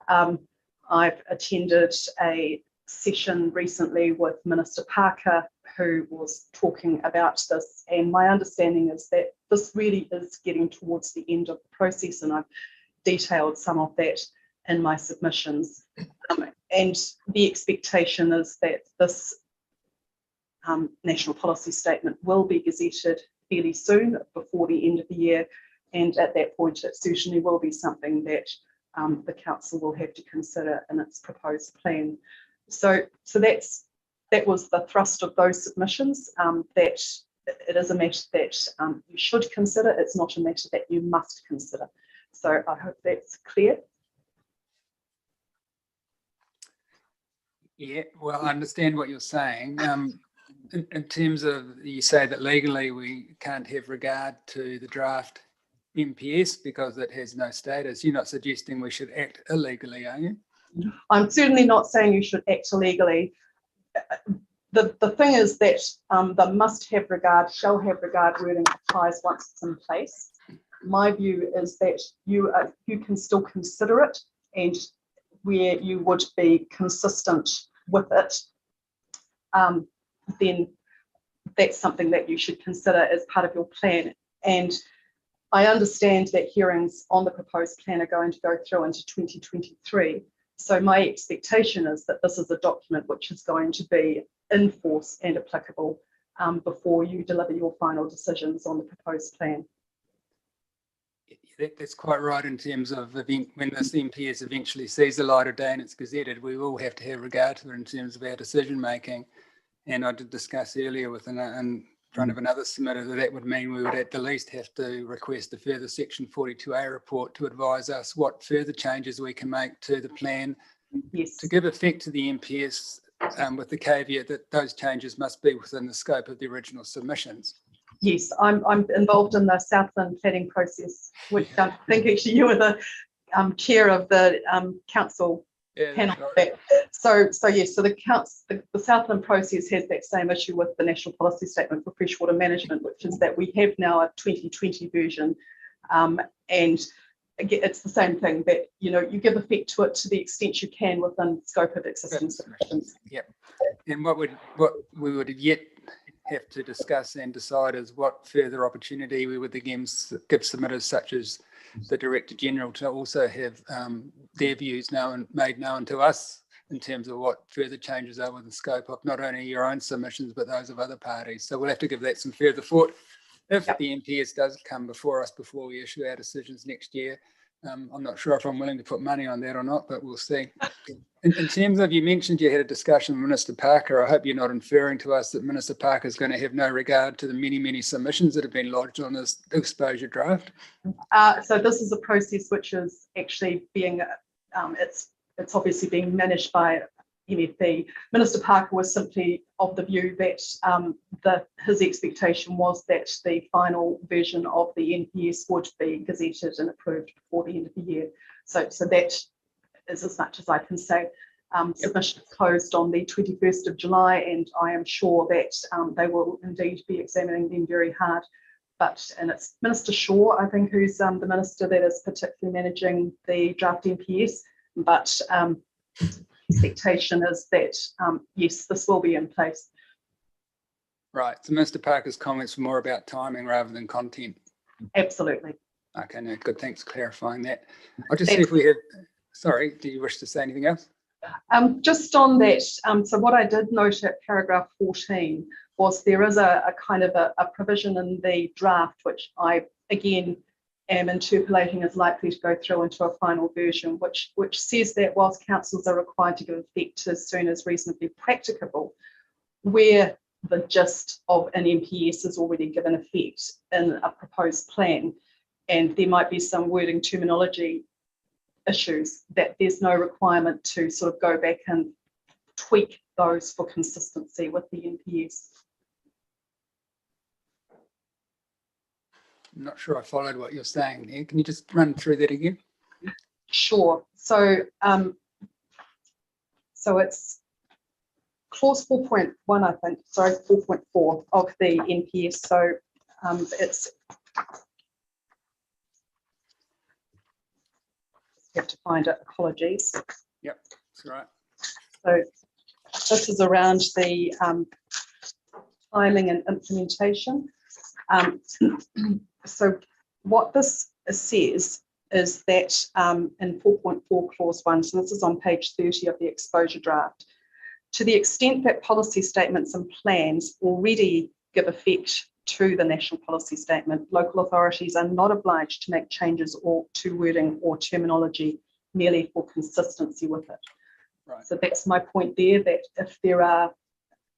I've attended a session recently with Minister Parker, who was talking about this, and my understanding is that this really is getting towards the end of the process, and I've detailed some of that in my submissions. And the expectation is that this national policy statement will be gazetted fairly soon, before the end of the year, and at that point it certainly will be something that the council will have to consider in its proposed plan. So that was the thrust of those submissions, that it is a matter that you should consider. It's not a matter that you must consider. So I hope that's clear. Yeah, well, I understand what you're saying. In terms of, you say that legally we can't have regard to the draft MPS because it has no status. You're not suggesting we should act illegally, are you? I'm certainly not saying you should act illegally. The thing is that the must have regard, shall have regard wording applies once it's in place. My view is that you can still consider it, and where you would be consistent with it, then that's something that you should consider as part of your plan. And I understand that hearings on the proposed plan are going to go through into 2023. So my expectation is that this is a document which is going to be in force and applicable before you deliver your final decisions on the proposed plan. That's quite right in terms of when this MPS eventually sees the light of day and it's gazetted, we will have to have regard to it in terms of our decision making. And I did discuss earlier with in front of another submitter that would mean we would at the least have to request a further Section 42A report to advise us what further changes we can make to the plan to give effect to the MPS, with the caveat that those changes must be within the scope of the original submissions. Yes, I'm involved in the Southland planning process, which I think actually you were the chair of the council panel. Right. So yes, so the Southland process has that same issue with the National Policy Statement for Freshwater Management, which is that we have now a 2020 version, and again, it's the same thing that you give effect to it to the extent you can within scope of existing submissions. Yep. And what we would yet have to discuss and decide is what further opportunity we would again give submitters such as the Director General to also have their views made known to us in terms of what further changes are within scope of not only your own submissions but those of other parties. So we'll have to give that some further thought. If the MPS does come before us before we issue our decisions next year, I'm not sure if I'm willing to put money on that or not, but we'll see. In terms of, you mentioned you had a discussion with Minister Parker. I hope you're not inferring to us that Minister Parker is going to have no regard to the many, many submissions that have been lodged on this exposure draft. So this is a process which is actually being, it's obviously being managed by MFP. Minister Parker was simply of the view that his expectation was that the final version of the NPS would be gazetted and approved before the end of the year. So that is as much as I can say. Submissions closed on the 21st of July, and I am sure that they will indeed be examining them very hard. And it's Minister Shaw, I think, who's the minister that is particularly managing the draft NPS. But expectation is that yes, this will be in place. Right. So Mr. Parker's comments were more about timing rather than content. Absolutely. Okay, no, good. Thanks for clarifying that. I'll just see if we have. Sorry, do you wish to say anything else? Just on that, so what I did note at paragraph 14 was there is a kind of a provision in the draft, which I, again, am interpolating as likely to go through into a final version, which says that whilst councils are required to give effect as soon as reasonably practicable, where the gist of an MPS is already given effect in a proposed plan, and there might be some wording terminology issues, that there's no requirement to sort of go back and tweak those for consistency with the NPS. I'm not sure I followed what you're saying there. Can you just run through that again? Sure. So it's clause 4.1, I think, sorry, 4.4 of the NPS. So it's, have to find it, apologies. Yep, that's right. So this is around the timing and implementation. So what this says is that in 4.4 clause 1, so this is on page 30 of the exposure draft, to the extent that policy statements and plans already give effect to the national policy statement, local authorities are not obliged to make changes to wording or terminology merely for consistency with it. Right. So that's my point there, that if there are,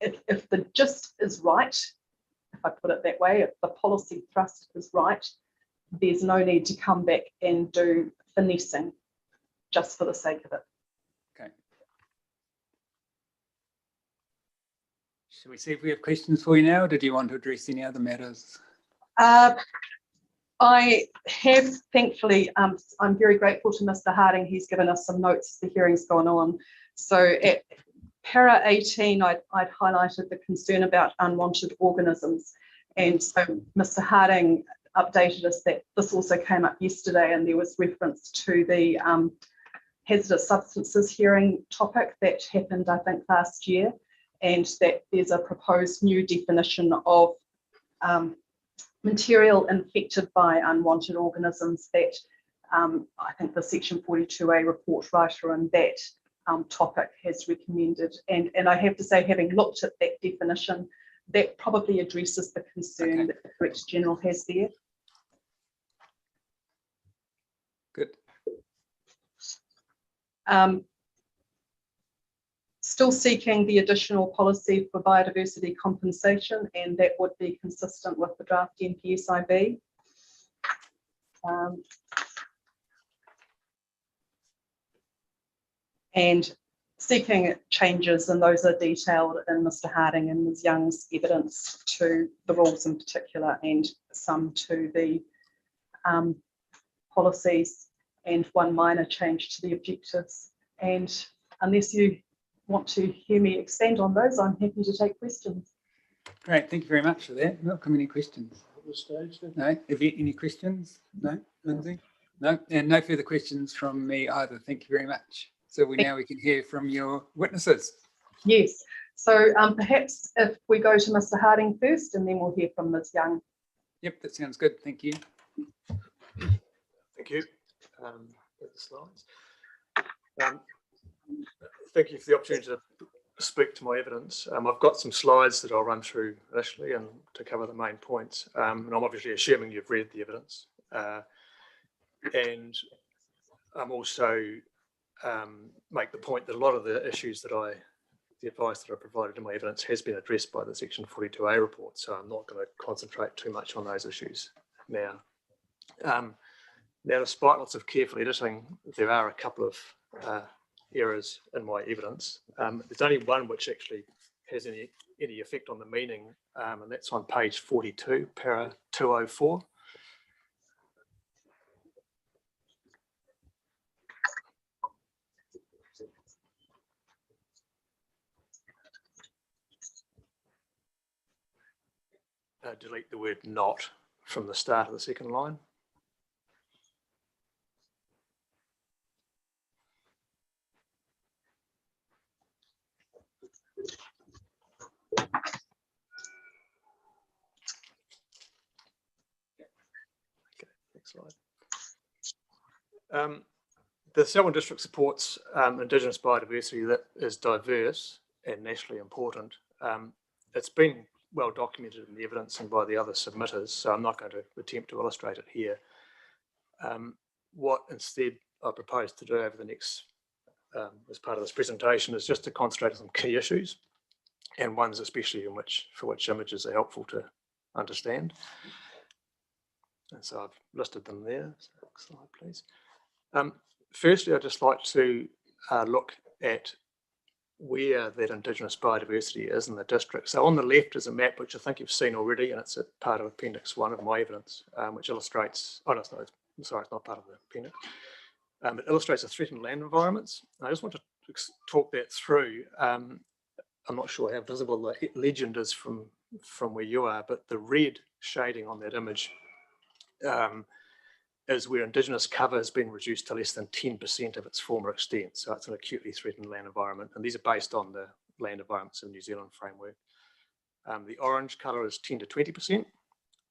if the gist is right, if I put it that way, if the policy thrust is right, there's no need to come back and do finessing just for the sake of it. Okay. Shall we see if we have questions for you now, or did you want to address any other matters? I have, thankfully, I'm very grateful to Mr. Harding. He's given us some notes as the hearing's gone on. So at para 18, I'd highlighted the concern about unwanted organisms. And so Mr. Harding updated us that this also came up yesterday, and there was reference to the hazardous substances hearing topic that happened, I think, last year, and that there's a proposed new definition of material infected by unwanted organisms that I think the Section 42A report writer on that topic has recommended. And I have to say, having looked at that definition, that probably addresses the concern that the Director General has there. Good. Still seeking the additional policy for biodiversity compensation, and that would be consistent with the draft NPSIB. And seeking changes, and those are detailed in Mr. Harding and Ms. Young's evidence to the rules in particular, and some to the policies, and one minor change to the objectives. And unless you want to hear me expand on those, I'm happy to take questions. Great, thank you very much for that. Welcome, any questions? At this stage, then? No, have you any questions? No, Lindsay? No, and no further questions from me either. Thank you very much. So now we can hear from your witnesses. Yes, so perhaps if we go to Mr. Harding first, and then we'll hear from Ms. Young. Yep, that sounds good. Thank you. Thank you. The slides. Thank you for the opportunity to speak to my evidence. I've got some slides that I'll run through initially and to cover the main points. And I'm obviously assuming you've read the evidence. And I'm also make the point that a lot of the issues that the advice that I provided in my evidence has been addressed by the Section 42A report. So I'm not going to concentrate too much on those issues now. Now, despite lots of careful editing, there are a couple of errors in my evidence. There's only one which actually has any effect on the meaning, and that's on page 42, para 204. Delete the word not from the start of the second line. Okay, next slide. The Selwyn district supports Indigenous biodiversity that is diverse and nationally important. It's been well documented in the evidence and by the other submitters, so I'm not going to attempt to illustrate it here. What instead I propose to do over the next, as part of this presentation, is just to concentrate on some key issues, and ones especially for which images are helpful to understand. And so I've listed them there. So next slide, please. Firstly, I'd just like to look at where that Indigenous biodiversity is in the district. So on the left is a map which I think you've seen already, and it's a part of Appendix 1 of my evidence, which illustrates, oh no, sorry, it's not part of the appendix. It illustrates the threatened land environments. I just want to talk that through. I'm not sure how visible the legend is from where you are, but the red shading on that image is where Indigenous cover has been reduced to less than 10% of its former extent. So it's an acutely threatened land environment. And these are based on the Land Environments of New Zealand framework. The orange colour is 10 to 20%,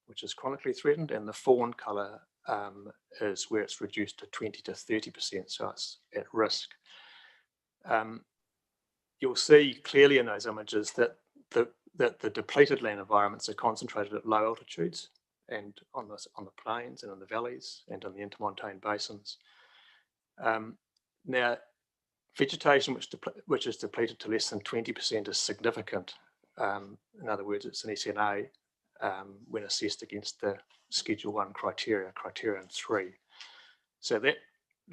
which is chronically threatened. And the fawn colour is where it's reduced to 20 to 30%, so it's at risk. You'll see clearly in those images that the depleted land environments are concentrated at low altitudes, and on the plains and in the valleys and in the intermontane basins. Now, vegetation which is depleted to less than 20% is significant. In other words, it's an SNA when assessed against the Schedule 1 criteria, criterion 3. So that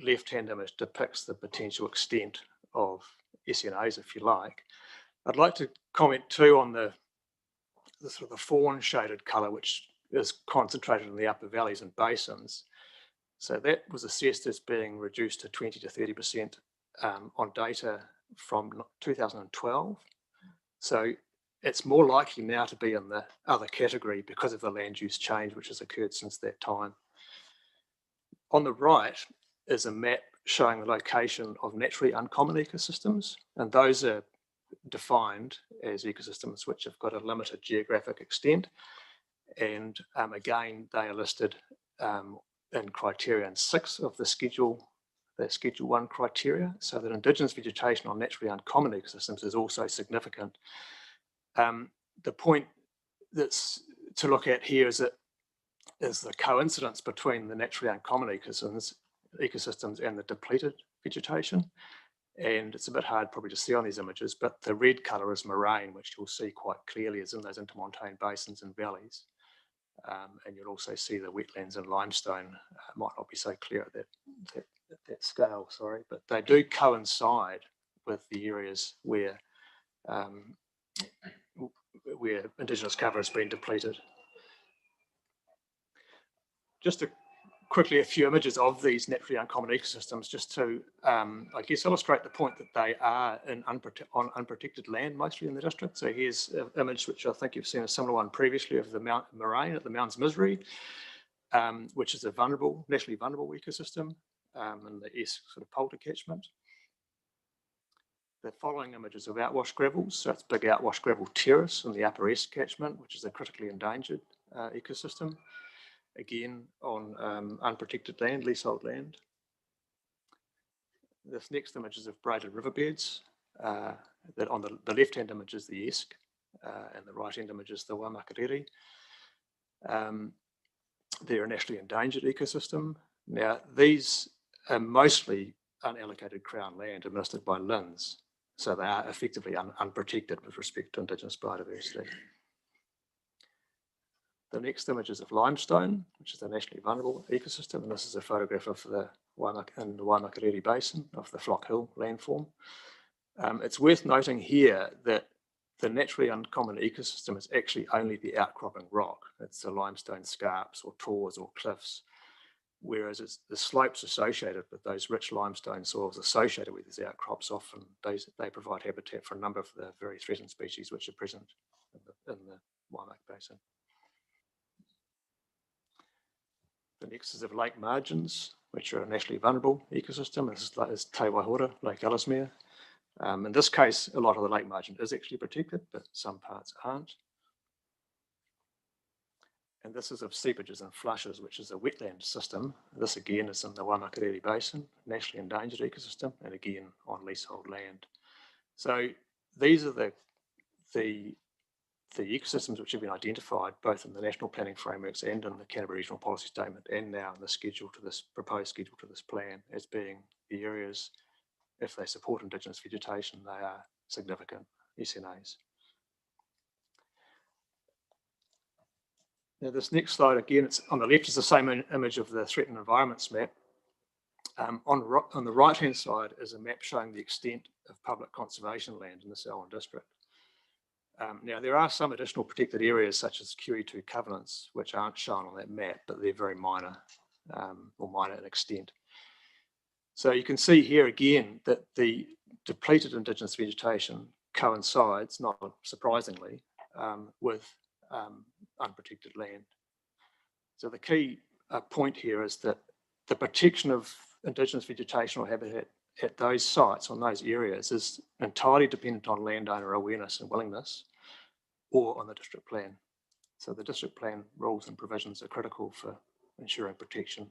left-hand image depicts the potential extent of SNAs, if you like. I'd like to comment too on the sort of the fawn shaded colour, which is concentrated in the upper valleys and basins. So that was assessed as being reduced to 20 to 30% on data from 2012. So it's more likely now to be in the other category because of the land use change which has occurred since that time. On the right is a map showing the location of naturally uncommon ecosystems, and those are defined as ecosystems which have got a limited geographic extent. And again, they are listed in criterion 6 of the Schedule 1 criteria, so that Indigenous vegetation on naturally uncommon ecosystems is also significant. The point that's to look at here is the coincidence between the naturally uncommon ecosystems and the depleted vegetation. And it's a bit hard probably to see on these images, but the red colour is moraine, which you'll see quite clearly is in those intermontane basins and valleys. And you'll also see the wetlands and limestone. Might not be so clear at that scale, sorry, but they do coincide with the areas where Indigenous cover has been depleted. Just quickly, a few images of these naturally uncommon ecosystems, just to, I guess, illustrate the point that they are on unprotected land, mostly in the district. So here's an image, which I think you've seen a similar one previously, of the moraine at the Mounds Misery, which is a naturally vulnerable ecosystem in the east sort of polder catchment. The following images of outwash gravels, so it's big outwash gravel terrace in the upper east catchment, which is a critically endangered ecosystem. Again, on unprotected land, leasehold land. This next image is of braided riverbeds. That on the left-hand image is the Esk, and the right-hand image is the Waimakariri. They're a nationally endangered ecosystem. Now, these are mostly unallocated Crown land administered by LINZ, so they are effectively unprotected with respect to Indigenous biodiversity. The next image is of limestone, which is a nationally vulnerable ecosystem, and this is a photograph of the Waimakariri Basin of the Flock Hill landform. It's worth noting here that the naturally uncommon ecosystem is actually only the outcropping rock. It's the limestone scarps or tors or cliffs, whereas it's the slopes associated with those rich limestone soils associated with these outcrops. Often they provide habitat for a number of the very threatened species which are present in the Waimak Basin. The next is of lake margins, which are a nationally vulnerable ecosystem. This is Te Waihora, Lake Ellesmere. In this case, a lot of the lake margin is actually protected, but some parts aren't. And this is of seepages and flushes, which is a wetland system. This again is in the Waimakariri Basin, nationally endangered ecosystem, and again on leasehold land. So these are the ecosystems which have been identified both in the national planning frameworks and in the Canterbury Regional Policy Statement, and now in the proposed schedule to this plan, as being the areas, if they support Indigenous vegetation, they are significant SNAs. Now this next slide, again, it's on the left is the same image of the threatened environments map. On the right-hand side is a map showing the extent of public conservation land in the Selwyn district. Now, there are some additional protected areas such as QE2 covenants, which aren't shown on that map, but they're very minor, or minor in extent. So you can see here again that the depleted Indigenous vegetation coincides, not surprisingly, with unprotected land. So the key point here is that the protection of Indigenous vegetation or habitat at those sites, on those areas, is entirely dependent on landowner awareness and willingness, or on the district plan. So the district plan rules and provisions are critical for ensuring protection.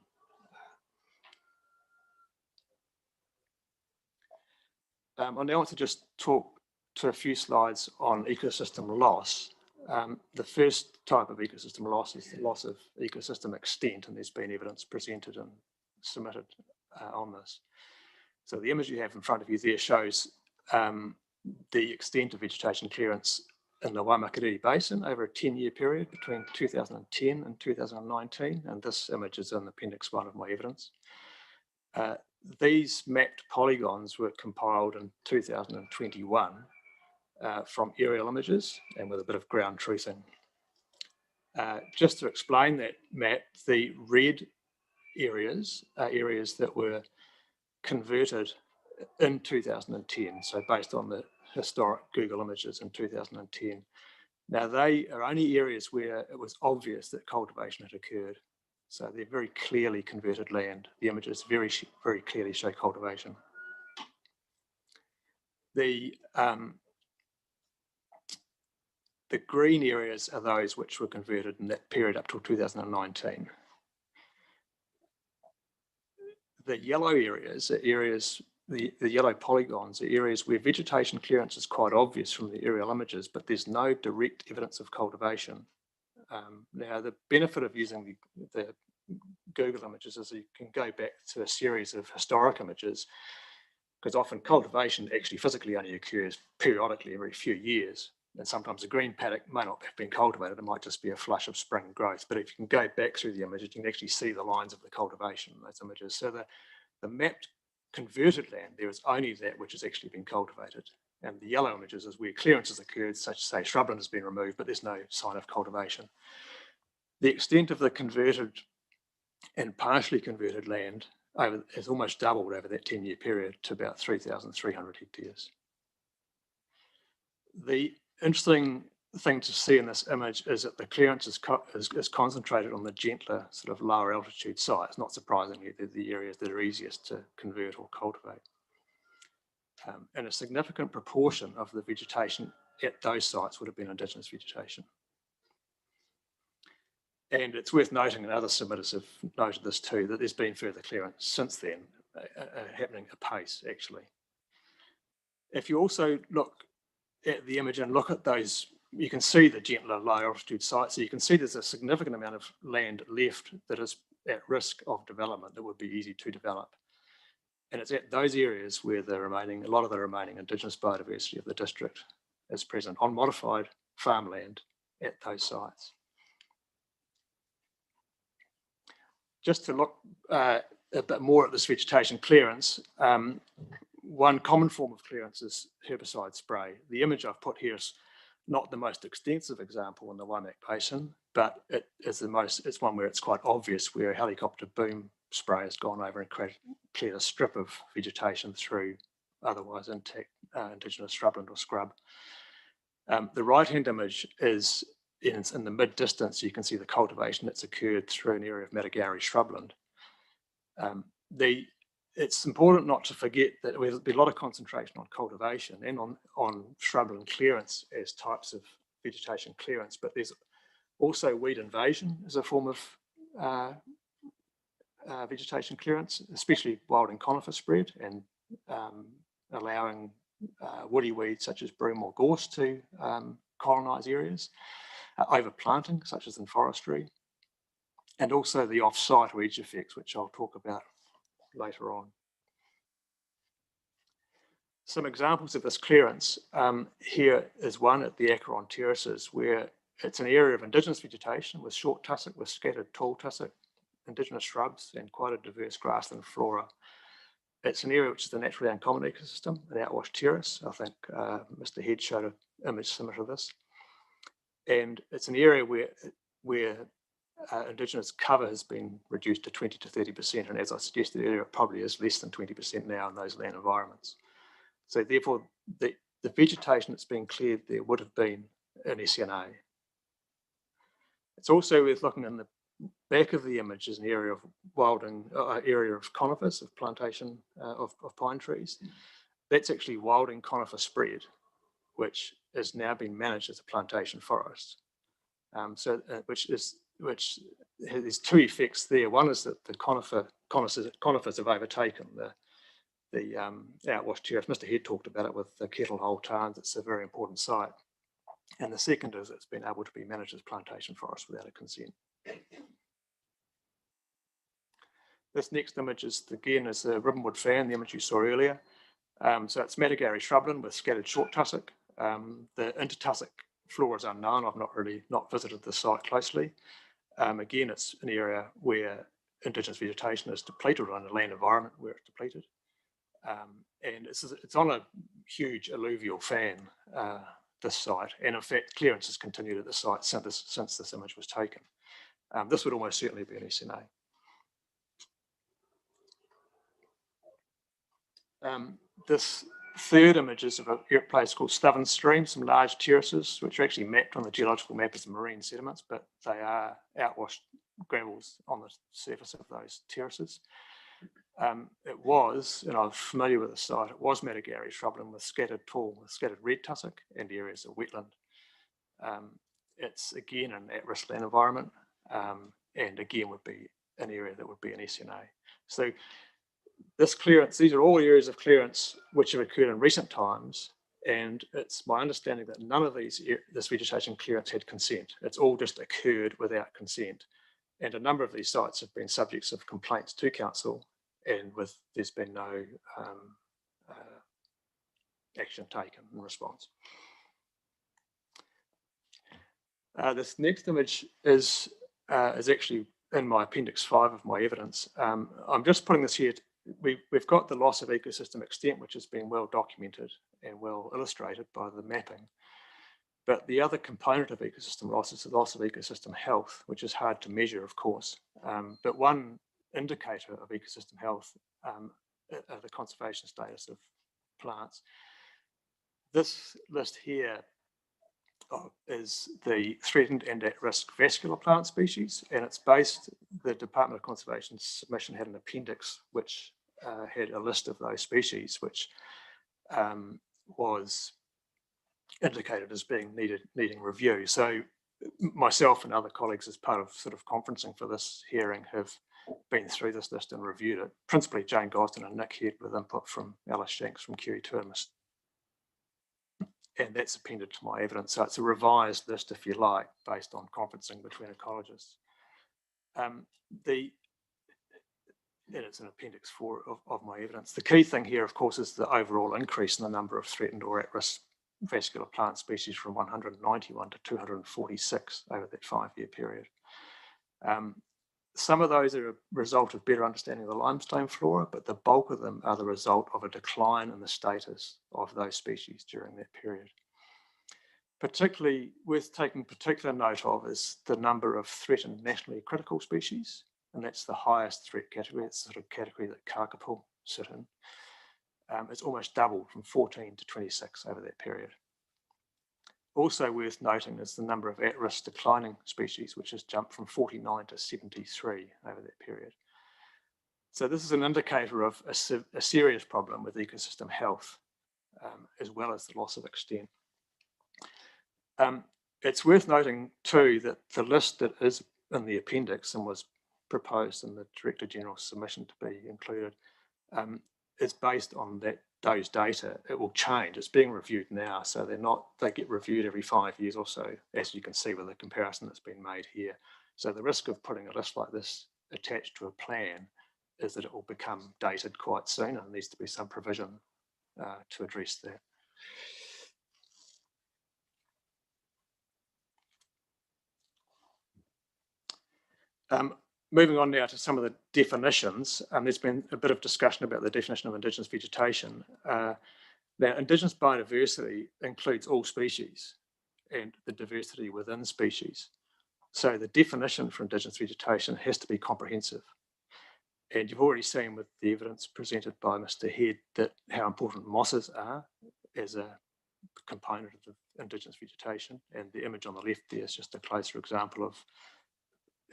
I now want to just talk to a few slides on ecosystem loss. The first type of ecosystem loss is the loss of ecosystem extent, and there's been evidence presented and submitted on this. So the image you have in front of you there shows the extent of vegetation clearance in the Waimakariri Basin over a 10-year period between 2010 and 2019, and this image is in Appendix 1 of my evidence. These mapped polygons were compiled in 2021 from aerial images and with a bit of ground truthing. Just to explain that map, the red areas are areas that were converted in 2010, so based on the historic Google images in 2010. Now they are only areas where it was obvious that cultivation had occurred. So they're very clearly converted land. The images very clearly show cultivation. The green areas are those which were converted in that period up till 2019. The yellow areas are areas the yellow polygons are areas where vegetation clearance is quite obvious from the aerial images, but there's no direct evidence of cultivation. Now, the benefit of using the Google images is you can go back to a series of historic images, because often cultivation actually physically only occurs periodically every few years. And sometimes a green paddock may not have been cultivated, it might just be a flush of spring growth. But if you can go back through the images, you can actually see the lines of the cultivation in those images. So the mapped converted land, there is only that which has actually been cultivated. And the yellow images is where clearances occurred, such as say shrubland has been removed, but there's no sign of cultivation. The extent of the converted and partially converted land has almost doubled over that 10-year period to about 3,300 hectares. The interesting thing to see in this image is that the clearance is concentrated on the gentler, sort of lower altitude sites. Not surprisingly, they're the areas that are easiest to convert or cultivate. And a significant proportion of the vegetation at those sites would have been Indigenous vegetation. And it's worth noting, and other submitters have noted this too, that there's been further clearance since then, happening apace actually. If you also look at the image and look at those, you can see the gentler low altitude sites. So you can see there's a significant amount of land left that is at risk of development that would be easy to develop. And it's at those areas where a lot of the remaining Indigenous biodiversity of the district is present on modified farmland at those sites. Just to look a bit more at this vegetation clearance, one common form of clearance is herbicide spray. The image I've put here is not the most extensive example in the Waimak Basin, but it is it's one where it's quite obvious, where a helicopter boom spray has gone over and cleared a strip of vegetation through otherwise intact Indigenous shrubland or scrub. The right-hand image is in the mid-distance. You can see the cultivation that's occurred through an area of Matagari shrubland. It's important not to forget that there's been a lot of concentration on cultivation and on shrubland clearance as types of vegetation clearance, but there's also weed invasion as a form of vegetation clearance, especially wild and conifer spread, and allowing woody weeds such as broom or gorse to colonise areas, overplanting such as in forestry, and also the off-site weed effects, which I'll talk about later on. Some examples of this clearance, here is one at the Acheron Terraces, where it's an area of Indigenous vegetation with short tussock, with scattered tall tussock, Indigenous shrubs, and quite a diverse grassland flora. It's an area which is the naturally uncommon ecosystem, an outwash terrace. I think Mr. Head showed an image similar to this. And it's an area where Indigenous cover has been reduced to 20 to 30%, and as I suggested earlier, it probably is less than 20% now in those land environments. So therefore, the vegetation that's been cleared there would have been an SNA. It's also worth looking in the back of the image is an area of wilding, area of conifers, of plantation of pine trees. That's actually wilding conifer spread, which has now been managed as a plantation forest. Which there's two effects there. One is that the conifers have overtaken the outwash terrace. Mr. Head talked about it with the Kettle Hole Tarns. It's a very important site. And the second is it's been able to be managed as plantation forest without a consent. This next image is the ribbonwood fan, the image you saw earlier. So it's Matagari shrubland with scattered short tussock. The intertussock flora is unknown. I've not visited the site closely. Again, it's an area where Indigenous vegetation is depleted, or in a land environment where it's depleted. And it's on a huge alluvial fan, this site. And in fact, clearance has continued at the site since this image was taken. This would almost certainly be an SNA. This third image is of a place called Stubborn Stream, some large terraces, which are actually mapped on the geological map as marine sediments, but they are outwashed gravels on the surface of those terraces. It was, and I'm familiar with the site, it was Matagari shrubland with scattered red tussock and areas of wetland. It's again an at-risk land environment, and again would be an area that would be an SNA. So this clearance, these are all areas of clearance which have occurred in recent times, and it's my understanding that none of this vegetation clearance had consent. It's all just occurred without consent. And a number of these sites have been subjects of complaints to council, and there's been no action taken in response. This next image is actually in my appendix 5 of my evidence. I'm just putting this here. We've got the loss of ecosystem extent, which has been well documented and well illustrated by the mapping. But the other component of ecosystem loss is the loss of ecosystem health, which is hard to measure, of course. But one indicator of ecosystem health are the conservation status of plants. This list here is the threatened and at-risk vascular plant species, and it's based, the Department of Conservation's submission had an appendix which had a list of those species, which was indicated as being needing review. So myself and other colleagues, as part of sort of conferencing for this hearing, have been through this list and reviewed it. Principally Jane Gosden and Nick Head with input from Alice Shanks from Kerry Tourist. And that's appended to my evidence. So it's a revised list, if you like, based on conferencing between ecologists. And it's an appendix 4 of my evidence. The key thing here, of course, is the overall increase in the number of threatened or at-risk vascular plant species from 191 to 246 over that 5-year period. Some of those are a result of better understanding of the limestone flora, but the bulk of them are the result of a decline in the status of those species during that period. Particularly worth taking particular note of is the number of threatened nationally critical species, and that's the highest threat category. It's the sort of category that kakapo sit in. It's almost doubled from 14 to 26 over that period. Also worth noting is the number of at-risk declining species, which has jumped from 49 to 73 over that period. So this is an indicator of a serious problem with ecosystem health, as well as the loss of extent. It's worth noting too that the list that is in the appendix and was proposed in the Director General's submission to be included is based on those data. It will change. It's being reviewed now, so they get reviewed every 5 years or so, as you can see with the comparison that's been made here. So the risk of putting a list like this attached to a plan is that it will become dated quite soon, and there needs to be some provision to address that. Moving on now to some of the definitions, there's been a bit of discussion about the definition of Indigenous vegetation. Now, Indigenous biodiversity includes all species and the diversity within species. So the definition for Indigenous vegetation has to be comprehensive. And you've already seen with the evidence presented by Mr. Head that how important mosses are as a component of Indigenous vegetation. And the image on the left there is just a closer example of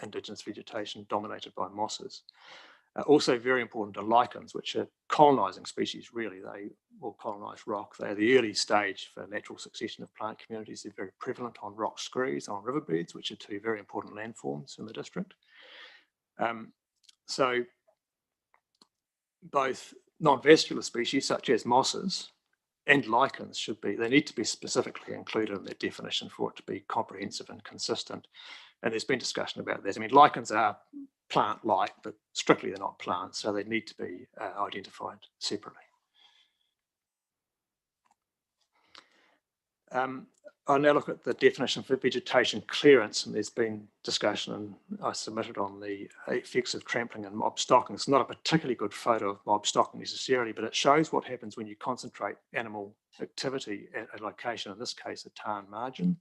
Indigenous vegetation dominated by mosses. Also very important are lichens, which are colonising species, really. They will colonise rock. They are the early stage for natural succession of plant communities. They're very prevalent on rock screes, on riverbeds, which are two very important landforms in the district. So both non-vascular species, such as mosses, and lichens they need to be specifically included in that definition for it to be comprehensive and consistent. And there's been discussion about that. I mean, lichens are plant-like, but strictly they're not plants, so they need to be identified separately. I'll now look at the definition for vegetation clearance, and there's been discussion, and I submitted on the effects of trampling and mob stocking. It's not a particularly good photo of mob stocking necessarily, but it shows what happens when you concentrate animal activity at a location, in this case, a tarn margin.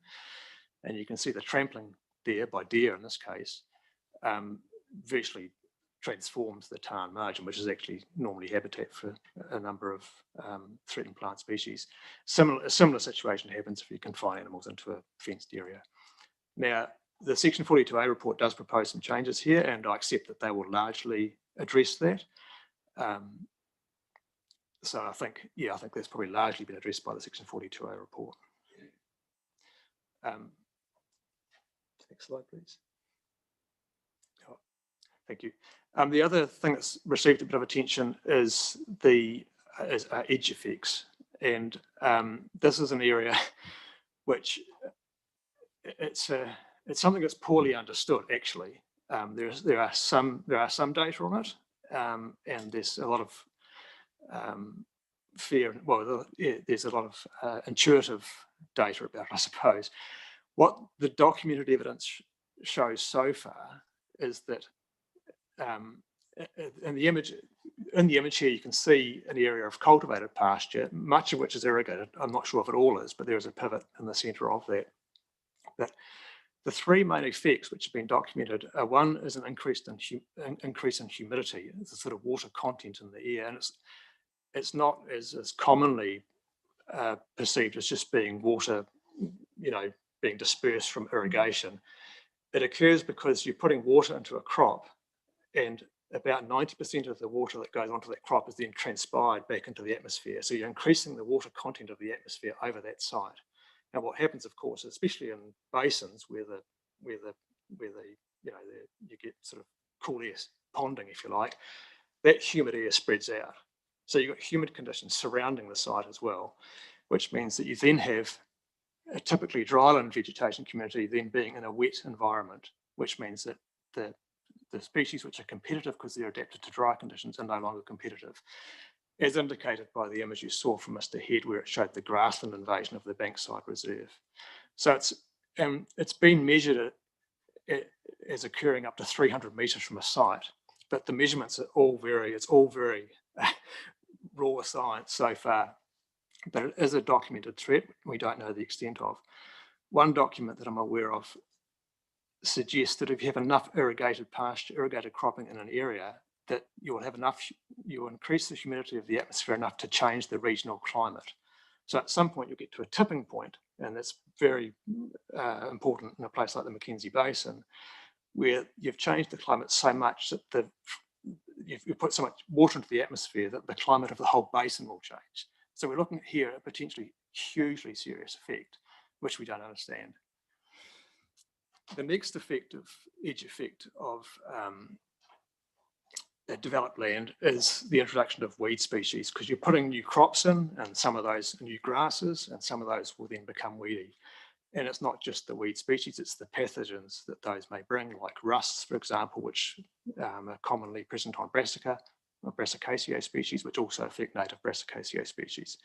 And you can see the trampling there by deer in this case, virtually transforms the tarn margin, which is actually normally habitat for a number of threatened plant species. A similar situation happens if you confine animals into a fenced area. Now, the Section 42A report does propose some changes here, and I accept that they will largely address that. So I think that's probably largely been addressed by the Section 42A report. Next slide, please. Thank you. The other thing that's received a bit of attention is the edge effects, and this is an area which it's something that's poorly understood. Actually, there are some data on it, and there's a lot of fear. Well, there's a lot of intuitive data about it, I suppose. What the documented evidence shows so far is that in the image here, you can see an area of cultivated pasture, much of which is irrigated. I'm not sure if it all is, but there is a pivot in the centre of that. But the three main effects which have been documented are, one is an increase in humidity. It's a sort of water content in the air, and it's not as commonly perceived as just being water, being dispersed from irrigation. It occurs because you're putting water into a crop, and about 90% of the water that goes onto that crop is then transpired back into the atmosphere. So you're increasing the water content of the atmosphere over that site. Now, what happens, of course, especially in basins where you get sort of cool air ponding, if you like, that humid air spreads out. So you've got humid conditions surrounding the site as well, which means that you then have a typically dryland vegetation community then being in a wet environment, which means that the species which are competitive because they're adapted to dry conditions are no longer competitive, as indicated by the image you saw from Mr. Head, where it showed the grassland invasion of the Bankside Reserve. So it's been measured as occurring up to 300 metres from a site, but the measurements are all very raw science so far. But it is a documented threat we don't know the extent of. One document that I'm aware of suggests that if you have enough irrigated pasture, irrigated cropping in an area, that you will increase the humidity of the atmosphere enough to change the regional climate. So at some point you'll get to a tipping point, and that's very important in a place like the Mackenzie Basin, where you've changed the climate so much that you've put so much water into the atmosphere that the climate of the whole basin will change. So we're looking here at a potentially hugely serious effect, which we don't understand. The next edge effect of developed land is the introduction of weed species, because you're putting new crops in, and some of those new grasses, and some of those will then become weedy. And it's not just the weed species, it's the pathogens that those may bring, like rusts, for example, which are commonly present on brassica, or Brassicaceae species, which also affect native Brassicaceae species.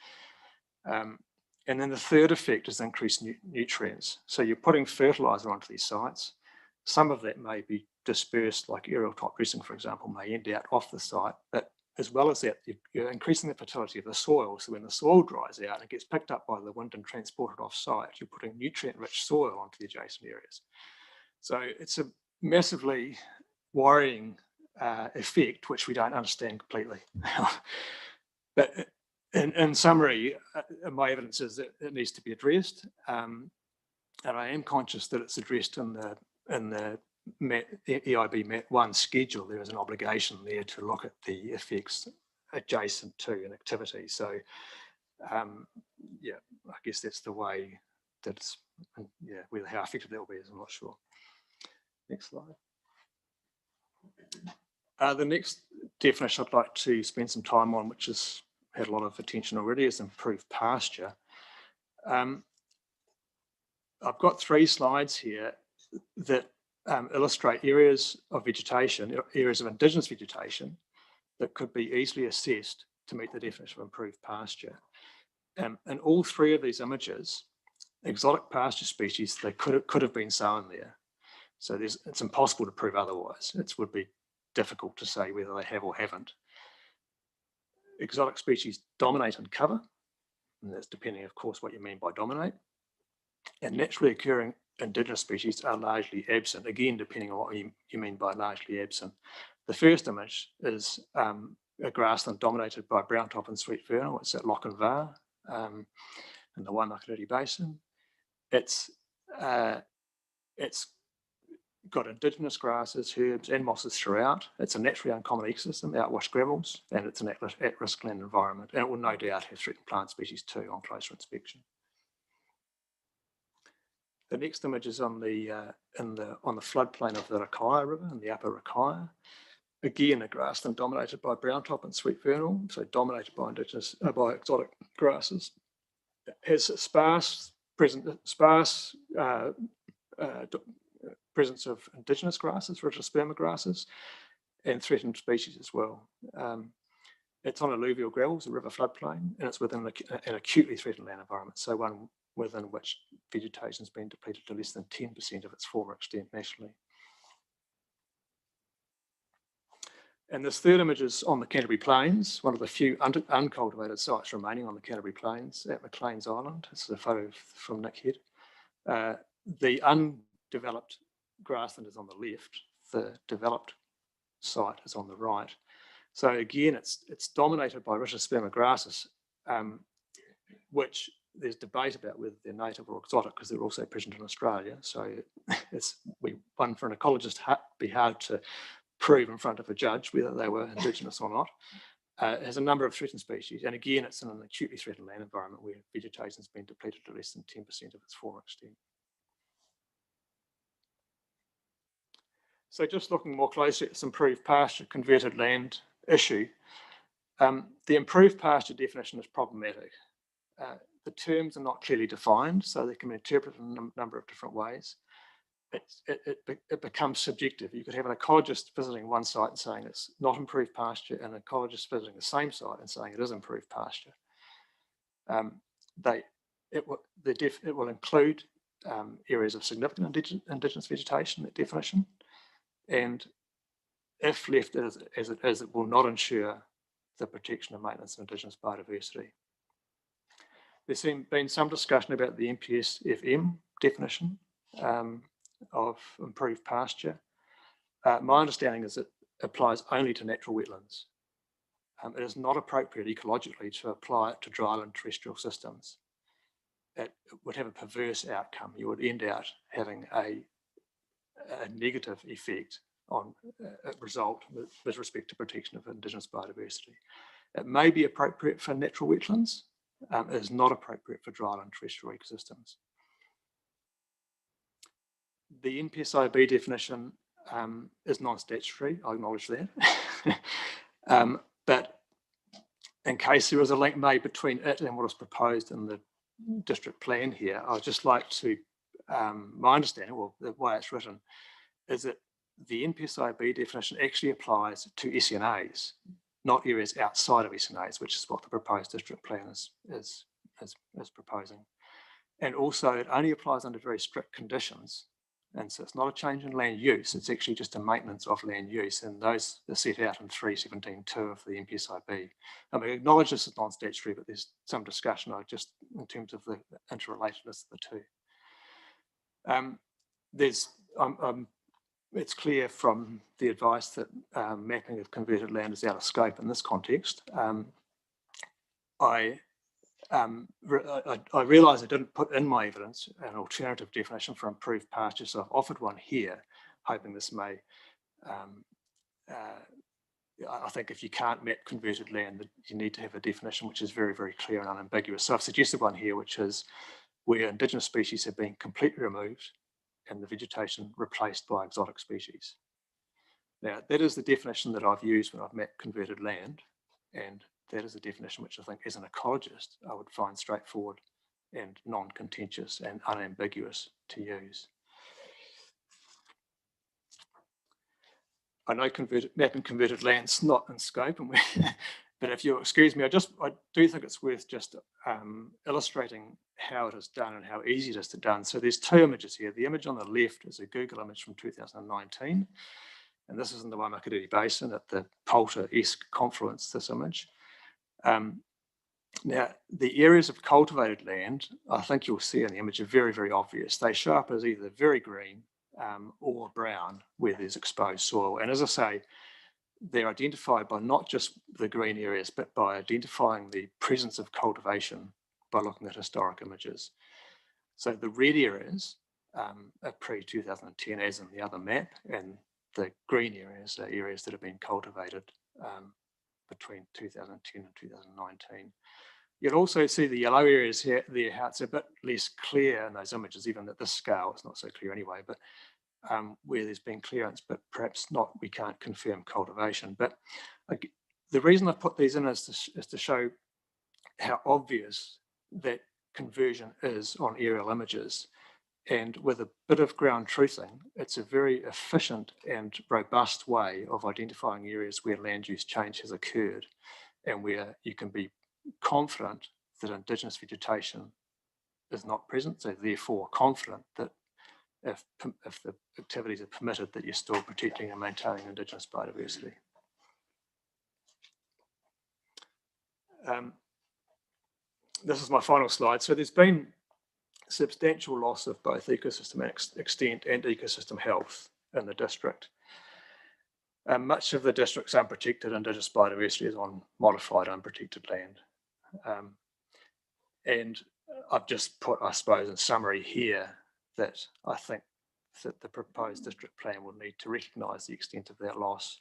And then the third effect is increased nutrients. So you're putting fertiliser onto these sites. Some of that may be dispersed, like aerial top dressing, for example, may end out off the site. But as well as that, you're increasing the fertility of the soil. So when the soil dries out and it gets picked up by the wind and transported off site, you're putting nutrient-rich soil onto the adjacent areas. So it's a massively worrying effect, which we don't understand completely. But in summary, my evidence is that it needs to be addressed, and I am conscious that it's addressed in the EIB MAT1 schedule. There is an obligation there to look at the effects adjacent to an activity. So, yeah, I guess that's the way that's, yeah, whether how effective that will be is I'm not sure. Next slide. The next definition I'd like to spend some time on, which has had a lot of attention already, is improved pasture. I've got 3 slides here that illustrate areas of vegetation, areas of Indigenous vegetation that could be easily assessed to meet the definition of improved pasture. In all 3 of these images, exotic pasture species, they could have been sown there. So it's impossible to prove otherwise. It would be difficult to say whether they have or haven't. Exotic species dominate in cover, and that's depending, of course, what you mean by dominate. And naturally occurring Indigenous species are largely absent, again, depending on what you mean by largely absent. The first image is a grassland dominated by brown top and sweet fernel. It's at Lochinvar in the Waimakariri Basin. It's got Indigenous grasses, herbs and mosses throughout. It's a naturally uncommon ecosystem, outwash gravels, and it's an at-risk land environment. And it will no doubt have threatened plant species too on closer inspection. The next image is on the floodplain of the Rakaia River in the Upper Rakaia. Again, a grassland dominated by browntop and sweet vernal, so dominated by by exotic grasses. It has sparse presence of indigenous grasses, Ritosperma grasses, and threatened species as well. It's on alluvial gravels, a river floodplain, and it's within an acutely threatened land environment, so one within which vegetation has been depleted to less than 10% of its former extent nationally. And this third image is on the Canterbury Plains, one of the few uncultivated sites remaining on the Canterbury Plains at McLean's Island. This is a photo from Nick Head. The undeveloped grassland is on the left, the developed site is on the right. So again, it's dominated by Ritosperma grasses, which there's debate about whether they're native or exotic because they're also present in Australia. So one for an ecologist be hard to prove in front of a judge whether they were Indigenous or not. It has a number of threatened species, and again, it's in an acutely threatened land environment where vegetation has been depleted to less than 10% of its former extent. So just looking more closely at this improved pasture converted land issue, the improved pasture definition is problematic. The terms are not clearly defined, so they can be interpreted in a number of different ways. It becomes subjective. You could have an ecologist visiting one site and saying it's not improved pasture, and an ecologist visiting the same site and saying it is improved pasture. It will include areas of significant indigenous vegetation, that definition, and if left as it is, it will not ensure the protection and maintenance of indigenous biodiversity. There's been some discussion about the MPS-FM definition of improved pasture. My understanding is it applies only to natural wetlands. It is not appropriate ecologically to apply it to dryland terrestrial systems. It would have a perverse outcome. You would end out having a negative effect on a result with respect to protection of indigenous biodiversity. It may be appropriate for natural wetlands. It is not appropriate for dryland terrestrial ecosystems. The NPSIB definition is non-statutory, I acknowledge that. But in case there is a link made between it and what is proposed in the district plan here, I'd just like to, my understanding, well, the way it's written, is that the NPSIB definition actually applies to SNAs, not areas outside of SNAs, which is what the proposed district plan is proposing. And also it only applies under very strict conditions. And so it's not a change in land use, it's actually just a maintenance of land use. And those are set out in 317.2 of the NPSIB. I mean, acknowledge this is non-statutory, but there's some discussion just in terms of the interrelatedness of the two. It's clear from the advice that mapping of converted land is out of scope in this context. I realise I didn't put in my evidence an alternative definition for improved pasture, so I've offered one here, hoping this may. I think if you can't map converted land, you need to have a definition which is very, very clear and unambiguous. So I've suggested one here, which is where indigenous species have been completely removed and the vegetation replaced by exotic species. Now, that is the definition that I've used when I've mapped converted land, and that is a definition which I think, as an ecologist, I would find straightforward and non-contentious and unambiguous to use. I know mapping converted land's not in scope, and but if you'll excuse me, I do think it's worth just illustrating how it is done and how easy it is to done. So there's two images here. The image on the left is a Google image from 2019, and this is in the Waimakiriri Basin at the Polter-esque confluence, this image. Now, the areas of cultivated land, I think you'll see in the image, are very, very obvious. They show up as either very green or brown where there's exposed soil. And as I say, they're identified by not just the green areas, but by identifying the presence of cultivation by looking at historic images. So the red areas are pre-2010, as in the other map, and the green areas are areas that have been cultivated between 2010 and 2019. You'll also see the yellow areas here, there, how it's a bit less clear in those images, even at this scale, it's not so clear anyway, but where there's been clearance, but perhaps not, we can't confirm cultivation. But the reason I put these in is to show how obvious that conversion is on aerial images. And with a bit of ground truthing, it's a very efficient and robust way of identifying areas where land use change has occurred and where you can be confident that Indigenous vegetation is not present, so therefore confident that if the activities are permitted, that you're still protecting and maintaining Indigenous biodiversity. This is my final slide. So there's been substantial loss of both ecosystem extent and ecosystem health in the district. Much of the district's unprotected Indigenous biodiversity is on modified unprotected land. And I've just put, I suppose, in summary here, that I think that the proposed district plan will need to recognise the extent of that loss.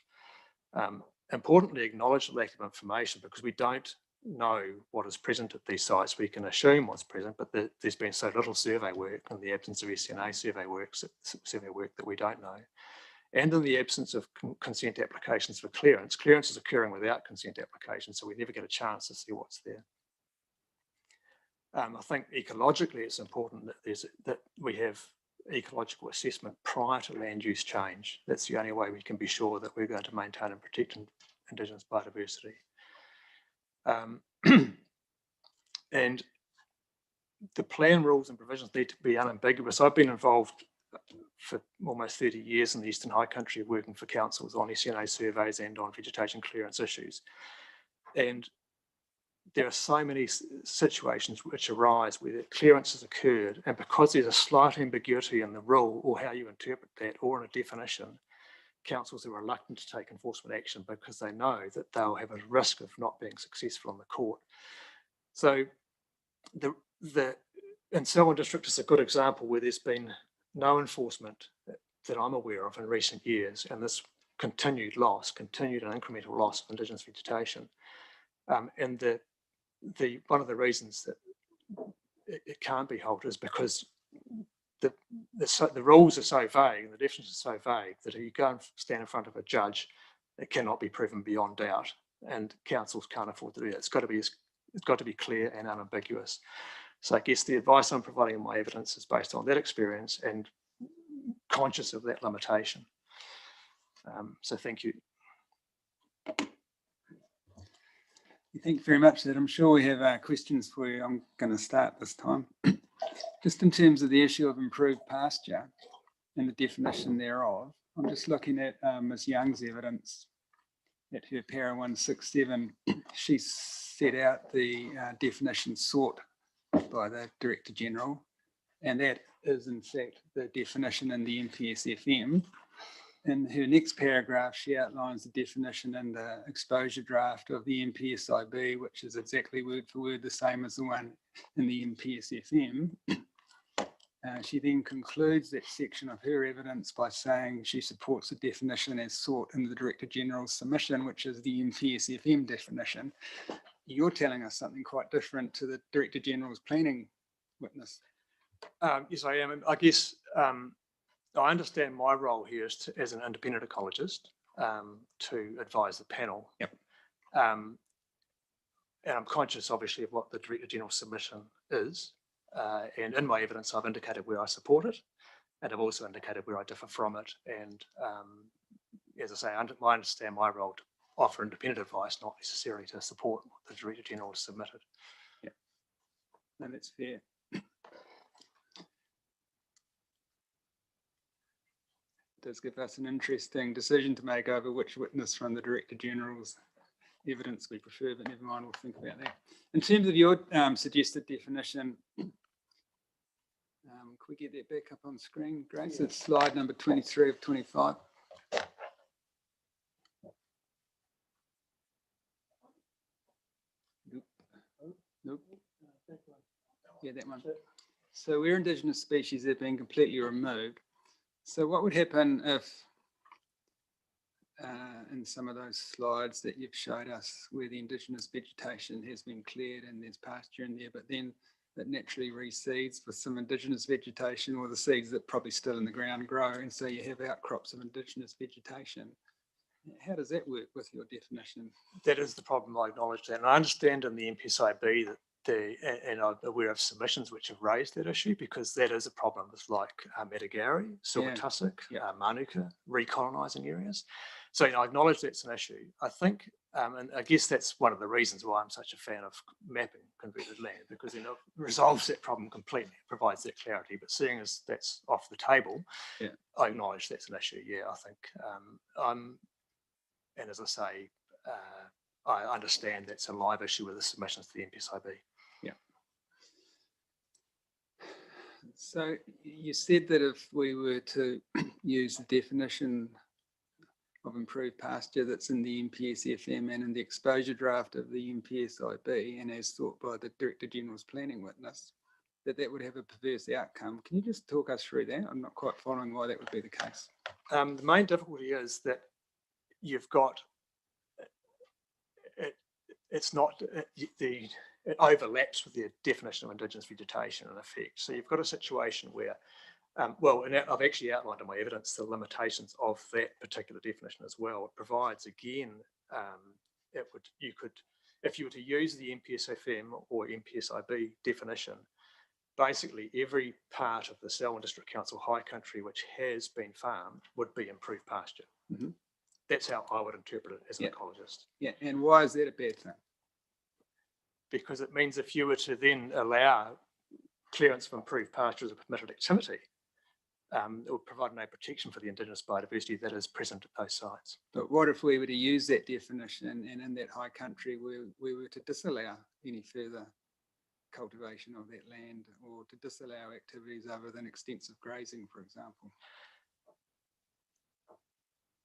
Importantly, acknowledge the lack of information, because we don't know what is present at these sites. We can assume what's present, but there's been so little survey work in the absence of SNA survey work that we don't know. And in the absence of consent applications for clearance, clearance is occurring without consent applications, so we never get a chance to see what's there. I think ecologically it's important that we have ecological assessment prior to land use change. That's the only way we can be sure that we're going to maintain and protect Indigenous biodiversity. And the plan rules and provisions need to be unambiguous. I've been involved for almost 30 years in the Eastern High Country working for councils on SNA surveys and on vegetation clearance issues. And there are so many situations which arise where clearance has occurred, and because there's a slight ambiguity in the rule or how you interpret that or in a definition, councils are reluctant to take enforcement action because they know that they'll have a risk of not being successful in the court. So in Selwyn District is a good example where there's been no enforcement that I'm aware of in recent years, and this continued and incremental loss of Indigenous vegetation. And one of the reasons that it can't be halted is because the rules are so vague and the definitions are so vague that if you go and stand in front of a judge, it cannot be proven beyond doubt, and councils can't afford to do that. It's got to be clear and unambiguous. So I guess the advice I'm providing in my evidence is based on that experience and conscious of that limitation. So thank you. Thank you very much. I'm sure we have questions for you. I'm going to start this time. Just in terms of the issue of improved pasture and the definition thereof, I'm just looking at Ms. Young's evidence at her para 167. She set out the definition sought by the Director General, and that is in fact the definition in the NPSFM. In her next paragraph, she outlines the definition in the exposure draft of the NPSIB, which is exactly word for word the same as the one in the NPSFM. She then concludes that section of her evidence by saying she supports the definition as sought in the Director General's submission, which is the NPSFM definition. You're telling us something quite different to the Director General's planning witness. Yes, I am. And I guess I understand my role here is as an independent ecologist to advise the panel. Yep. And I'm conscious, obviously, of what the Director General's submission is. And in my evidence, I've indicated where I support it, and I've also indicated where I differ from it. And as I say, I understand my role to offer independent advice, not necessarily to support what the Director General has submitted. Yeah, no, that's fair. Does give us an interesting decision to make over which witness from the Director General's evidence we prefer, but never mind, we'll think about that. In terms of your suggested definition, can we get that back up on screen, Grace? Yeah. It's slide number 23 of 25. Nope. Yeah, that one. So where Indigenous species have been completely removed. So what would happen if in some of those slides that you've showed us where the Indigenous vegetation has been cleared and there's pasture in there, but then it naturally reseeds with some Indigenous vegetation, or the seeds that probably still in the ground grow, and so you have outcrops of Indigenous vegetation. How does that work with your definition? That is the problem, I acknowledge that. And I understand in the MPSIB that and I'm aware of submissions which have raised that issue, because that is a problem with like Matagari, Silvertussock, Manuka, recolonising areas. So I acknowledge that's an issue. I think, and I guess that's one of the reasons why I'm such a fan of mapping converted land, because it resolves that problem completely, provides that clarity. But seeing as that's off the table, I acknowledge that's an issue. Yeah, I think and as I say, I understand that's a live issue with the submissions to the MPSIB. Yeah. So you said that if we were to use the definition of improved pasture that's in the MPSFM and in the exposure draft of the MPSIB, and as thought by the Director General's planning witness, that would have a perverse outcome. Can you just talk us through that? I'm not quite following why that would be the case. The main difficulty is that you've got it's not it overlaps with the definition of Indigenous vegetation in effect. So you've got a situation where, and I've actually outlined in my evidence the limitations of that particular definition as well. It provides again, you could, if you were to use the MPSFM or MPSIB definition, basically every part of the Selwyn District Council high country which has been farmed would be improved pasture. Mm-hmm. That's how I would interpret it as an ecologist. Yeah, and why is that a bad thing? Because it means if you were to then allow clearance of improved pasture as a permitted activity, it would provide no protection for the Indigenous biodiversity that is present at those sites. But what if we were to use that definition and in that high country we were to disallow any further cultivation of that land, or to disallow activities other than extensive grazing, for example?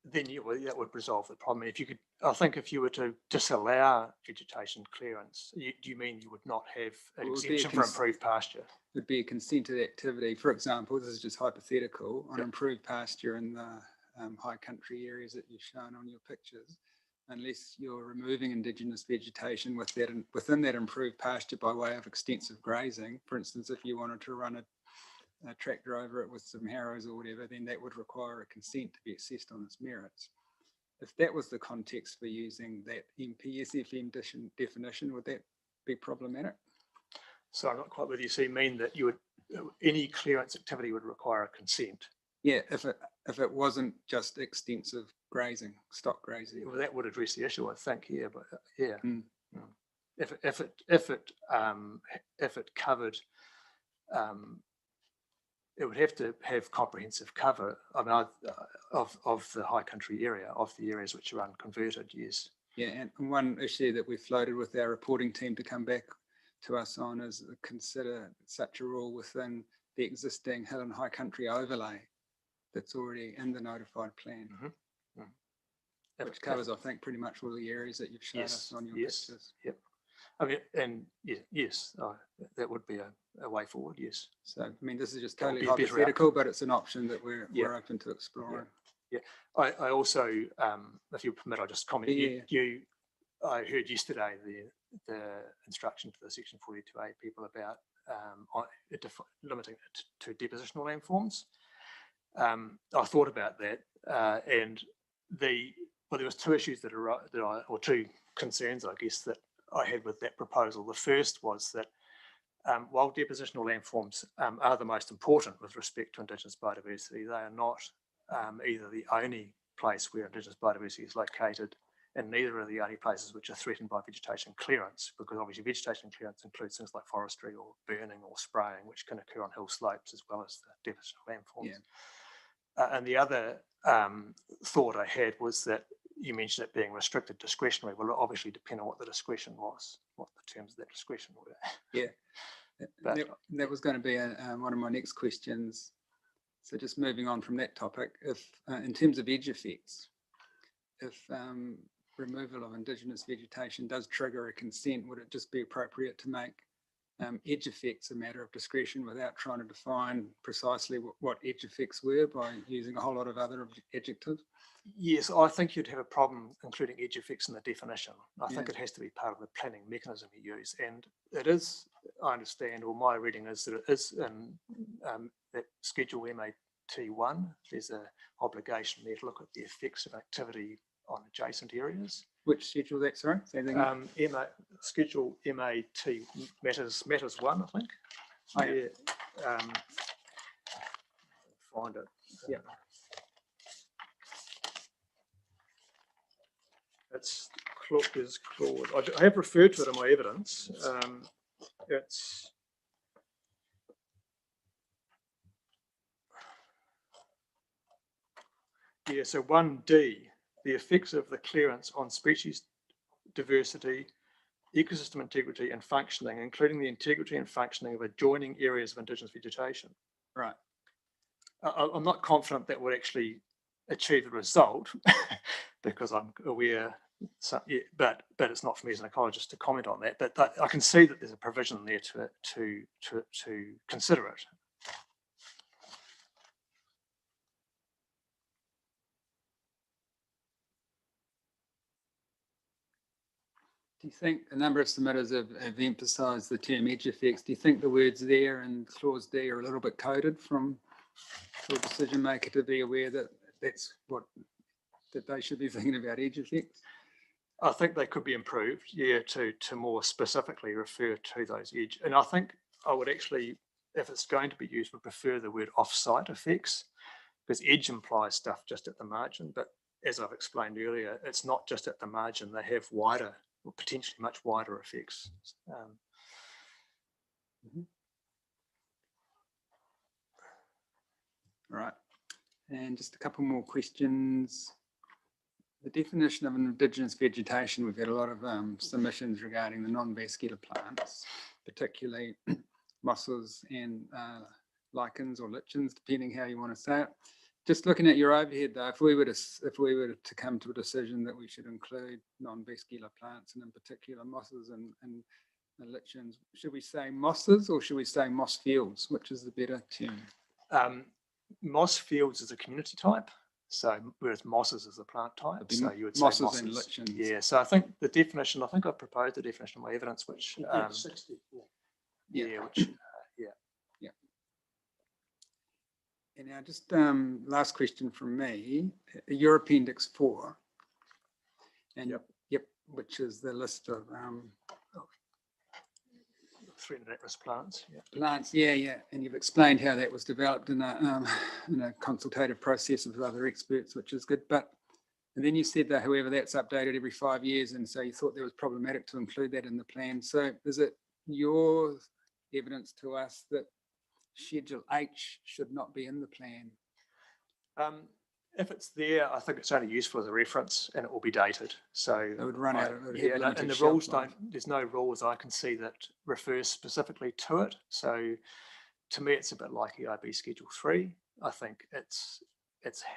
Then that would resolve the problem. If you could, I think if you were to disallow vegetation clearance, do you mean you would not have an exemption for improved pasture? It would be a consented activity. For example, this is just hypothetical, on improved pasture in the high country areas that you've shown on your pictures, unless you're removing Indigenous vegetation within that improved pasture by way of extensive grazing. For instance, if you wanted to run a tractor over it with some harrows or whatever, then that would require a consent to be assessed on its merits. If that was the context for using that MPSFM definition, would that be problematic? So I'm not quite with you. So you mean that you would, any clearance activity would require a consent? Yeah, if it wasn't just extensive grazing, stock grazing. Well, that would address the issue, I think. Yeah, but yeah. Mm. If it covered. It would have to have comprehensive cover. I mean, of the high country area, of the areas which are unconverted, yes. Yeah, and one issue that we floated with our reporting team to come back to us on is consider such a rule within the existing hill and high country overlay that's already in the notified plan, which covers, I think, pretty much all the areas that you've shown us on your pictures. Yep. I mean, and yes, that would be a way forward, yes. So, I mean, this is just totally hypothetical, but it's an option that we're open to exploring. Yeah. I also, if you permit, I'll just comment. I heard yesterday the instruction to the Section 42A people about limiting it to depositional landforms. I thought about that, and there was two issues or two concerns, I guess, that I had with that proposal. The first was that while depositional landforms are the most important with respect to Indigenous biodiversity, they are not either the only place where Indigenous biodiversity is located, and neither are the only places which are threatened by vegetation clearance, because obviously vegetation clearance includes things like forestry or burning or spraying, which can occur on hill slopes as well as the depositional landforms. And the other thought I had was that you mentioned it being restricted discretionary. Well, it obviously depend on what the discretion was, what the terms of that discretion were. Yeah, that was going to be one of my next questions. So just moving on from that topic, if in terms of edge effects, if removal of Indigenous vegetation does trigger a consent, would it just be appropriate to make edge effects a matter of discretion without trying to define precisely what edge effects were by using a whole lot of other adjectives? Yes, I think you'd have a problem including edge effects in the definition. I think Yeah. it has to be part of the planning mechanism you use. And it is, I understand, or my reading is that it is in that Schedule MAT1, there's an obligation there to look at the effects of activity on adjacent areas. Which schedule that, sorry? Say that again. Schedule MAT matters 1, I think. Oh, yeah. Yeah. Find it. Yeah. It's clause. I have referred to it in my evidence. It's yeah. So 1D, the effects of the clearance on species diversity, ecosystem integrity and functioning, including the integrity and functioning of adjoining areas of Indigenous vegetation. Right. I'm not confident that would actually achieve the result because I'm aware, but it's not for me as an ecologist to comment on that. But I can see that there's a provision there to consider it. Do you think a number of submitters have emphasised the term edge effects? Do you think the words there in clause D are a little bit coded for a decision maker to be aware that that they should be thinking about edge effects? I think they could be improved, yeah, to more specifically refer to those edge. And I think I would actually, if it's going to be used, would prefer the word off-site effects, because edge implies stuff just at the margin. But as I've explained earlier, it's not just at the margin. They have wider, or potentially much wider effects. Right. And just a couple more questions. The definition of Indigenous vegetation, we've had a lot of submissions regarding the non-vascular plants, particularly mosses and lichens or lichens, depending how you want to say it. Just looking at your overhead though, if we were to come to a decision that we should include non-vascular plants and in particular mosses and lichens, should we say mosses or should we say moss fields? Which is the better term? Moss fields is a community type, so whereas mosses is a plant type. So you would say mosses and lichens. Yeah. So I think the definition. I think I proposed the definition of my evidence, which 60. Yeah. Which yeah. And now just last question from me. Your Appendix 4, and yep, which is the list of threatened at-risk plants. Yeah. Plants, yeah. And you've explained how that was developed in a consultative process with other experts, which is good. And then you said that, however, that's updated every 5 years, and so you thought that was problematic to include that in the plan. So is it your evidence to us that Schedule H should not be in the plan? If it's there, I think it's only useful as a reference, and it will be dated. So it would run out. And the rules don't. There's no rules I can see that refers specifically to it. So to me, it's a bit like EIB Schedule 3. I think it's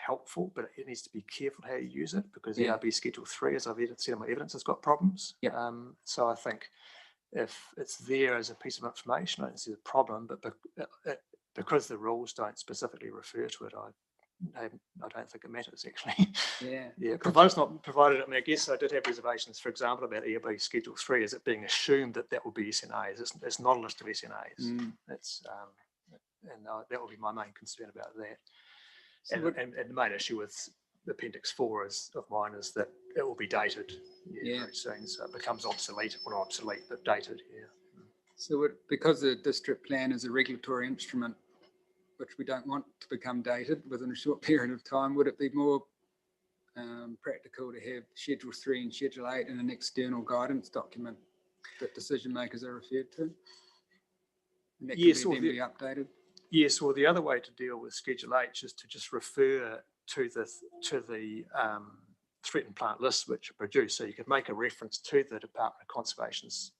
helpful, but it needs to be careful how you use it, because EIB Schedule 3, as I've said in my evidence, has got problems. Yeah. So I think if it's there as a piece of information, I don't see the problem. But because the rules don't specifically refer to it, I don't think it matters actually. Yeah. Provided it's not provided. I mean, I guess I did have reservations, for example, about EIB Schedule 3, as it being assumed that would be SNAs. It's not a list of SNAs. It's and that would be my main concern about that. So and the main issue with Appendix 4 of mine is that it will be dated very soon, so it becomes obsolete. Well, not obsolete, but dated. Yeah. So because the district plan is a regulatory instrument, which we don't want to become dated within a short period of time, would it be more practical to have Schedule 3 and Schedule 8 in an external guidance document that decision makers are referred to? And that can be updated? Yes, or the other way to deal with Schedule H is to just refer to the threatened plant list which are produced. So you could make a reference to the Department of Conservation's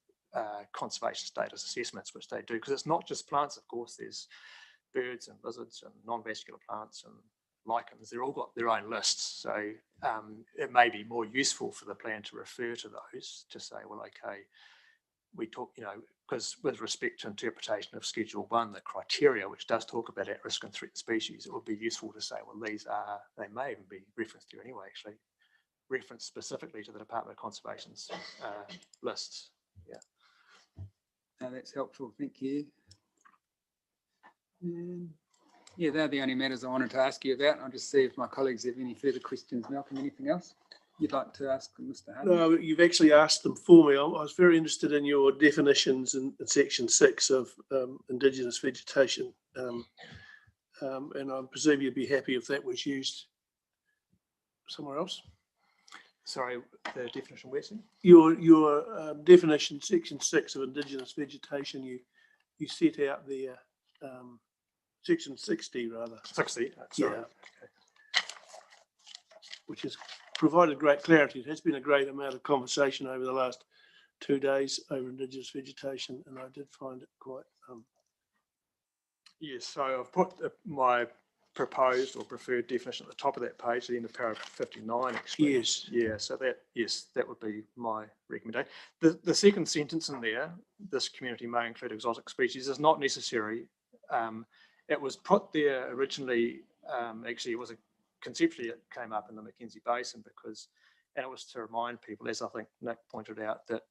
conservation status assessments, which they do, because it's not just plants, of course. There's birds and lizards and non-vascular plants and lichens. They're all got their own lists. So it may be more useful for the plan to refer to those, to say, well, okay, we talk, because with respect to interpretation of Schedule 1, the criteria, which does talk about at-risk and threatened species, it would be useful to say, well, they may even be referenced here anyway, actually, referenced specifically to the Department of Conservation's lists. Yeah. No, that's helpful. Thank you. Yeah, they're the only matters I wanted to ask you about. I'll just see if my colleagues have any further questions. Malcolm, anything else you'd like to ask Mr. Harding? No, you've actually asked them for me. I was very interested in your definitions in section 6 of Indigenous vegetation. And I presume you'd be happy if that was used somewhere else. Sorry, the definition where, sir? Your definition, section 6 of Indigenous vegetation, you set out there, section 60 rather. 60, sorry. Yeah. Okay. Which has provided great clarity. It has been a great amount of conversation over the last 2 days over Indigenous vegetation, and I did find it quite. Yes, so I've put my proposed or preferred definition at the top of that page, the end of paragraph 59, actually. Yes. Yeah, so that would be my recommendation. The second sentence in there, this community may include exotic species, is not necessary. It was put there originally, actually it was conceptually it came up in the Mackenzie Basin and it was to remind people, as I think Nick pointed out, that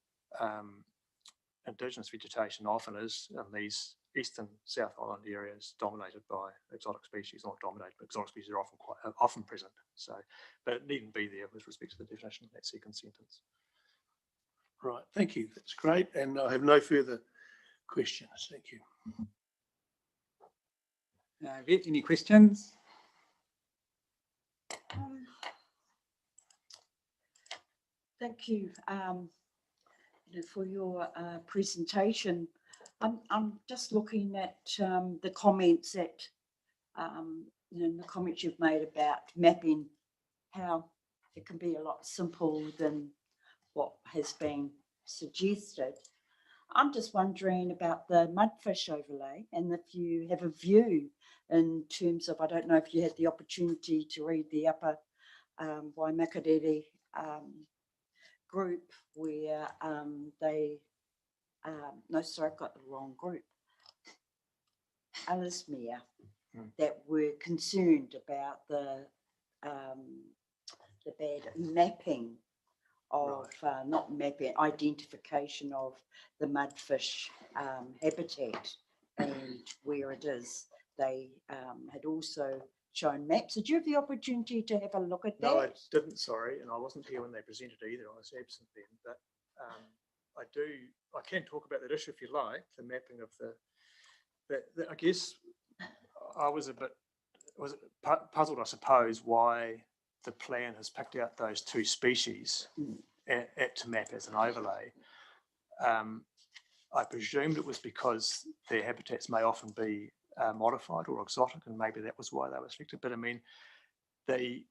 Indigenous vegetation often is in these eastern South Island areas dominated by exotic species, not dominated, but exotic species are often present. So, but it needn't be there with respect to the definition of that second sentence. Right, thank you. That's great, and I have no further questions. Thank you. Yvette, any questions? Thank you, for your presentation. I'm just looking at the comments that the comments you've made about mapping, how it can be a lot simpler than what has been suggested. I'm just wondering about the mudfish overlay, and if you have a view in terms of, I don't know if you had the opportunity to read the upper Waimakariri group where no, sorry, I've got the wrong group. Ellesmere that were concerned about the bad mapping of, not mapping, identification of the mudfish habitat and where it is. They had also shown maps. Did you have the opportunity to have a look at that? No, I didn't, sorry, and I wasn't here when they presented either. I was absent then, but I can talk about that issue if you like, the mapping of I guess I was a bit puzzled, I suppose, why the plan has picked out those two species to map as an overlay. I presumed it was because their habitats may often be modified or exotic, and maybe that was why they were selected. But I mean, there's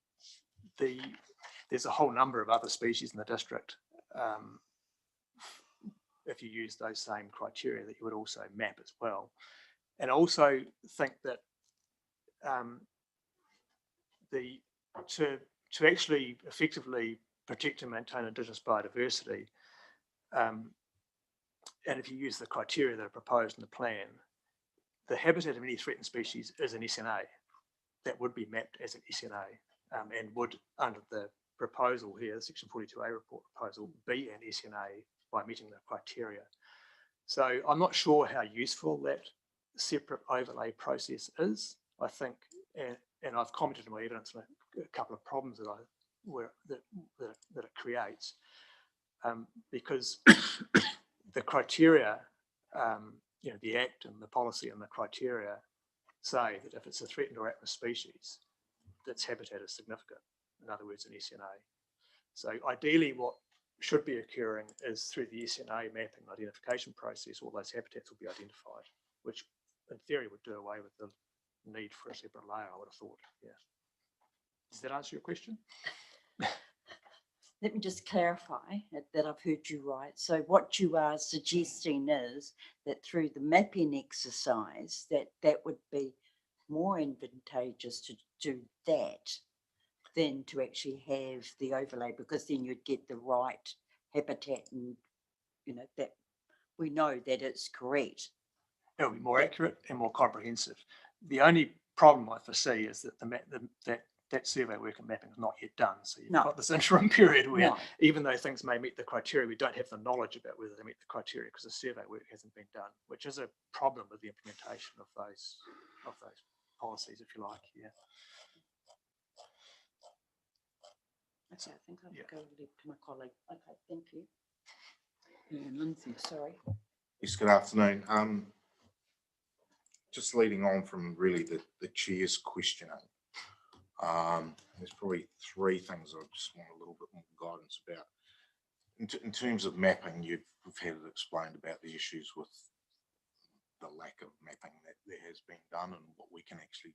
a whole number of other species in the district. If you use those same criteria, that you would also map as well. And I also think that to actually effectively protect and maintain Indigenous biodiversity, and if you use the criteria that are proposed in the plan, the habitat of any threatened species is an SNA that would be mapped as an SNA and would, under the proposal here, the Section 42A report proposal, be an SNA by meeting the criteria. So I'm not sure how useful that separate overlay process is. I think, and I've commented in my evidence on a couple of problems that it creates, because the criteria, the Act and the policy and the criteria say that if it's a threatened or at-risk species, its habitat is significant. In other words, an SNA. So ideally, what should be occurring is through the SNA mapping identification process, all those habitats will be identified, which in theory would do away with the need for a separate layer, I would have thought. Yeah. Does that answer your question? Let me just clarify that I've heard you right. So what you are suggesting is that through the mapping exercise, that would be more advantageous to do that than to actually have the overlay, because then you'd get the right habitat and, that we know that it's correct. It'll be more accurate and more comprehensive. The only problem I foresee is that that survey work and mapping is not yet done. So you've got this interim period where even though things may meet the criteria, we don't have the knowledge about whether they meet the criteria because the survey work hasn't been done, which is a problem with the implementation of those policies, if you like. Yeah. Okay, I think I'll go to my colleague. Okay, thank you. And Lindsay. Sorry. Yes, good afternoon. Just leading on from really the chair's questioning, there's probably three things I just want a little bit more guidance about. In terms of mapping, we've had it explained about the issues with the lack of mapping that there has been done and what we can actually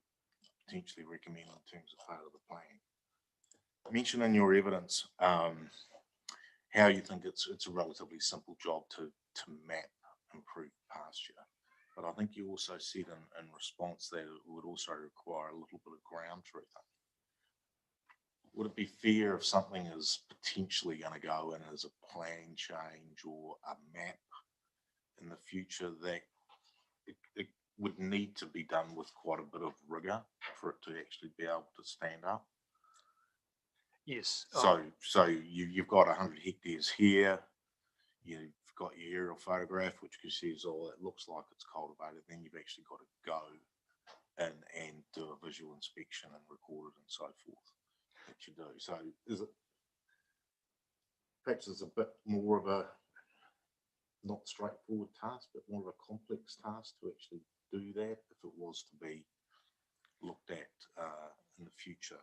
potentially recommend in terms of part of the plan. Mention in your evidence how you think it's a relatively simple job to map improved pasture. But I think you also said in response that it would also require a little bit of ground truthing. Would it be fair if something is potentially going to go in as a plan change or a map in the future that it would need to be done with quite a bit of rigour for it to actually be able to stand up? Yes. So you've got 100 hectares here. You've got your aerial photograph, which says, oh, it looks like it's cultivated. Then you've actually got to go in and do a visual inspection and record it and so forth that you do. So is it perhaps it's a bit more of a not straightforward task, but more of a complex task to actually do that if it was to be looked at in the future?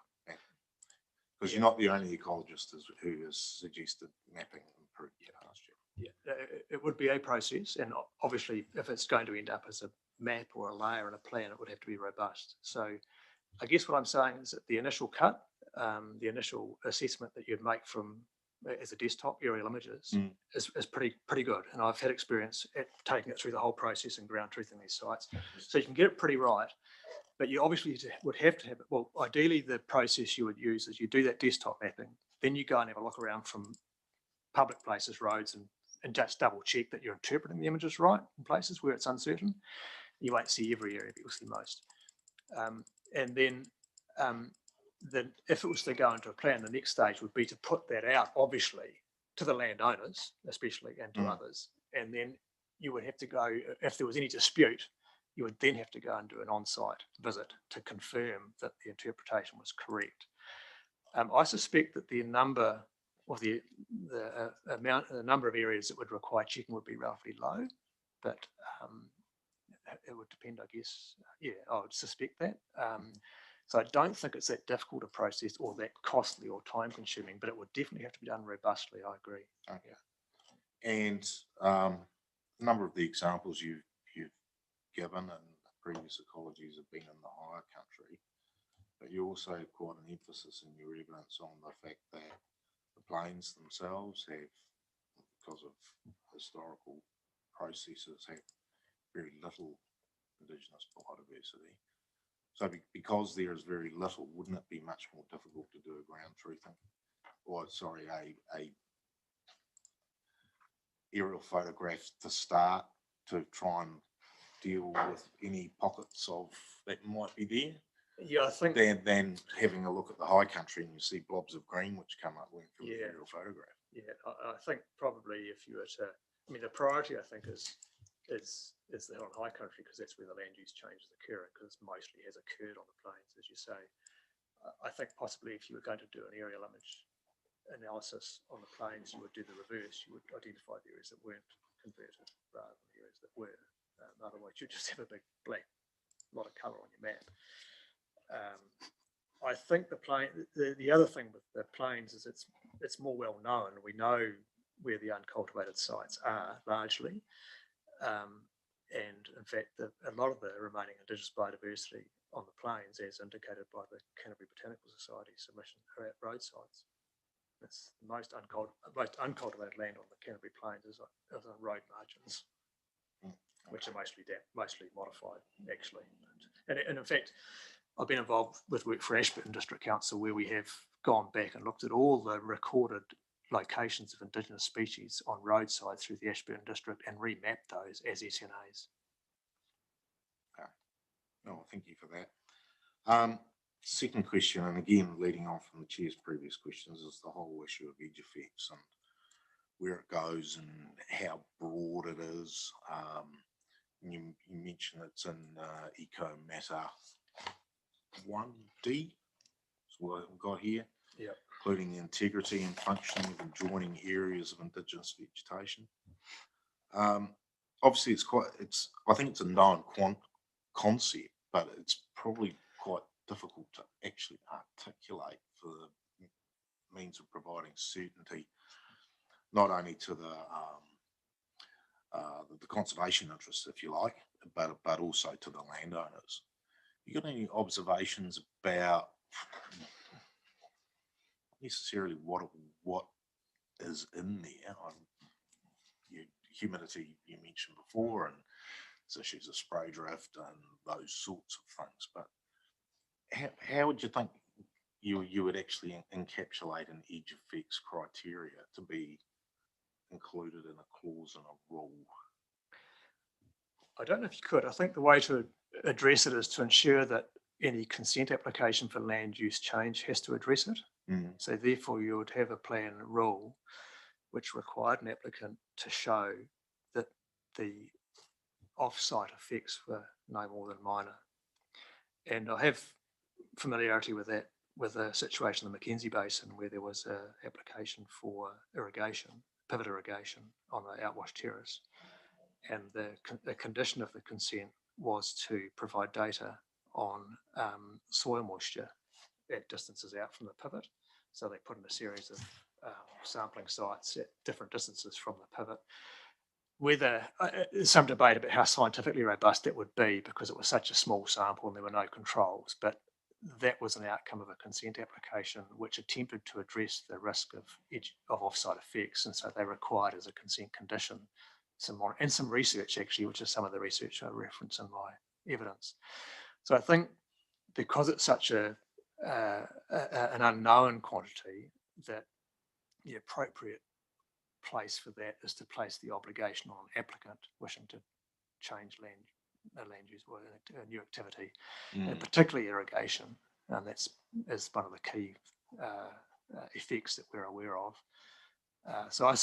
Because you're not the only ecologist who has suggested mapping improved pasture. Yeah, it would be a process, and obviously if it's going to end up as a map or a layer in a plan, it would have to be robust. So I guess what I'm saying is that the initial cut, the initial assessment that you'd make from as a desktop aerial images is pretty good, and I've had experience at taking it through the whole process and ground truthing these sites, so you can get it pretty right. But you obviously would have to have it. Well, ideally, the process you would use is you do that desktop mapping, then you go and have a look around from public places, roads, and just double check that you're interpreting the images right in places where it's uncertain. You won't see every area, but you'll see most. And then if it was to go into a plan, the next stage would be to put that out, obviously, to the landowners, especially, and to others. And then you would have to go, if there was any dispute, you would then have to go and do an on-site visit to confirm that the interpretation was correct. I suspect that the number of the number of areas that would require checking would be relatively low, but it would depend, I guess. Yeah, I would suspect that. So I don't think it's that difficult a process or that costly or time-consuming, but it would definitely have to be done robustly. I agree. Okay. And a number of the examples you've given and previous ecologies have been in the higher country, but you also have quite an emphasis in your evidence on the fact that the plains themselves have, because of historical processes, have very little Indigenous biodiversity. So because there is very little, wouldn't it be much more difficult to do a ground truthing, or sorry, a aerial photograph to start to try and deal with any pockets of that might be there? Yeah, I think than having a look at the high country and you see blobs of green which come up when from the aerial photograph. Yeah, I think probably if you were to, I mean, the priority I think is the hill and high country, because that's where the land use change is occurring, because mostly has occurred on the plains, as you say. I think possibly if you were going to do an aerial image analysis on the plains, you would do the reverse. You would identify the areas that weren't converted rather than the areas that were. Otherwise, you just have a big black lot of colour on your map. I think the other thing with the plains is it's more well known. We know where the uncultivated sites are largely, and in fact, a lot of the remaining Indigenous biodiversity on the plains, as indicated by the Canary Botanical Society submission, are at road sites. It's the most uncultivated land on the Canterbury Plains is on road margins, which are mostly modified, actually. And in fact, I've been involved with work for Ashburton District Council, where we have gone back and looked at all the recorded locations of Indigenous species on roadsides through the Ashburton district and remap those as SNAs. Okay. No, thank you for that. Second question, and again, leading on from the chair's previous questions, is the whole issue of edge effects and where it goes and how broad it is. You mentioned it's in Eco Matter 1D, that's what I've got here. Yep. Including the integrity and functioning of adjoining areas of Indigenous vegetation. Obviously, I think it's a known concept, but it's probably quite difficult to actually articulate for the means of providing certainty, not only to the conservation interests, if you like, but also to the landowners. You got any observations about necessarily what is in there? Humidity you mentioned before, and there's issues of spray drift and those sorts of things. But how would you think you would actually encapsulate an edge effects criteria to be included in a clause in a rule? I don't know if you could. I think the way to address it is to ensure that any consent application for land use change has to address it. So therefore you would have a plan rule which required an applicant to show that the off-site effects were no more than minor. And I have familiarity with that, with a situation in the Mackenzie Basin where there was an application for irrigation, pivot irrigation on the outwash terrace. And the condition of the consent was to provide data on soil moisture at distances out from the pivot. So they put in a series of sampling sites at different distances from the pivot. Whether there's some debate about how scientifically robust it would be because it was such a small sample and there were no controls, but that was an outcome of a consent application which attempted to address the risk of off-site effects, and so they required as a consent condition some research actually, which is some of the research I reference in my evidence. So I think because it's such an unknown quantity, that the appropriate place for that is to place the obligation on an applicant wishing to change land use or a new activity, and particularly irrigation, and that's is one of the key effects that we're aware of. So I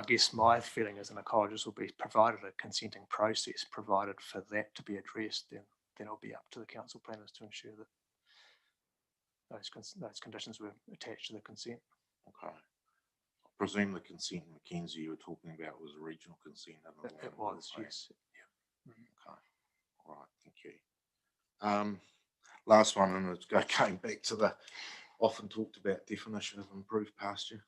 guess my feeling as an ecologist will be, provided a consenting process provided for that to be addressed, then it'll be up to the council planners to ensure that those conditions were attached to the consent. Okay. I presume the consent in Mackenzie you were talking about was a regional consent. It was, yes. Yeah. Okay. All right. Thank you. Last one, and it's going back to the often talked about definition of improved pasture.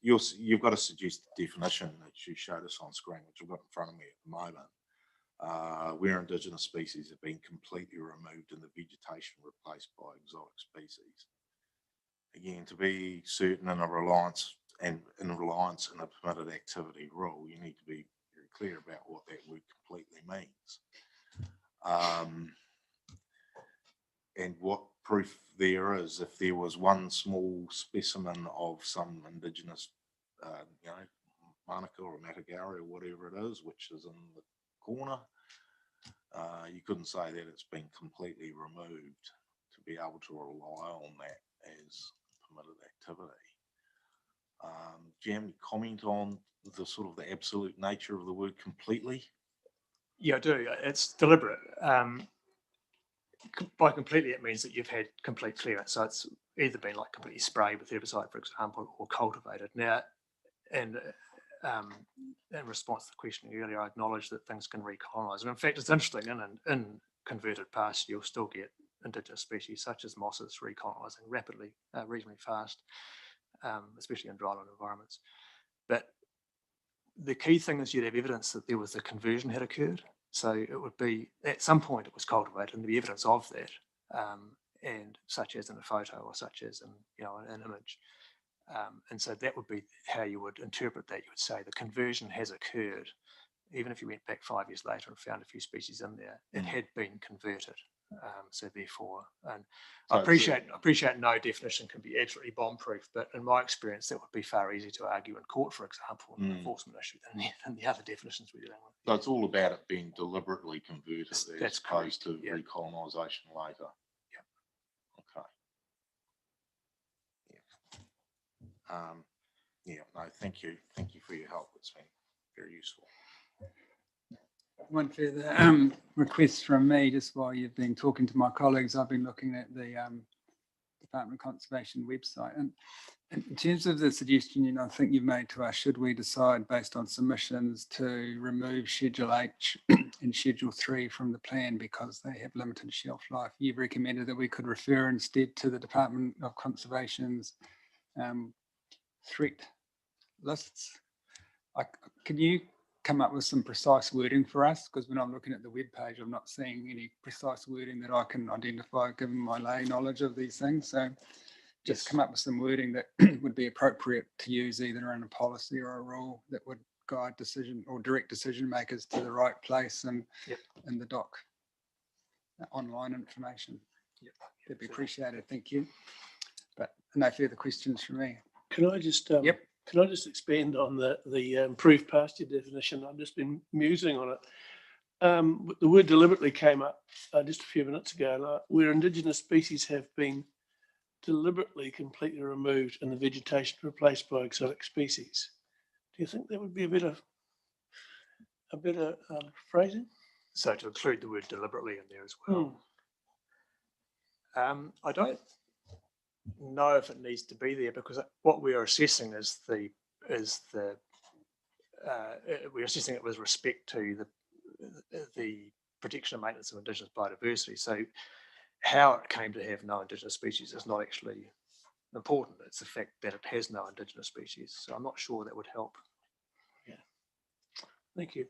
You've got a suggested definition that you showed us on screen, which I've got in front of me at the moment, where Indigenous species have been completely removed and the vegetation replaced by exotic species. Again, to be certain in a reliance in a permitted activity rule, you need to be very clear about what that word completely means. And what proof there is if there was one small specimen of some Indigenous, Manuka or Matagari or whatever it is, which is in the corner, you couldn't say that it's been completely removed to be able to rely on that as permitted activity. Do you have any comment on the sort of the absolute nature of the word completely? Yeah, I do. It's deliberate. By completely, it means that you've had complete clearance. So it's either been like completely sprayed with herbicide, for example, or cultivated. Now, and in response to the question earlier, I acknowledge that things can recolonise. And in fact, it's interesting, in converted pasture, you'll still get Indigenous species such as mosses recolonising rapidly, reasonably fast, especially in dryland environments. But the key thing is you'd have evidence that there was a conversion had occurred. So it would be, at some point it was cultivated and there'd be evidence of that, and such as in a photo or such as in an image. And so that would be how you would interpret that. You would say the conversion has occurred. Even if you went back 5 years later and found a few species in there, it had been converted. So therefore, and So I it's appreciate no definition can be absolutely bomb-proof, but in my experience, that would be far easier to argue in court, for example, an enforcement issue than the other definitions we're dealing with. So it's all about it being deliberately converted That's as opposed correct, to yeah. recolonisation later. Yeah. Okay. Yeah. Yeah. No, thank you. Thank you for your help. It's been very useful. One further request from me, just while you've been talking to my colleagues, I've been looking at the Department of Conservation website. And in terms of the suggestion, I think you've made to us, should we decide based on submissions to remove Schedule H and Schedule 3 from the plan because they have limited shelf life, you've recommended that we could refer instead to the Department of Conservation's threat lists. Can you come up with some precise wording for us? Because when I'm looking at the web page, I'm not seeing any precise wording that I can identify given my lay knowledge of these things. So just come up with some wording that would be appropriate to use either in a policy or a rule that would guide decision or direct decision makers to the right place and in the doc online information. That'd be appreciated. Thank you. But no further questions from me. Can I just Can I just expand on the improved pasture definition? I've just been musing on it. The word deliberately came up just a few minutes ago, where Indigenous species have been deliberately completely removed and the vegetation replaced by exotic species. Do you think that would be a better phrasing? So to include the word deliberately in there as well. I don't know if it needs to be there because what we are assessing is we're assessing it with respect to the protection and maintenance of Indigenous biodiversity. So how it came to have no Indigenous species is not actually important. It's the fact that it has no Indigenous species. So I'm not sure that would help. Yeah. Thank you.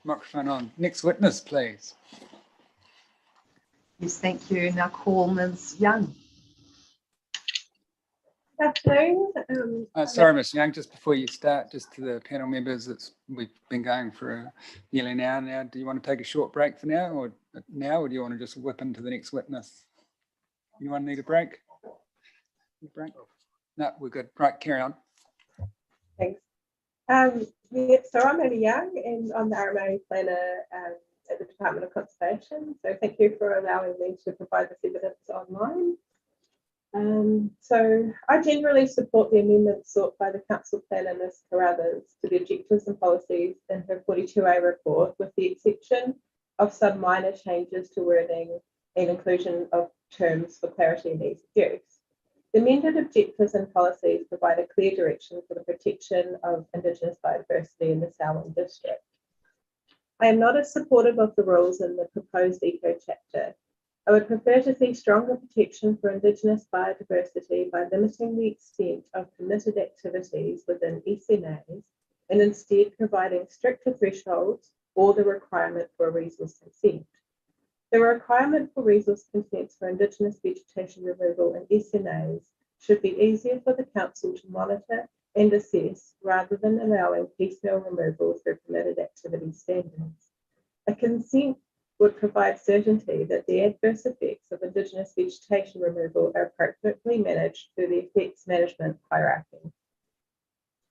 Microphone on. Next witness, please. Yes, thank you. Now call Ms. Young. Good afternoon. Sorry, Ms. Young, just before you start, just to the panel members, we've been going for nearly an hour now. Do you want to take a short break for now, or do you want to just whip into the next witness? Anyone need a break? No, we're good. Right, carry on. Thanks. So I'm Amy Young and I'm the RMA planner at the Department of Conservation. So thank you for allowing me to provide this evidence online. So I generally support the amendments sought by the Council Planner, Ms. Carruthers, to the objectives and policies in her 42A report, with the exception of some minor changes to wording and inclusion of terms for clarity and ease of use. The amended objectives and policies provide a clear direction for the protection of Indigenous biodiversity in the Selwyn district. I am not as supportive of the rules in the proposed eco chapter. I would prefer to see stronger protection for Indigenous biodiversity by limiting the extent of permitted activities within SNAs and instead providing stricter thresholds or the requirement for a resource consent. The requirement for resource consents for Indigenous vegetation removal in SNAs should be easier for the Council to monitor and assess rather than allowing piecemeal removal through permitted activity standards. A consent would provide certainty that the adverse effects of Indigenous vegetation removal are appropriately managed through the effects management hierarchy.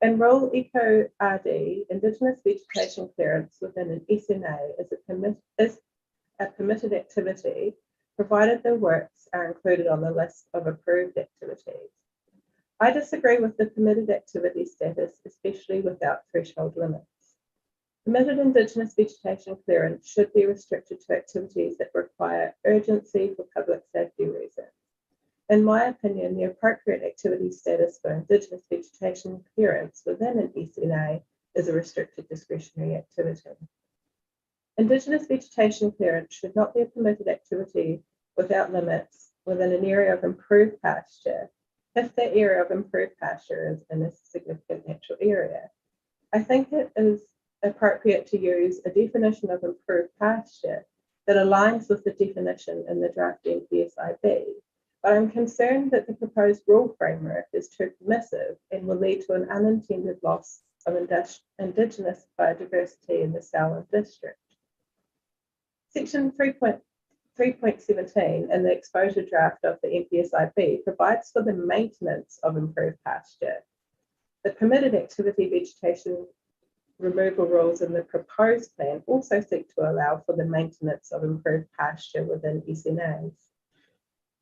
In Rule Eco RD, Indigenous vegetation clearance within an SNA is a permitted activity, provided the works are included on the list of approved activities. I disagree with the permitted activity status, especially without threshold limits. Permitted Indigenous vegetation clearance should be restricted to activities that require urgency for public safety reasons. In my opinion, the appropriate activity status for Indigenous vegetation clearance within an SNA is a restricted discretionary activity. Indigenous vegetation clearance should not be a permitted activity without limits within an area of improved pasture if the area of improved pasture is in a significant natural area. I think it is appropriate to use a definition of improved pasture that aligns with the definition in the draft NPSIB but I'm concerned that the proposed rule framework is too permissive and will lead to an unintended loss of Indigenous biodiversity in the Selwyn district. Section 3.17 in the exposure draft of the NPSIP provides for the maintenance of improved pasture. The permitted activity vegetation removal rules in the proposed plan also seek to allow for the maintenance of improved pasture within SNAs.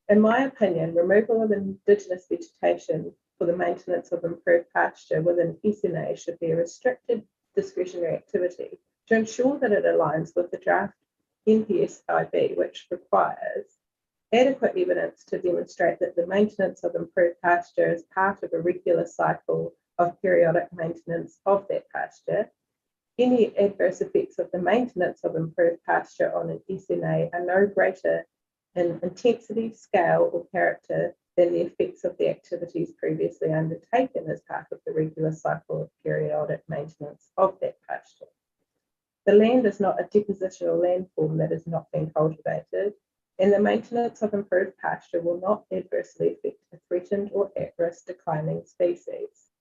In my opinion, removal of Indigenous vegetation for the maintenance of improved pasture within SNA should be a restricted discretionary activity to ensure that it aligns with the draft NPSIP, which requires adequate evidence to demonstrate that the maintenance of improved pasture is part of a regular cycle of periodic maintenance of that pasture. Any adverse effects of the maintenance of improved pasture on an SNA are no greater in intensity, scale, or character than the effects of the activities previously undertaken as part of the regular cycle of periodic maintenance of that pasture. The land is not a depositional landform that is not being cultivated, and the maintenance of improved pasture will not adversely affect a threatened or at-risk declining species.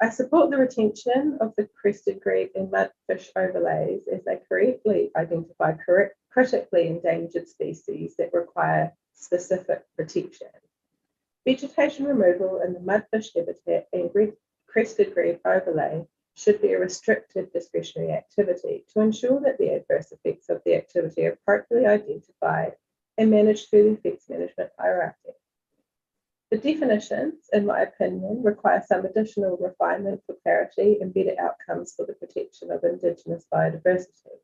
I support the retention of the crested grebe and mudfish overlays as they correctly identify critically endangered species that require specific protection. Vegetation removal in the mudfish habitat and crested grebe overlay should be a restricted discretionary activity to ensure that the adverse effects of the activity are appropriately identified and managed through the effects management hierarchy. The definitions, in my opinion, require some additional refinement for clarity and better outcomes for the protection of Indigenous biodiversity.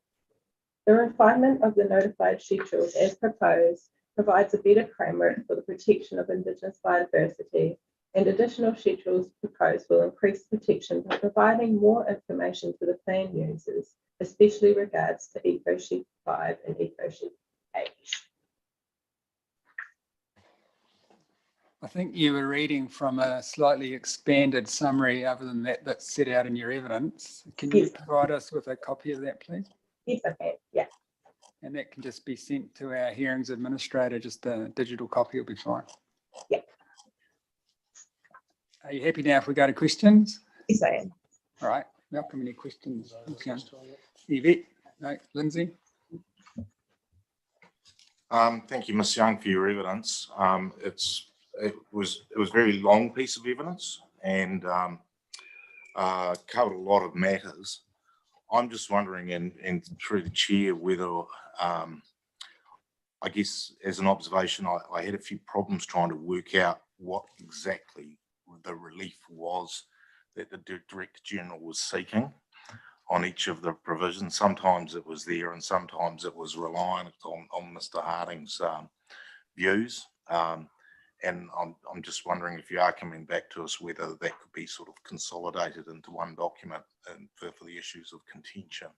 The refinement of the notified schedules as proposed provides a better framework for the protection of Indigenous biodiversity, and additional schedules proposed will increase protection by providing more information to the plan users, especially regards to EcoSheet 5 and EcoSheet 8. I think you were reading from a slightly expanded summary other than that that's set out in your evidence. Can you provide us with a copy of that, please? Yes, I can, yeah. And that can just be sent to our hearings administrator, just a digital copy will be fine. Yeah. Are you happy now if we go to questions? Yes, I am. All right, Malcolm, any questions? Okay. Yvette, no, Lindsay? Thank you, Ms. Young, for your evidence. It was a very long piece of evidence and covered a lot of matters. I'm just wondering, and through the chair, whether I guess as an observation, I had a few problems trying to work out what exactly the relief was that the Director General was seeking on each of the provisions. Sometimes it was there and sometimes it was reliant on Mr. Harding's views. And I'm just wondering if you are coming back to us whether that could be sort of consolidated into one document and for the issues of contention.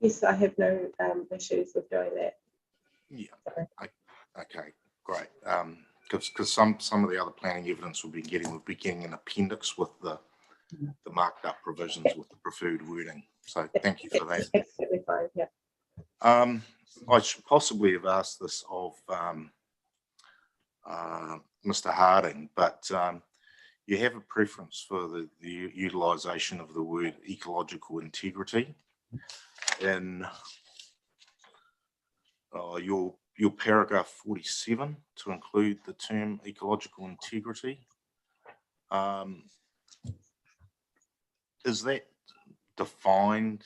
Yes, I have no issues with doing that. Yeah. Okay, great. Because some of the other planning evidence we'll be getting an appendix with the marked up provisions with the preferred wording. So thank you for that. Absolutely fine. Yeah. I should possibly have asked this of Mr. Harding, but you have a preference for the utilisation of the word ecological integrity in your paragraph 47 to include the term ecological integrity. Is that defined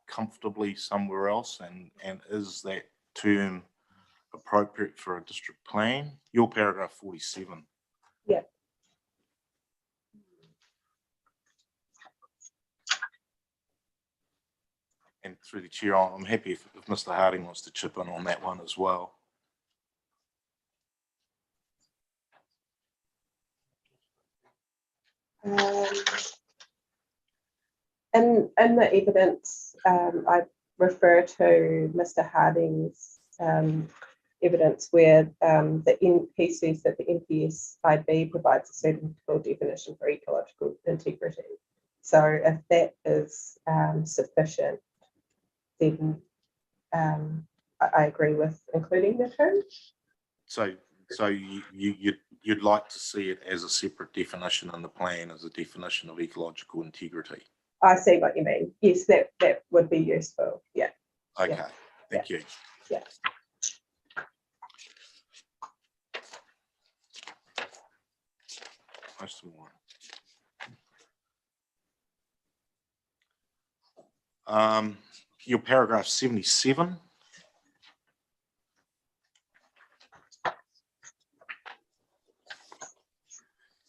comfortably somewhere else, and is that term appropriate for a district plan? Your paragraph 47. Yeah. And through the chair, I'm happy if Mr. Harding wants to chip in on that one as well. In the evidence, I refer to Mr. Harding's evidence where he says that the NPSIB provides a suitable definition for ecological integrity. So if that is sufficient, then I agree with including the term. So you'd like to see it as a separate definition in the plan, as a definition of ecological integrity. I see what you mean. Yes, that would be useful. Yeah. Okay, Yeah. thank you. Yeah. Most of mine. Your paragraph 77.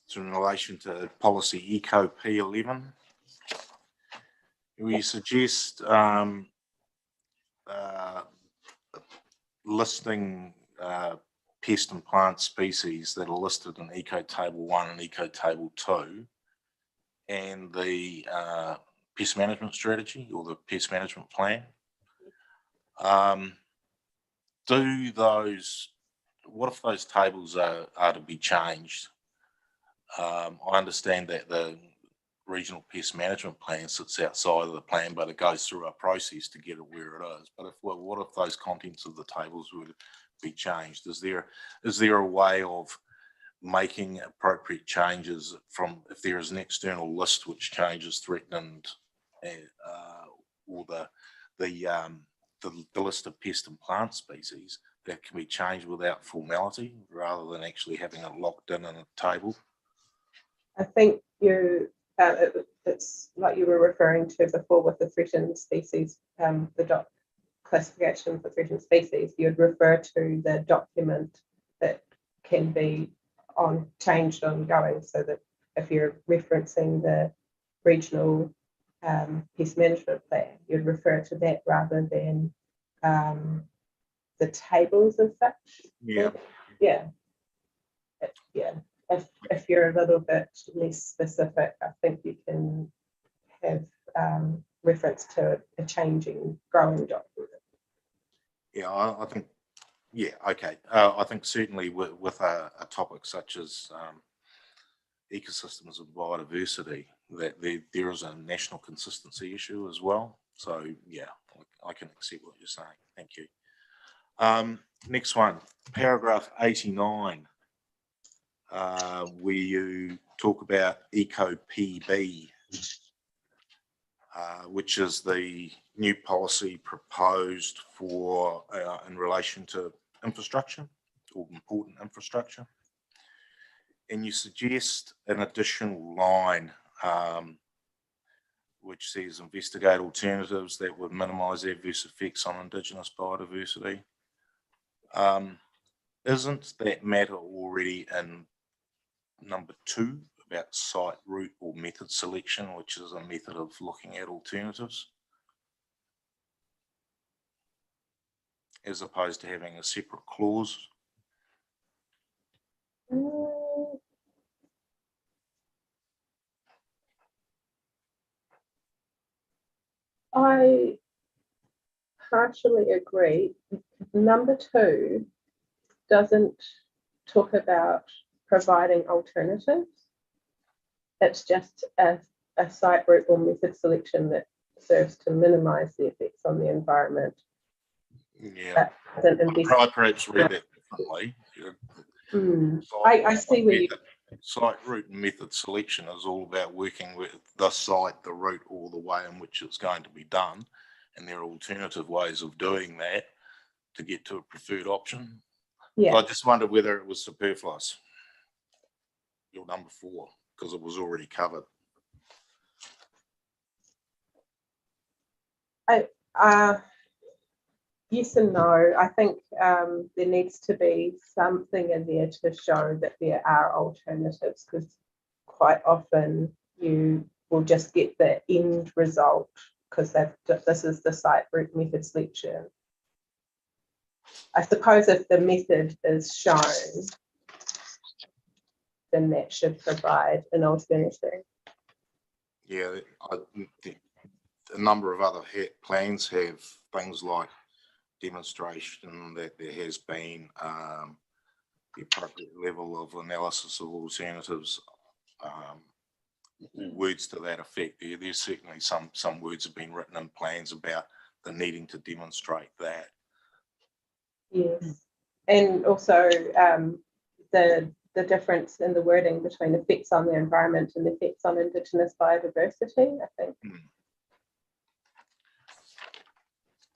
It's in relation to policy Eco P11. We suggest listing pest and plant species that are listed in Eco Table 1 and Eco Table 2, and the pest management strategy or the pest management plan. What if those tables are to be changed? I understand that the regional pest management plan sits outside of the plan, but it goes through a process to get it where it is. But what if those contents of the tables would be changed? Is there a way of making appropriate changes from, if there is an external list which changes threatened, or the list of pest and plant species, that can be changed without formality rather than actually having it locked in a table? I think it's like you were referring to before with the threatened species, the classification for threatened species. You'd refer to the document that can be changed ongoing, so that if you're referencing the regional pest management plan, you'd refer to that rather than the tables as such. Yeah. Yeah. Yeah. If you're a little bit less specific, I think you can have reference to a changing growing document. Yeah, I think, yeah, okay. I think certainly with a topic such as ecosystems and biodiversity, that there is a national consistency issue as well. So yeah, I can accept what you're saying. Thank you. Next one, paragraph 89. Where you talk about Eco PB, which is the new policy proposed for in relation to infrastructure or important infrastructure. And you suggest an additional line which says investigate alternatives that would minimise adverse effects on Indigenous biodiversity. Isn't that matter already in number 2 about site route or method selection, which is a method of looking at alternatives, as opposed to having a separate clause? I partially agree. Number 2 doesn't talk about providing alternatives. It's just a site route or method selection that serves to minimise the effects on the environment. Yeah, I perhaps read it differently. I see where you... Site route and method selection is all about working with the site, the route, or the way in which it's going to be done, and there are alternative ways of doing that to get to a preferred option. Yeah. I just wondered whether it was superfluous, your number 4, because it was already covered. Yes and no. I think there needs to be something in there to show that there are alternatives, because quite often you will just get the end result because this is the site route method selection. I suppose if the method is shown, then that should provide an alternative. Yeah, a number of other plans have things like demonstration that there has been the appropriate level of analysis of alternatives, words to that effect. There's certainly some words have been written in plans about the needing to demonstrate that. Yes, and also the difference in the wording between effects on the environment and effects on Indigenous biodiversity, I think.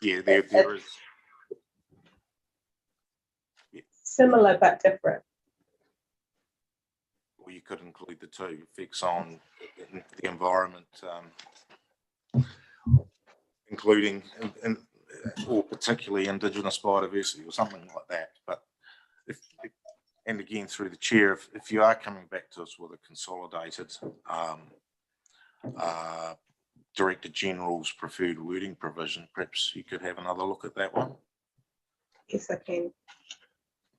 Yeah, there is. Similar but different. Or you could include the two, effects on the environment, including or particularly Indigenous biodiversity or something like that. But and again through the chair, if you are coming back to us with a consolidated Director General's preferred wording provision, perhaps you could have another look at that one. Yes, I can.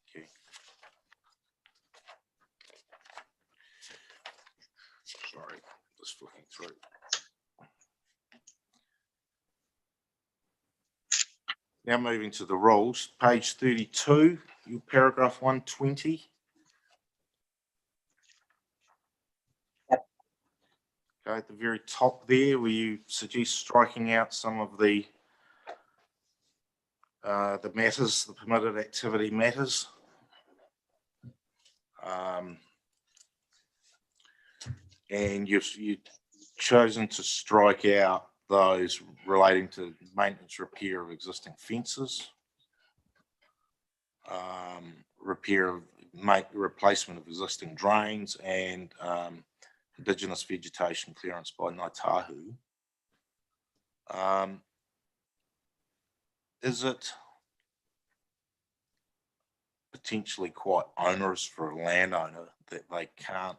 Okay. Sorry, just flicking through. Now moving to the rules, page 32, your paragraph 120. Yep. Okay, at the very top there, where you suggest striking out some of the matters, the permitted activity matters. And you've chosen to strike out those relating to maintenance, repair of existing fences, replacement of existing drains, and Indigenous vegetation clearance by Ngāi Tahu. Is it potentially quite onerous for a landowner that they can't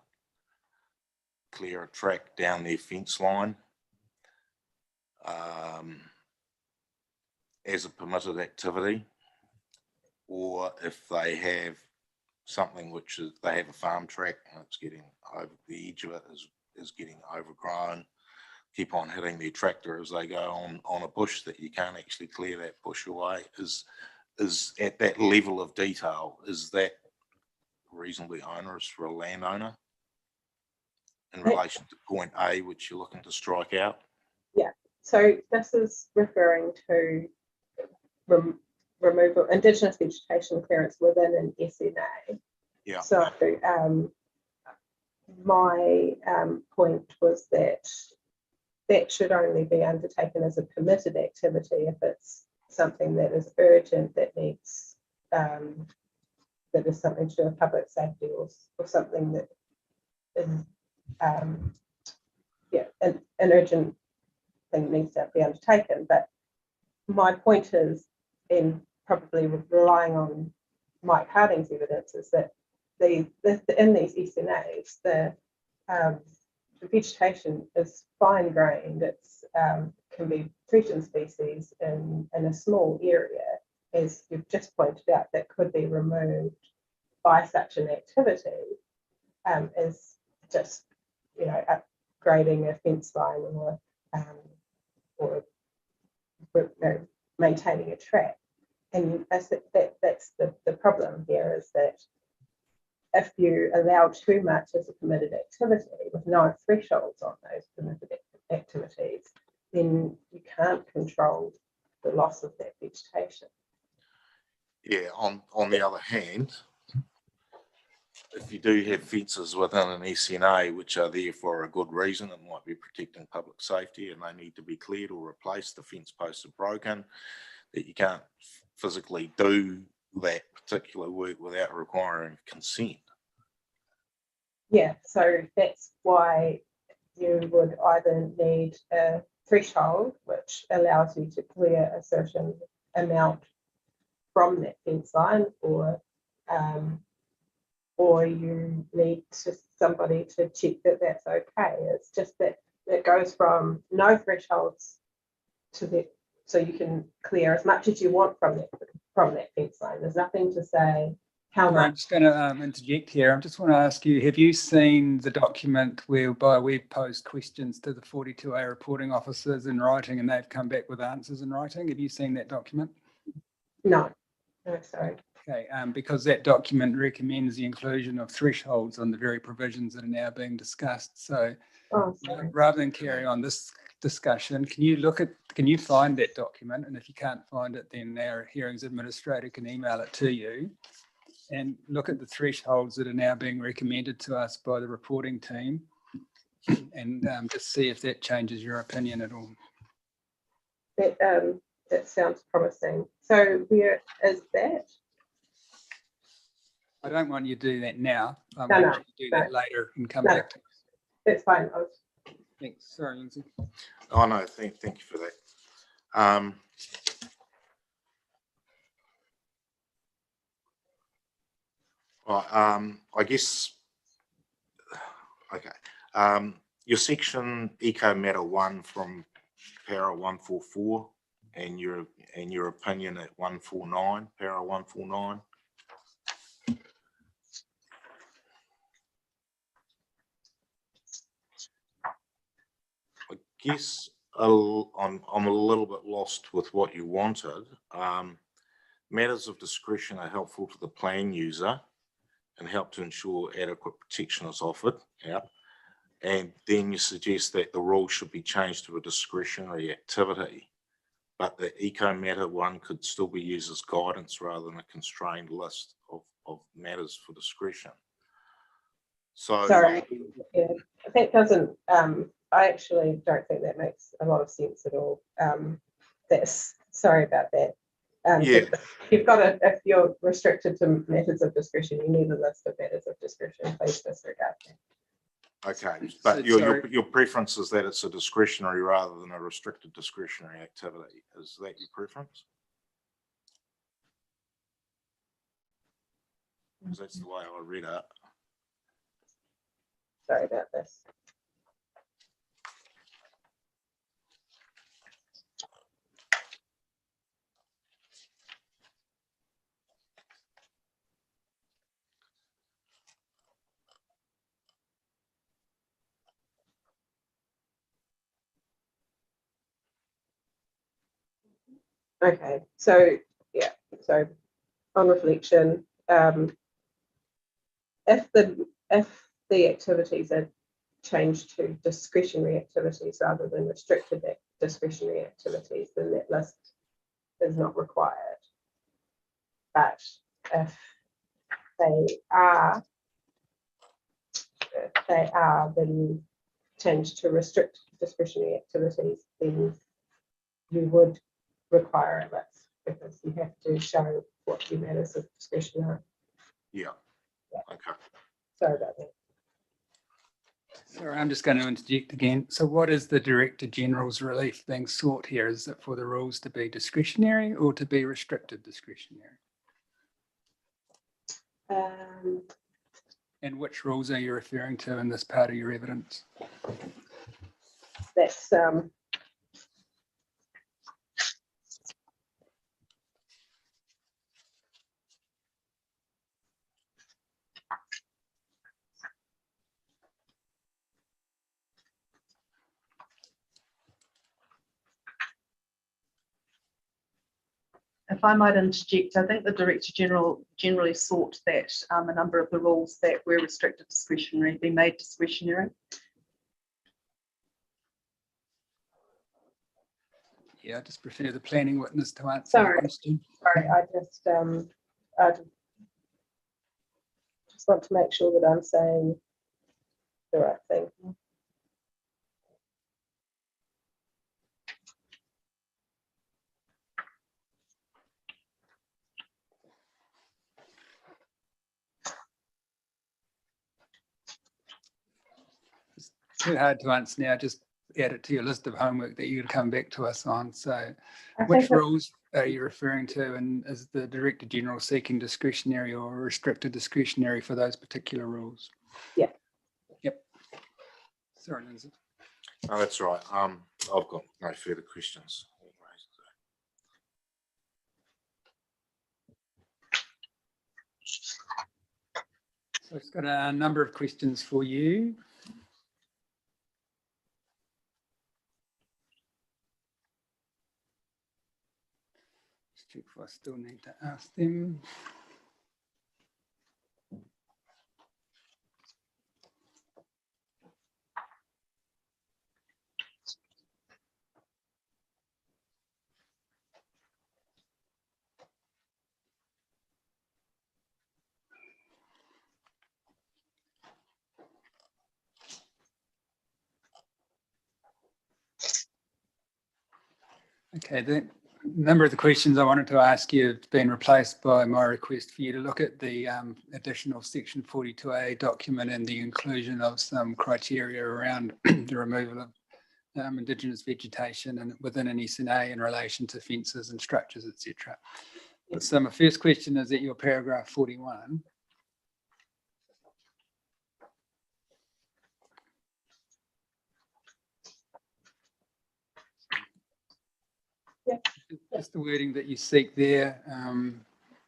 clear a track down their fence line as a permitted activity, or if they have something which is, they have a farm track and it's getting over, the edge of it is getting overgrown, keep on hitting their tractor as they go on a bush that you can't actually clear that bush away, is at that level of detail, is that reasonably onerous for a landowner in relation to point A, which you're looking to strike out? Yeah, so this is referring to removal, Indigenous vegetation clearance within an SNA. Yeah. So my point was that that should only be undertaken as a permitted activity if it's something that is urgent, that needs, that is something to do with public safety or something that is, an urgent thing needs to be undertaken. But my point is, in probably relying on Mike Harding's evidence, is that in these SNAs, the vegetation is fine grained. It's can be threatened species in a small area, as you've just pointed out, that could be removed by such an activity, as just upgrading a fence line or maintaining a track. And that's the problem here, is that if you allow too much as a permitted activity with no thresholds on those permitted activities, then you can't control the loss of that vegetation. Yeah, on the other hand, if you do have fences within an SNA which are there for a good reason, it might be protecting public safety and they need to be cleared or replaced, the fence posts are broken, that you can't physically do that particular work without requiring consent. Yeah, so that's why you would either need a threshold which allows you to clear a certain amount from that fence line, or you need somebody to check that that's okay. It's just that it goes from no thresholds to so you can clear as much as you want from that fence line. There's nothing to say how much. I'm just going to interject here. I just want to ask you, have you seen the document whereby we've posed questions to the 42A reporting officers in writing and they've come back with answers in writing? Have you seen that document? No, sorry. Okay, because that document recommends the inclusion of thresholds on the very provisions that are now being discussed. So rather than carry on this discussion, can you find that document? And if you can't find it, then our hearings administrator can email it to you, and look at the thresholds that are now being recommended to us by the reporting team, and just see if that changes your opinion at all. That sounds promising. So where is that? I don't want you to do that now. I No, want you to do that later and come back to us. That's fine. Thanks. Sorry, Lindsay. Oh, no, thank you for that. I guess, okay. Your section Eco Matter 1 from para 144 and your opinion at 149, para 149. I guess I'm a little bit lost with what you wanted. Matters of discretion are helpful to the plan user and help to ensure adequate protection is offered. Yeah. And then you suggest that the rule should be changed to a discretionary activity, but the Eco Matter 1 could still be used as guidance rather than a constrained list of matters for discretion. So sorry, yeah, that doesn't, I actually don't think that makes a lot of sense at all. Sorry about that. Yeah. You've got to, if you're restricted to matters of discretion, you need a list of matters of discretion. Please disregard that. Okay, but your preference is that it's a discretionary rather than a restricted discretionary activity. Is that your preference? Because that's the way I read it. Sorry about this. Okay, so yeah, so on reflection, if the activities are changed to discretionary activities rather than restricted discretionary activities, then that list is not required. But if they are then changed to restrict discretionary activities, then you would require a list because you have to show what your matters of discretion are. Yeah. Okay. Sorry about that. Sorry, I'm just going to interject again. So what is the Director General's relief being sought here? Is it for the rules to be discretionary or to be restricted discretionary? And which rules are you referring to in this part of your evidence? That's If I might interject, I think the Director General generally sought that a number of the rules that were restricted discretionary be made discretionary. Yeah, I just prefer the planning witness to answer. sorry, I just want to make sure that I'm saying the right thing. It's too hard to answer now. Just add it to your list of homework that you're going to come back to us on. So which rules are you referring to, and is the Director General seeking discretionary or restricted discretionary for those particular rules? Yeah. Yep. Sorry, Lindsay. Oh, that's right. I've got no further questions. So it's got a number of questions for you. Let's check if I still need to ask them. Okay, the number of the questions I wanted to ask you have been replaced by my request for you to look at the additional section 42A document and the inclusion of some criteria around the removal of Indigenous vegetation and within an SNA in relation to fences and structures, etc. So my first question is at your paragraph 41. Yeah. Just the wording that you seek there.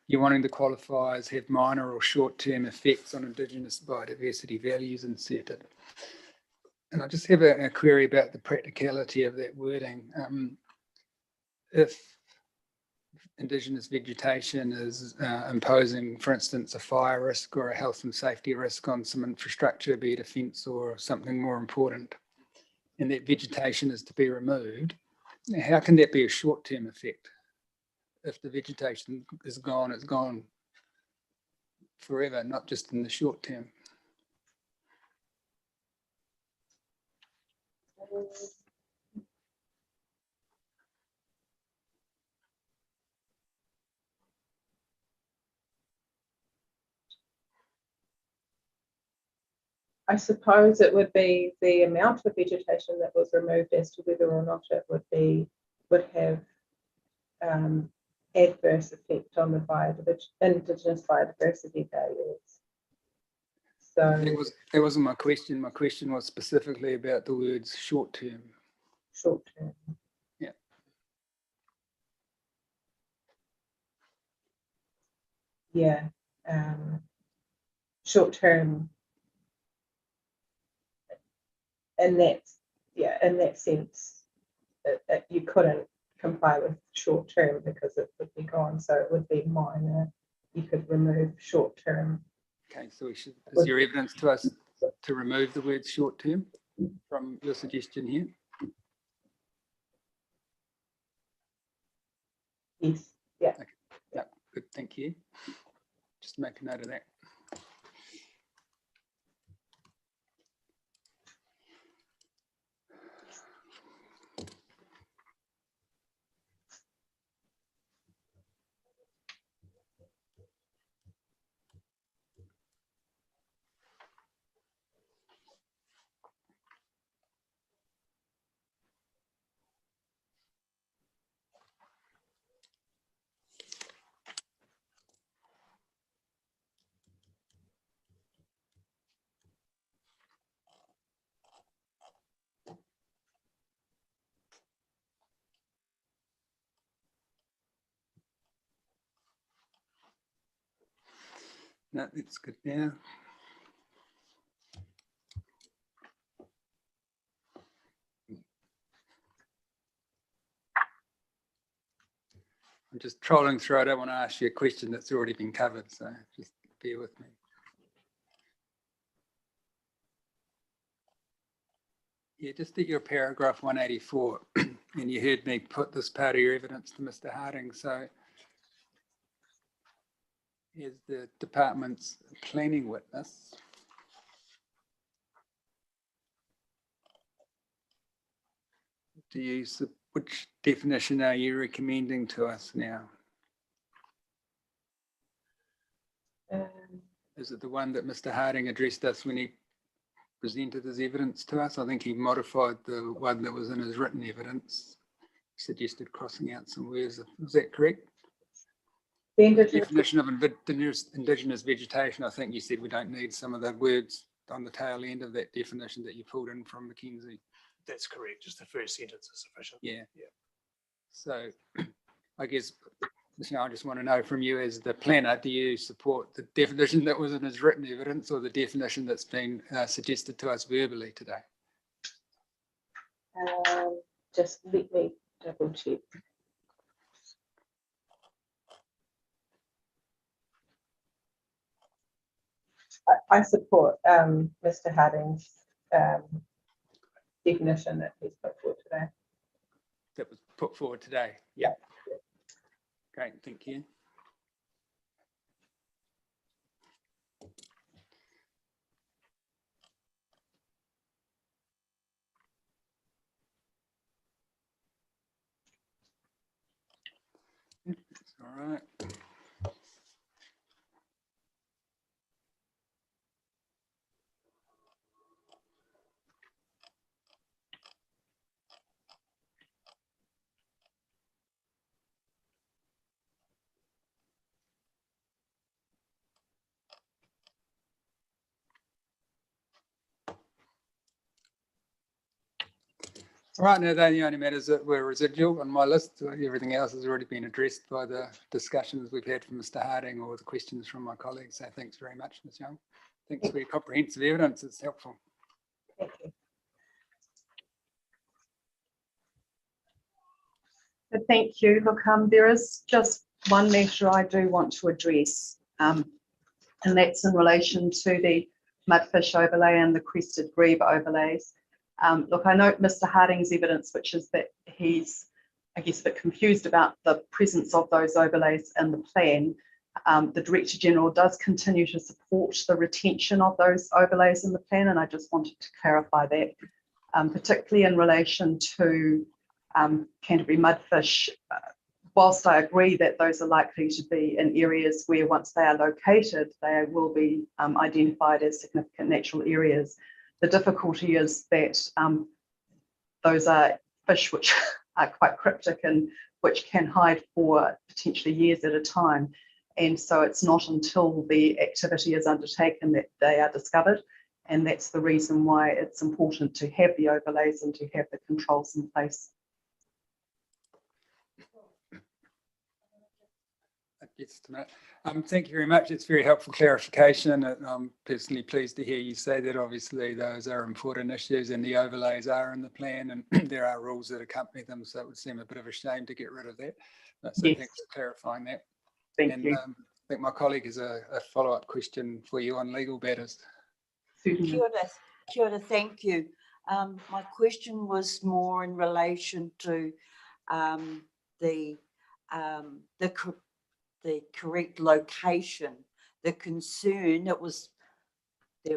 You're wanting the qualifiers have minor or short-term effects on Indigenous biodiversity values inserted. And I just have a query about the practicality of that wording. If Indigenous vegetation is imposing, for instance, a fire risk or a health and safety risk on some infrastructure, be it a fence or something more important, and that vegetation is to be removed, how can that be a short-term effect? If the vegetation is gone, it's gone forever, not just in the short term. I suppose it would be the amount of vegetation that was removed as to whether or not it would have adverse effect on the Indigenous biodiversity values. So that wasn't my question. My question was specifically about the words short term. Short term. Yeah. Yeah. Short term. In that sense, you couldn't comply with short term because it would be gone. So it would be minor. You could remove short term. Okay, so is your evidence to us to remove the word short term from your suggestion here? Yes. Yeah. Okay. Yeah. Good. Thank you. Just make a note of that. No, that's good now. I'm just trolling through. I don't want to ask you a question that's already been covered, so just bear with me. Yeah, just at your paragraph 184, and you heard me put this part of your evidence to Mr. Harding. So as the department's planning witness, which definition are you recommending to us now? Is it the one that Mr. Harding addressed us when he presented his evidence to us? I think he modified the one that was in his written evidence, suggested crossing out some words. Is that correct? The definition of Indigenous vegetation, I think you said we don't need some of the words on the tail end of that definition that you pulled in from Mackenzie. That's correct. Just the first sentence is sufficient. Yeah. So I guess, I just want to know from you as the planner, do you support the definition that was in his written evidence or the definition that's been suggested to us verbally today? Just let me double check. I support Mr. Harding's definition that he's put forward today. That was put forward today. Yeah. Great, thank you. right. All right, now they're the only matters that were residual on my list. Everything else has already been addressed by the discussions we've had from Mr. Harding or the questions from my colleagues. So thanks very much, Ms. Young. Thanks for your comprehensive evidence. It's helpful. Thank you. But thank you. Look, there is just one matter I do want to address, and that's in relation to the mudfish overlay and the crested grebe overlays. Look, I note Mr. Harding's evidence, which is that he's, I guess, a bit confused about the presence of those overlays in the plan. The Director General does continue to support the retention of those overlays in the plan, and I just wanted to clarify that, particularly in relation to Canterbury mudfish. Whilst I agree that those are likely to be in areas where once they are located, they will be identified as significant natural areas. The difficulty is that those are fish which are quite cryptic and which can hide for potentially years at a time. And so it's not until the activity is undertaken that they are discovered. And that's the reason why it's important to have the overlays and to have the controls in place. Thank you very much. It's very helpful clarification. I'm personally pleased to hear you say that obviously those are important issues and the overlays are in the plan and there are rules that accompany them. So it would seem a bit of a shame to get rid of that. So Yes. Thanks for clarifying that. Thank you. I think my colleague has a follow-up question for you on legal matters. Kia ora, thank you. My question was more in relation to the correct location. The concern there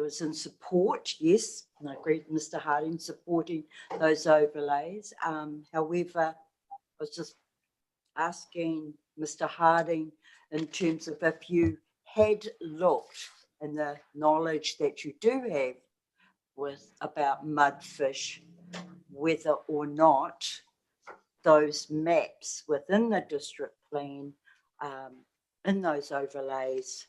was in support, yes, and I agree with Mr. Harding supporting those overlays. However, I was just asking Mr. Harding in terms of if you had looked and the knowledge that you do have about mudfish, whether or not those maps within the district plan in those overlays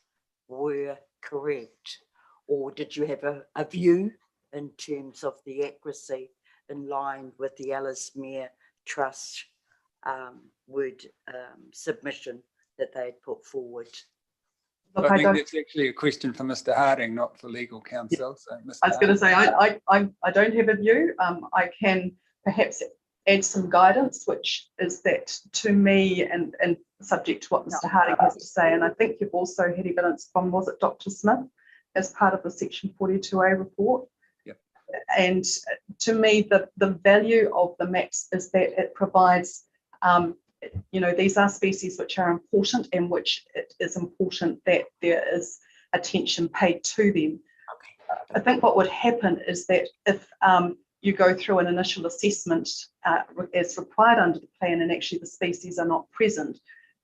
were correct, or did you have a view in terms of the accuracy in line with the Ellesmere Trust submission that they had put forward? Look, I think that's actually a question for Mr. Harding, not for legal counsel. So Mr. I was going to say, I don't have a view. I can perhaps add some guidance, which is that to me, and subject to what Mr. Harding has to say, and I think you've also had evidence from, was it Dr. Smith, as part of the Section 42A report? Yep. And to me, the value of the maps is that it provides, these are species which are important and which it is important that there is attention paid to them. Okay. I think what would happen is that if you go through an initial assessment as required under the plan and actually the species are not present,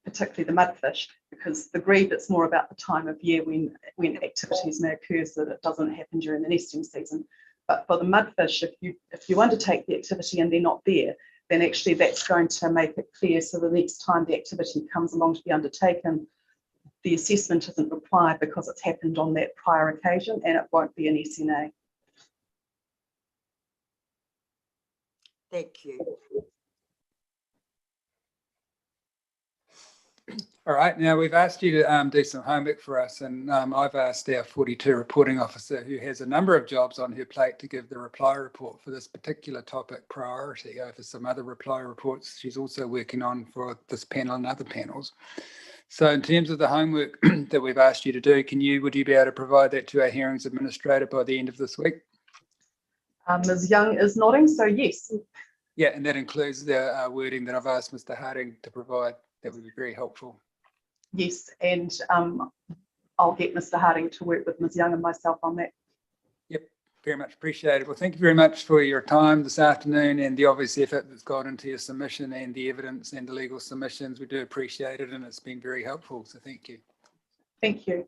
particularly the mudfish, because the grebe, it's more about the time of year when activities may occur so that it doesn't happen during the nesting season. But for the mudfish, if you undertake the activity and they're not there, then actually that's going to make it clear so the next time the activity comes along to be undertaken, the assessment isn't required because it's happened on that prior occasion and it won't be an SNA. Thank you. All right, now we've asked you to do some homework for us, and I've asked our 42 reporting officer, who has a number of jobs on her plate, to give the reply report for this particular topic priority over some other reply reports she's also working on for this panel and other panels. So in terms of the homework that we've asked you to do, would you be able to provide that to our hearings administrator by the end of this week? Ms. Young is nodding, so yes. Yeah, and that includes the wording that I've asked Mr. Harding to provide. That would be very helpful. Yes, and I'll get Mr. Harding to work with Ms. Young and myself on that. Yep, Very much appreciated. Well, thank you very much for your time this afternoon and the obvious effort that's gone into your submission and the evidence and the legal submissions. We do appreciate it, and it's been very helpful. So thank you. Thank you.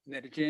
That agenda